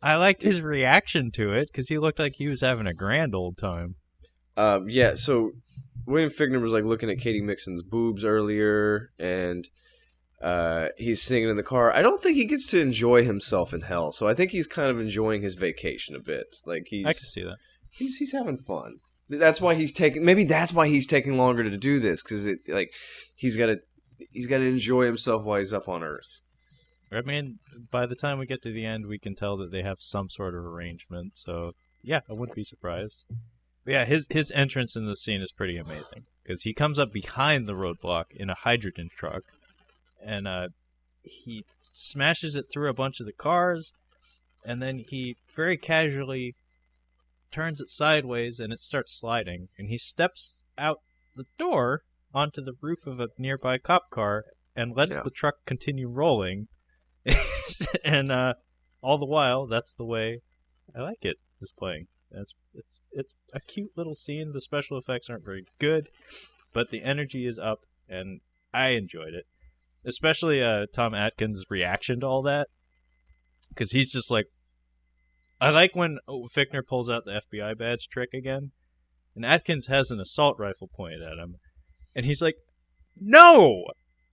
I liked his reaction to it because he looked like he was having a grand old time. Yeah, so William Fichtner was looking at Katie Mixon's boobs earlier, and he's singing in the car. I don't think he gets to enjoy himself in hell, so I think he's kind of enjoying his vacation a bit. I can see that. He's having fun. That's why he's taking. Maybe that's why he's taking longer to do this, because he's got to enjoy himself while he's up on Earth. I mean, by the time we get to the end, we can tell that they have some sort of arrangement. So yeah, I wouldn't be surprised. But yeah, his entrance in the scene is pretty amazing because he comes up behind the roadblock in a hydrogen truck, and he smashes it through a bunch of the cars, and then he very casually turns it sideways and it starts sliding, and he steps out the door onto the roof of a nearby cop car and lets the truck continue rolling. And all the while, that's the way I like it is playing. It's a cute little scene. The special effects aren't very good, but the energy is up, and I enjoyed it. Especially Tom Atkins' reaction to all that, because he's just like, I like when Fichtner pulls out the FBI badge trick again, and Atkins has an assault rifle pointed at him, and he's like, no!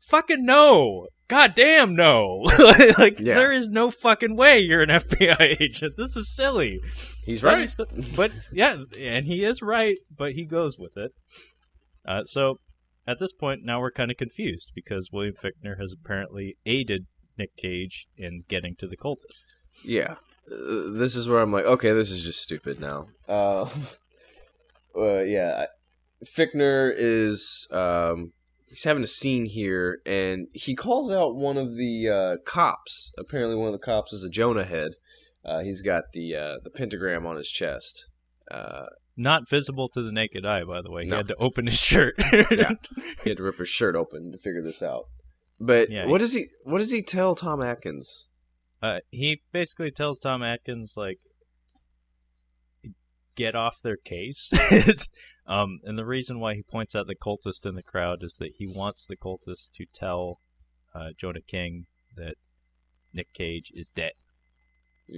Fucking no! Goddamn no! There is no fucking way you're an FBI agent. This is silly. He's right. But yeah, and he is right, but he goes with it. So, at this point, now we're kind of confused, because William Fichtner has apparently aided Nick Cage in getting to the cultists. Yeah. this is where I'm like, okay, this is just stupid now. Yeah, Fichtner is he's having a scene here, and he calls out one of the cops. Apparently, one of the cops is a Jonah head. He's got the pentagram on his chest. Not visible to the naked eye, by the way. He No. had to open his shirt. Yeah, he had to rip his shirt open to figure this out. But Yeah, what does he tell Tom Atkins? He basically tells Tom Atkins, like, get off their case. And the reason why he points out the cultist in the crowd is that he wants the cultist to tell Jonah King that Nick Cage is dead.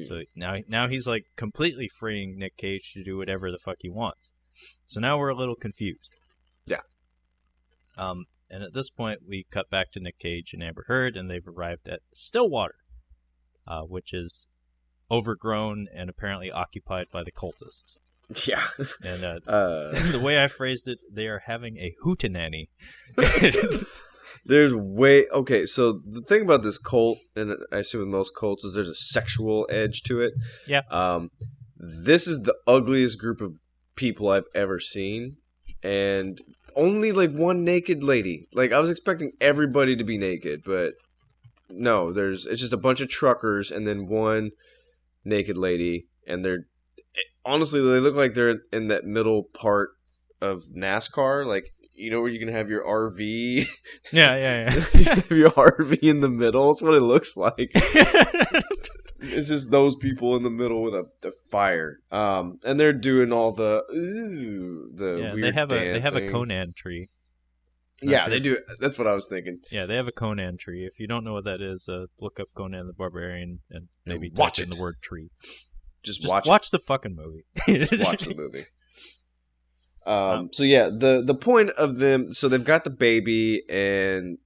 So now he's like completely freeing Nick Cage to do whatever the fuck he wants. So now we're a little confused. Yeah. And at this point, we cut back to Nick Cage and Amber Heard, and they've arrived at Stillwater, which is overgrown and apparently occupied by the cultists. Yeah. And the way I phrased it, they are having a hootenanny. Okay, so the thing about this cult, and I assume with most cults, is there's a sexual edge to it. Yeah. This is the ugliest group of people I've ever seen, and only like one naked lady. Like, I was expecting everybody to be naked, but no, it's just a bunch of truckers and then one naked lady, and honestly, they look like they're in that middle part of NASCAR, like, you know, where you can have your RV. Yeah. You have your RV in the middle. That's what it looks like. It's just those people in the middle with a fire. And they're doing all the weird they have a dancing. Conan tree. Yeah, they do. That's what I was thinking. Yeah, they have a Conan tree. If you don't know what that is, look up Conan the Barbarian and maybe watch type in it. the word tree. Just watch the fucking movie. Just watch the movie. So yeah, the point of them, so they've got the baby, and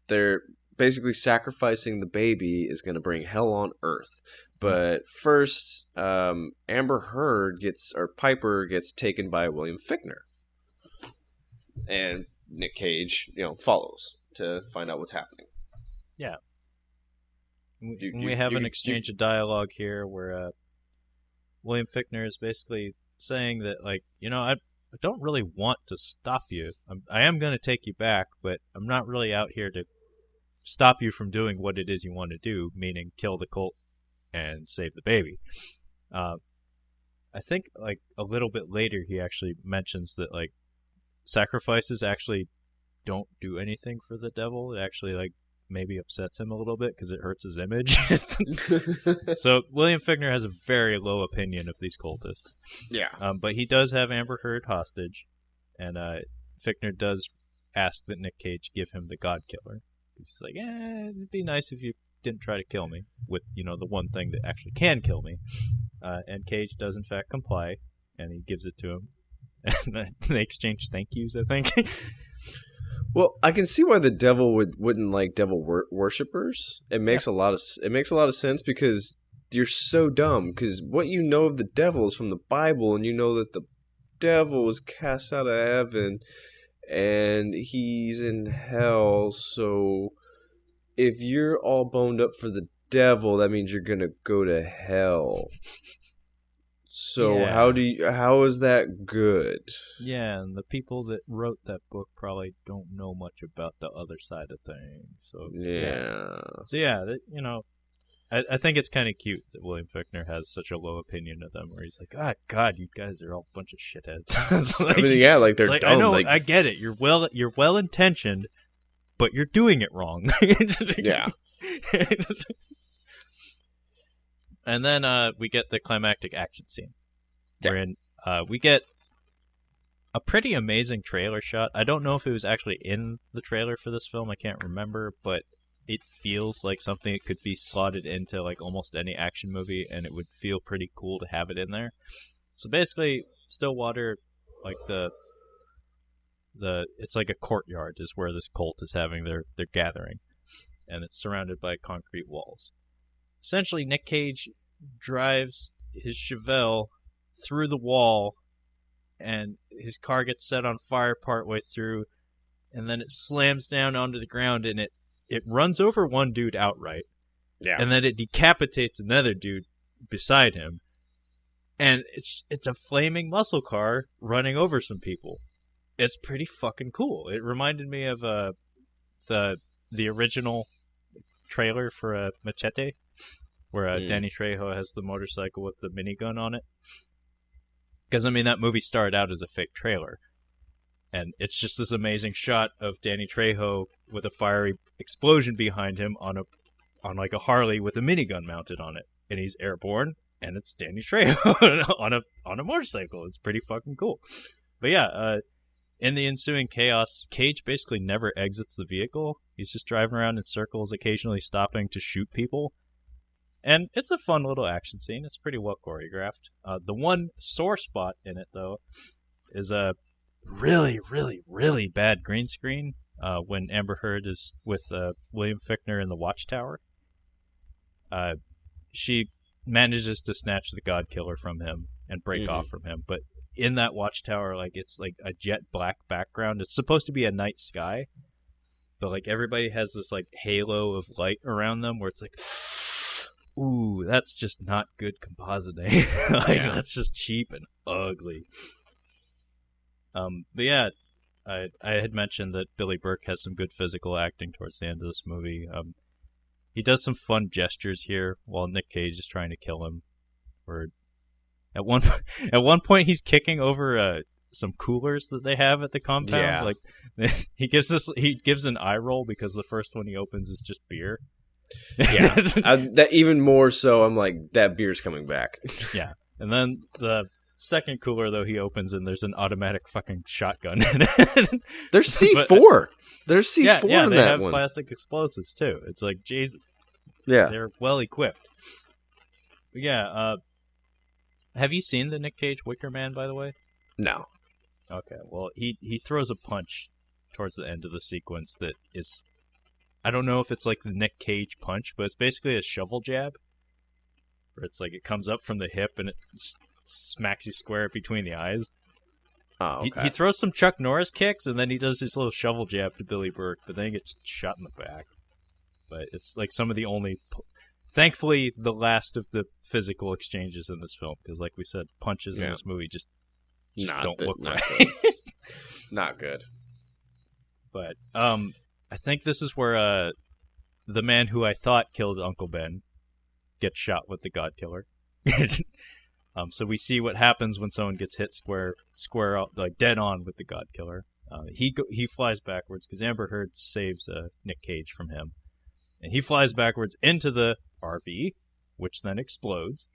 they're basically sacrificing the baby is going to bring hell on earth. But first, Piper gets taken by William Fichtner, and Nick Cage, follows to find out what's happening. Yeah. We have an exchange of dialogue here where William Fichtner is basically saying that, like, I don't really want to stop you. I am going to take you back, but I'm not really out here to stop you from doing what it is you want to do, meaning kill the cult and save the baby. I think, like, a little bit later he actually mentions that, like, sacrifices actually don't do anything for the devil. It actually, like, maybe upsets him a little bit because it hurts his image. So William Fichtner has a very low opinion of these cultists. Yeah. But he does have Amber Heard hostage, and Fichtner does ask that Nick Cage give him the God Killer. He's like, it'd be nice if you didn't try to kill me with, the one thing that actually can kill me. And Cage does in fact comply, and he gives it to him. And they exchange thank yous, I think. Well, I can see why the devil wouldn't like devil worshippers. It makes a lot of sense because you're so dumb. Because what you know of the devil is from the Bible, and you know that the devil was cast out of heaven, and he's in hell. So if you're all boned up for the devil, that means you're gonna go to hell. So how is that good? Yeah, and the people that wrote that book probably don't know much about the other side of things. So I think it's kind of cute that William Fichtner has such a low opinion of them, where he's like, God, you guys are all a bunch of shitheads. Like, like they're dumb. I know, I get it. You're well intentioned, but you're doing it wrong. Yeah. And then we get the climactic action scene, wherein we get a pretty amazing trailer shot. I don't know if it was actually in the trailer for this film. I can't remember, but it feels like something that could be slotted into like almost any action movie, and it would feel pretty cool to have it in there. So basically, Stillwater, like it's like a courtyard is where this cult is having their gathering, and it's surrounded by concrete walls. Essentially, Nick Cage drives his Chevelle through the wall, and his car gets set on fire partway through, and then it slams down onto the ground, and it runs over one dude outright, Yeah. And then it decapitates another dude beside him. And it's a flaming muscle car running over some people. It's pretty fucking cool. It reminded me of the original trailer for Machete, where Danny Trejo has the motorcycle with the minigun on it. Because, I mean, that movie started out as a fake trailer. And it's just this amazing shot of Danny Trejo with a fiery explosion behind him on like a Harley with a minigun mounted on it. And he's airborne, and it's Danny Trejo on a motorcycle. It's pretty fucking cool. But yeah, in the ensuing chaos, Cage basically never exits the vehicle. He's just driving around in circles, occasionally stopping to shoot people. And it's a fun little action scene. It's pretty well choreographed. The one sore spot in it, though, is a really, really, really bad green screen when Amber Heard is with William Fichtner in the Watchtower. She manages to snatch the God Killer from him and break off from him, but in that Watchtower, like, it's like a jet black background. It's supposed to be a night sky, but like everybody has this like halo of light around them where it's like, ooh, that's just not good compositing. That's just cheap and ugly. But yeah, I had mentioned that Billy Burke has some good physical acting towards the end of this movie. He does some fun gestures here while Nick Cage is trying to kill him. Or at one point he's kicking over some coolers that they have at the compound. Yeah. Like he gives an eye roll because the first one he opens is just beer. Yeah, that even more so. I'm like, that beer's coming back. Yeah, and then the second cooler though he opens and there's an automatic fucking shotgun in it. There's C4. There's C4 yeah, in they that have one. plastic explosives too. It's like, Jesus. Yeah, They're well equipped. But yeah, have you seen the Nick Cage Wicker Man, by the way? no. Okay, well, he throws a punch towards the end of the sequence that is, I don't know if it's like the Nick Cage punch, but it's basically a shovel jab. Where it's like it comes up from the hip and it smacks you square between the eyes. Oh, okay. He throws some Chuck Norris kicks, and then he does this little shovel jab to Billy Burke, but then he gets shot in the back. But it's like some of the only, thankfully, the last of the physical exchanges in this film, because like we said, punches in this movie just don't look right. Good. Not good. But I think this is where the man who I thought killed Uncle Ben gets shot with the God Killer. So we see what happens when someone gets hit square out, like dead on with the God Killer. He flies backwards because Amber Heard saves Nick Cage from him, and he flies backwards into the RV, which then explodes.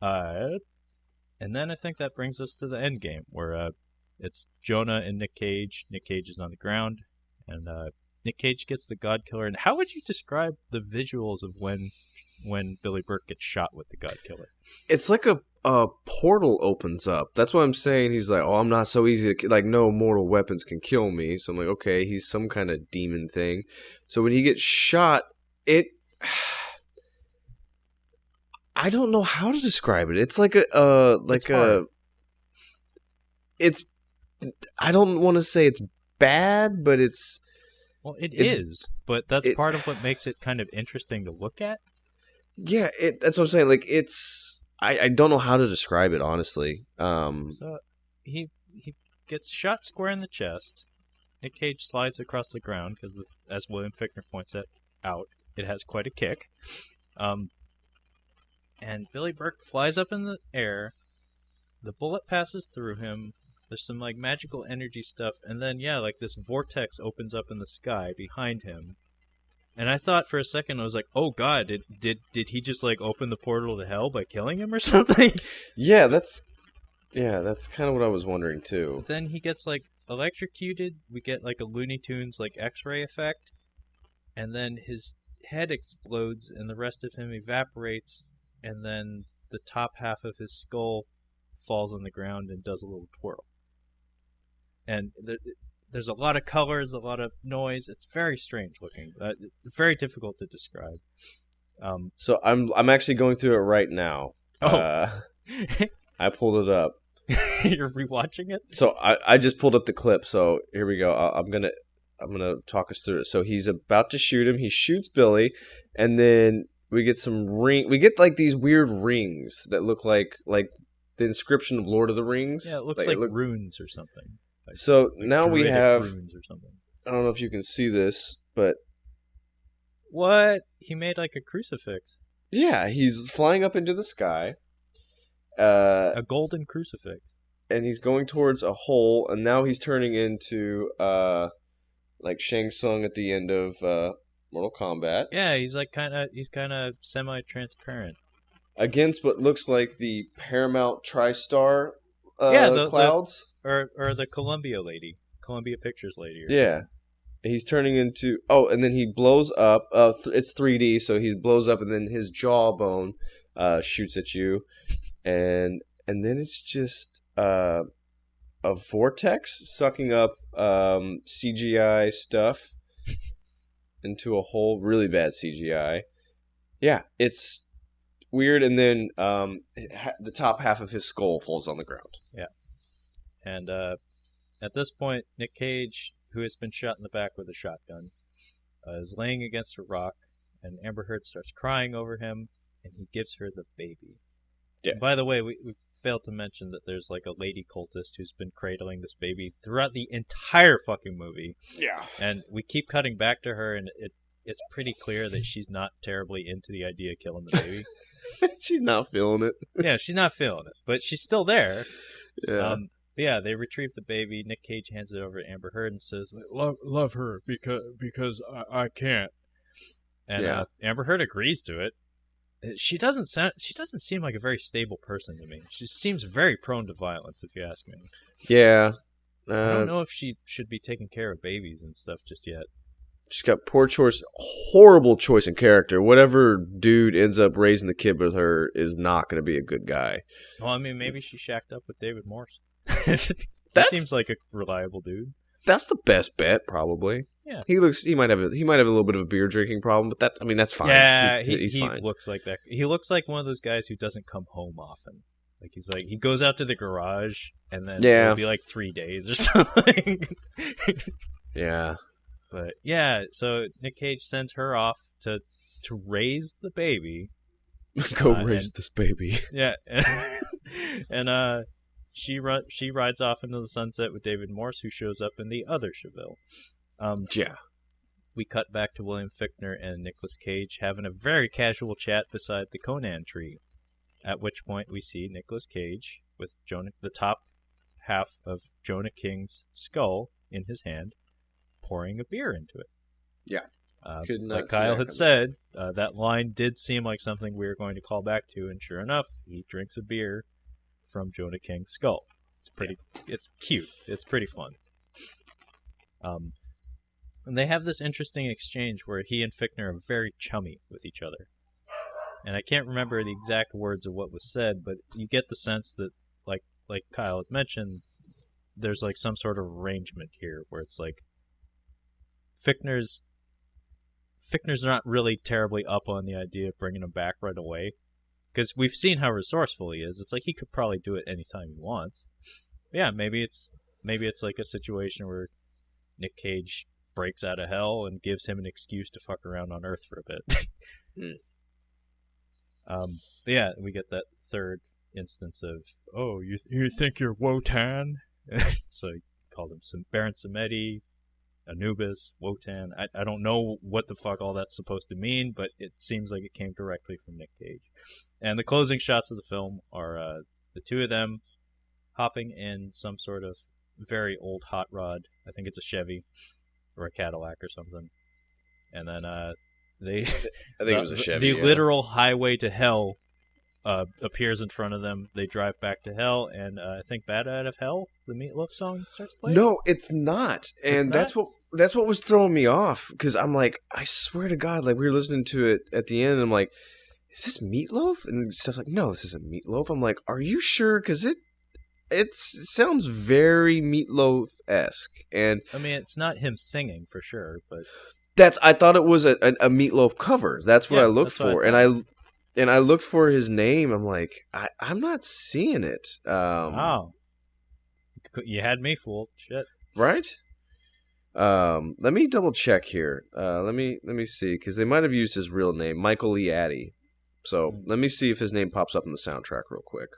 And then I think that brings us to the end game, where it's Jonah and Nick Cage. Nick Cage is on the ground, and Nick Cage gets the God Killer. And how would you describe the visuals of when Billy Burke gets shot with the God Killer? It's like a portal opens up. That's what I'm saying. He's like, oh, I'm not so easy to, like, no mortal weapons can kill me. So I'm like, okay, he's some kind of demon thing. So when he gets shot, I don't know how to describe it. It's like it's I don't want to say it's bad, but it's... Well, it is, but that's part of what makes it kind of interesting to look at. Yeah, that's what I'm saying. Like, it's... I don't know how to describe it, honestly. So he gets shot square in the chest. Nick Cage slides across the ground, because as William Fichtner points out, it has quite a kick. And Billy Burke flies up in the air. The bullet passes through him. There's some like magical energy stuff, and then like this vortex opens up in the sky behind him. And I thought for a second, I was like, "Oh God, did he just like open the portal to hell by killing him or something?" Yeah, that's kind of what I was wondering too. But then he gets like electrocuted. We get like a Looney Tunes like X-ray effect, and then his head explodes, and the rest of him evaporates, and then the top half of his skull falls on the ground and does a little twirl. And there's a lot of colors, a lot of noise. It's very strange looking. Very difficult to describe. So I'm actually going through it right now. Oh. I pulled it up. You're rewatching it? So I just pulled up the clip. So here we go. I'm gonna talk us through it. So he's about to shoot him. He shoots Billy, and then we get we get like these weird rings that look like the inscription of Lord of the Rings. Yeah, it looks like runes or something. So now we have runes or something. I don't know if you can see this, but what? He made like a crucifix. Yeah, he's flying up into the sky. A golden crucifix. And he's going towards a hole, and now he's turning into like Shang Tsung at the end of Mortal Kombat. Yeah, he's kind of semi-transparent against what looks like the Paramount TriStar clouds, or the Columbia Pictures lady. Yeah, he's turning into and then he blows up. It's 3D, so he blows up, and then his jawbone shoots at you, and then it's just a vortex sucking up CGI stuff into a hole. Really bad CGI. Yeah, it's weird, and then the top half of his skull falls on the ground. Yeah, and at this point, Nick Cage, who has been shot in the back with a shotgun, is laying against a rock, and Amber Heard starts crying over him, and he gives her the baby. Yeah. By the way, we failed to mention that there's like a lady cultist who's been cradling this baby throughout the entire fucking movie. Yeah. And we keep cutting back to her, and it's pretty clear that she's not terribly into the idea of killing the baby. She's not feeling it. Yeah, she's not feeling it, but she's still there. Yeah. Yeah, they retrieve the baby. Nick Cage hands it over to Amber Heard and says, "Love her because I can't." And Amber Heard agrees to it. She doesn't seem like a very stable person to me. She seems very prone to violence, if you ask me. Yeah. I don't know if she should be taking care of babies and stuff just yet. She's got horrible choice in character. Whatever dude ends up raising the kid with her is not going to be a good guy. Well, I mean, maybe she shacked up with David Morse. That seems like a reliable dude. That's the best bet, probably. Yeah. He might have a little bit of a beer drinking problem, but that's fine. Yeah, he's he fine. looks like that. He looks like one of those guys who doesn't come home often. Like he goes out to the garage and then it'll be like 3 days or something. Yeah. But yeah, so Nick Cage sends her off to raise the baby. Go raise this baby. Yeah. And she rides off into the sunset with David Morse, who shows up in the other Chevelle. Yeah. We cut back to William Fichtner and Nicolas Cage having a very casual chat beside the Conan tree. At which point we see Nicolas Cage with the top half of Jonah King's skull in his hand, pouring a beer into it. Yeah. Like Kyle had said, that line did seem like something we were going to call back to, and sure enough, he drinks a beer from Jonah King's skull. It's cute. It's pretty fun. And they have this interesting exchange where he and Fichtner are very chummy with each other. And I can't remember the exact words of what was said, but you get the sense that, like Kyle had mentioned, there's like some sort of arrangement here where it's like Fichtner's not really terribly up on the idea of bringing him back right away, because we've seen how resourceful he is. It's like he could probably do it anytime he wants. But yeah, maybe it's like a situation where Nick Cage breaks out of hell and gives him an excuse to fuck around on Earth for a bit. But yeah, we get that third instance of, oh, you think you're Wotan? So he called him Baron Samedi, Anubis, Wotan. I don't know what the fuck all that's supposed to mean, but it seems like it came directly from Nick Cage. And the closing shots of the film are the two of them hopping in some sort of very old hot rod. I think it's a Chevy or a Cadillac or something. And then I think it was a Chevy. The literal highway to hell appears in front of them. They drive back to hell, and I think "Bad Out of Hell," the Meatloaf song, starts playing. No, it's not, and that's what was throwing me off, because I'm like, I swear to God, like we were listening to it at the end, and I'm like, is this Meatloaf? And stuff's like, no, this isn't Meatloaf. I'm like, are you sure? Because it sounds very Meatloaf-esque, and I mean, it's not him singing for sure, but I thought it was a Meatloaf cover. That's what I looked for, and I looked for his name. I'm like, I'm not seeing it. Wow, you had me fooled. Shit. Right? Let me double check here. Let me see, because they might have used his real name, Michael Lee Addy. So let me see if his name pops up in the soundtrack real quick.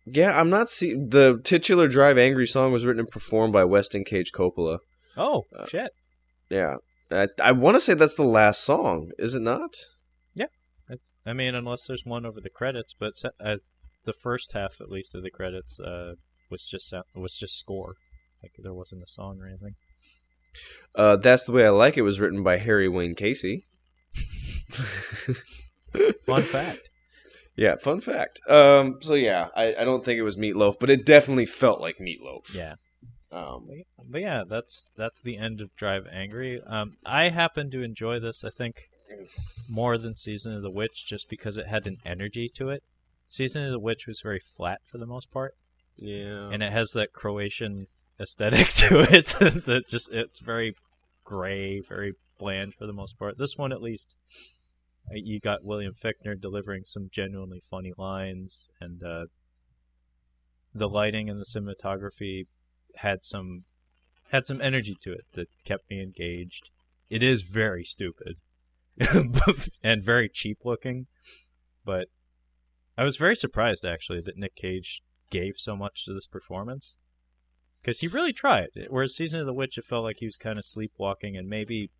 Yeah, I'm not seeing the titular Drive Angry song was written and performed by Weston Cage Coppola. Oh, shit. Yeah, I want to say that's the last song, is it not? Yeah, I mean, unless there's one over the credits, but the first half, at least, of the credits was just score. Like there wasn't a song or anything. That's the Way I Like It was written by Harry Wayne Casey. Fun fact. Yeah, fun fact. So yeah, I don't think it was Meatloaf, but it definitely felt like Meatloaf. Yeah. But yeah, that's the end of Drive Angry. I happen to enjoy this, I think, more than Season of the Witch, just because it had an energy to it. Season of the Witch was very flat for the most part. Yeah. And it has that Croatian aesthetic to it that it's very gray, very bland for the most part. This one, at least, you got William Fichtner delivering some genuinely funny lines, and the lighting and the cinematography had some energy to it that kept me engaged. It is very stupid and very cheap looking, but I was very surprised actually that Nick Cage gave so much to this performance, because he really tried. Whereas Season of the Witch, it felt like he was kind of sleepwalking and maybe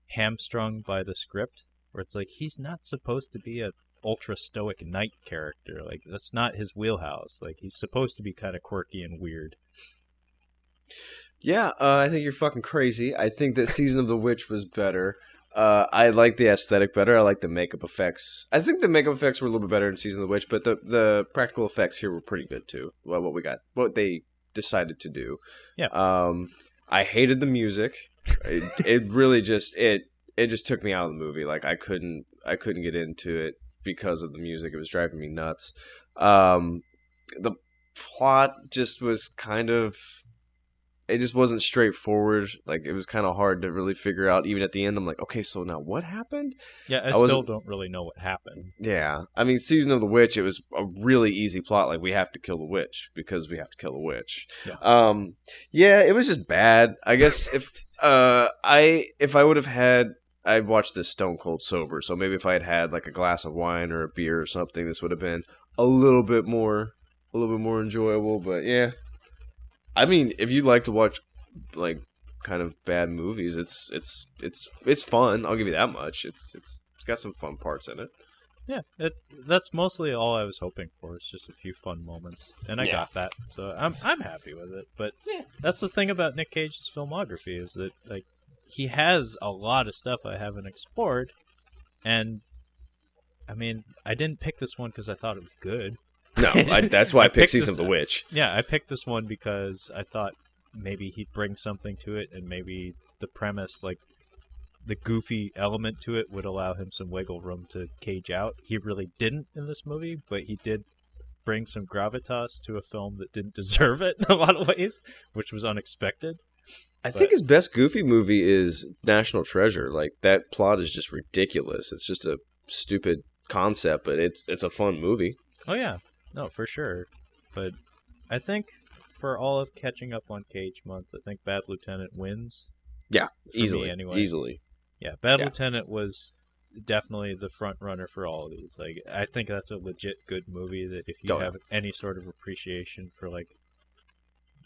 hamstrung by the script, where it's like he's not supposed to be a ultra stoic knight character. Like that's not his wheelhouse. Like he's supposed to be kind of quirky and weird. Yeah, I think you're fucking crazy. I think that Season of the Witch was better. I like the aesthetic better. I like the makeup effects. I think the makeup effects were a little bit better in Season of the Witch, but the practical effects here were pretty good too. Well, what they decided to do. Yeah. I hated the music. It really just it just took me out of the movie. Like I couldn't get into it because of the music. It was driving me nuts. The plot just was kind of. It just wasn't straightforward. Like, it was kind of hard to really figure out. Even at the end, I'm like, okay, so now what happened? Yeah, I still don't really know what happened. Yeah. I mean, Season of the Witch, it was a really easy plot. Like, we have to kill the witch because we have to kill the witch. Yeah, yeah, it was just bad. I guess if I would have had... I watched this stone cold sober, so maybe if I had had, like, a glass of wine or a beer or something, this would have been a little bit more enjoyable. But, yeah. I mean, if you like to watch, like, kind of bad movies, it's fun. I'll give you that much. It's got some fun parts in it. Yeah, that's mostly all I was hoping for. It's just a few fun moments, and I got that, so I'm happy with it. But that's the thing about Nick Cage's filmography, is that like he has a lot of stuff I haven't explored, and I mean, I didn't pick this one because I thought it was good. No, that's why I picked Season of the Witch. Yeah, I picked this one because I thought maybe he'd bring something to it, and maybe the premise, like the goofy element to it, would allow him some wiggle room to Cage out. He really didn't in this movie, but he did bring some gravitas to a film that didn't deserve it in a lot of ways, which was unexpected. I think his best goofy movie is National Treasure. Like, that plot is just ridiculous. It's just a stupid concept, but it's a fun movie. Oh, yeah. No, for sure. But I think for all of catching up on Cage month, I think Bad Lieutenant wins. Yeah, for easily. me anyway. Easily. Yeah, Bad Lieutenant was definitely the front runner for all of these. Like, I think that's a legit good movie that if you have any sort of appreciation for like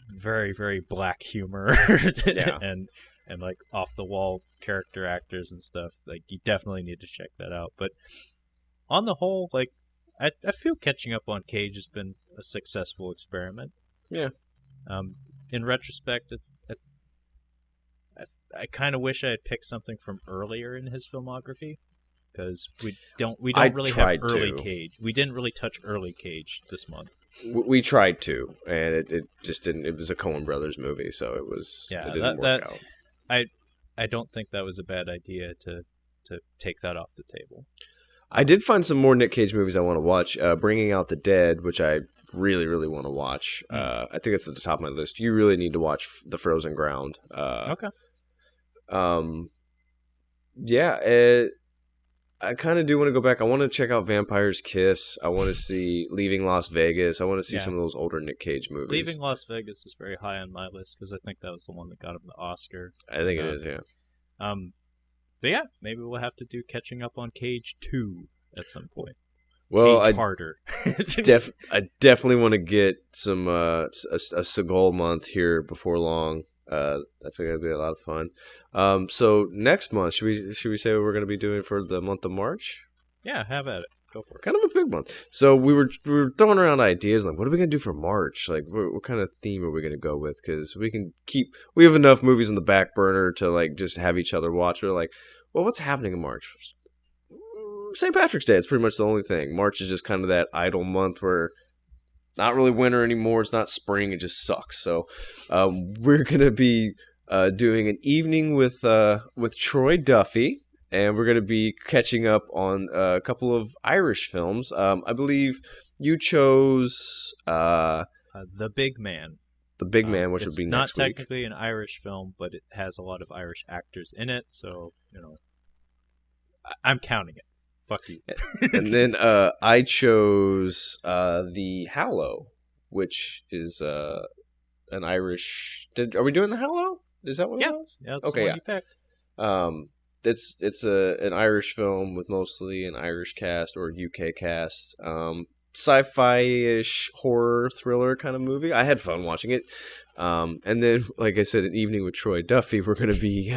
very, very black humor and like off the wall character actors and stuff, like you definitely need to check that out. But on the whole, like I feel catching up on Cage has been a successful experiment. Yeah. In retrospect, I kind of wish I had picked something from earlier in his filmography, because we don't really have early Cage. We didn't really touch early Cage this month. We tried to, and it just didn't. It was a Coen Brothers movie, so it was. Yeah, it didn't work out. I don't think that was a bad idea to take that off the table. I did find some more Nick Cage movies I want to watch. Bringing Out the Dead, which I really, really want to watch. I think it's at the top of my list. You really need to watch The Frozen Ground. Okay. Yeah. I kind of do want to go back. I want to check out Vampire's Kiss. I want to see Leaving Las Vegas. I want to see some of those older Nick Cage movies. Leaving Las Vegas is very high on my list because I think that was the one that got him the Oscar. I think it is, yeah. But yeah, maybe we'll have to do Catching Up on Cage 2 at some point. Well, Cage harder. I definitely want to get some a Seagal month here before long. I think that'd be a lot of fun. So next month, should we say what we're going to be doing for the month of March? Yeah, have at it. Go for it. Kind of a big month. So we were throwing around ideas like, what are we going to do for March? Like, what kind of theme are we going to go with? Because we have enough movies on the back burner to like just have each other watch. We're like, well, what's happening in March? St. Patrick's Day. It's pretty much the only thing. March is just kind of that idle month where not really winter anymore. It's not spring. It just sucks. So we're going to be doing an evening with Troy Duffy, and we're going to be catching up on a couple of Irish films. I believe you chose The Big Man. The Big Man, which would be next week. It's not technically an Irish film, but it has a lot of Irish actors in it. So, I'm counting it. Fuck you. And then I chose The Hallow, which is an Irish. Are we doing The Hallow? Is that what it was? Yeah, that's the one you picked. It's an Irish film with mostly an Irish cast or UK cast. Sci-fi-ish horror thriller kind of movie. I had fun watching it. And then, like I said, an evening with Troy Duffy. We're going to be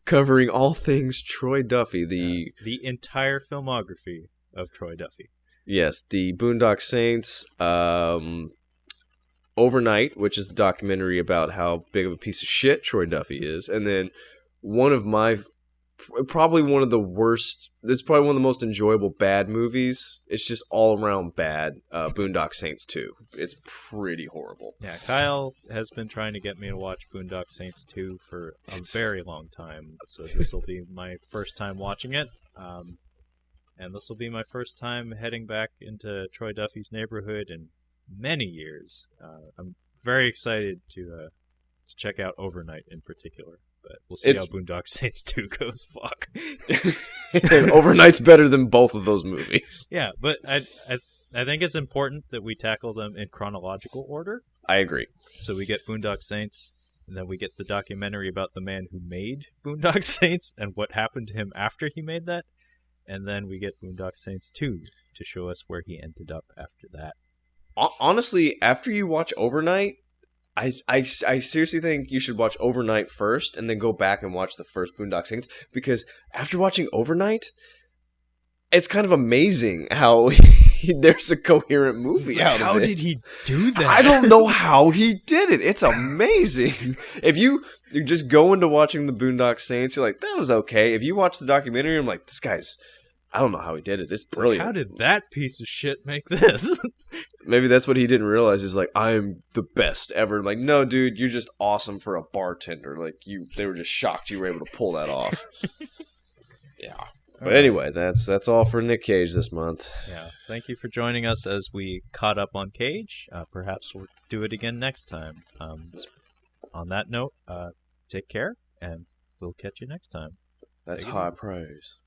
covering all things Troy Duffy. The entire filmography of Troy Duffy. Yes, the Boondock Saints, Overnight, which is the documentary about how big of a piece of shit Troy Duffy is. And then probably one of the worst, it's probably one of the most enjoyable bad movies. It's just all around bad. Boondock Saints 2. It's pretty horrible. Yeah, Kyle has been trying to get me to watch Boondock Saints 2 for a very long time. So this will be my first time watching it. And this will be my first time heading back into Troy Duffy's neighborhood in many years. I'm very excited to check out Overnight in particular. But we'll see how Boondock Saints 2 goes. Fuck. Overnight's better than both of those movies. Yeah, but I think it's important that we tackle them in chronological order. I agree. So we get Boondock Saints, and then we get the documentary about the man who made Boondock Saints and what happened to him after he made that. And then we get Boondock Saints 2 to show us where he ended up after that. Honestly, after you watch Overnight, I seriously think you should watch Overnight first and then go back and watch the first Boondock Saints, because after watching Overnight, it's kind of amazing how there's a coherent movie out of it. How did he do that? I don't know how he did it. It's amazing. If you just go into watching the Boondock Saints, you're like, that was okay. If you watch the documentary, I'm like, this guy's, I don't know how he did it. It's brilliant. How did that piece of shit make this? Maybe that's what he didn't realize is like, I'm the best ever. Like, no, dude, you're just awesome for a bartender. Like, they were just shocked you were able to pull that off. Yeah. But anyway, that's all for Nick Cage this month. Yeah. Thank you for joining us as we caught up on Cage. Perhaps we'll do it again next time. On that note, take care, and we'll catch you next time. That's high praise.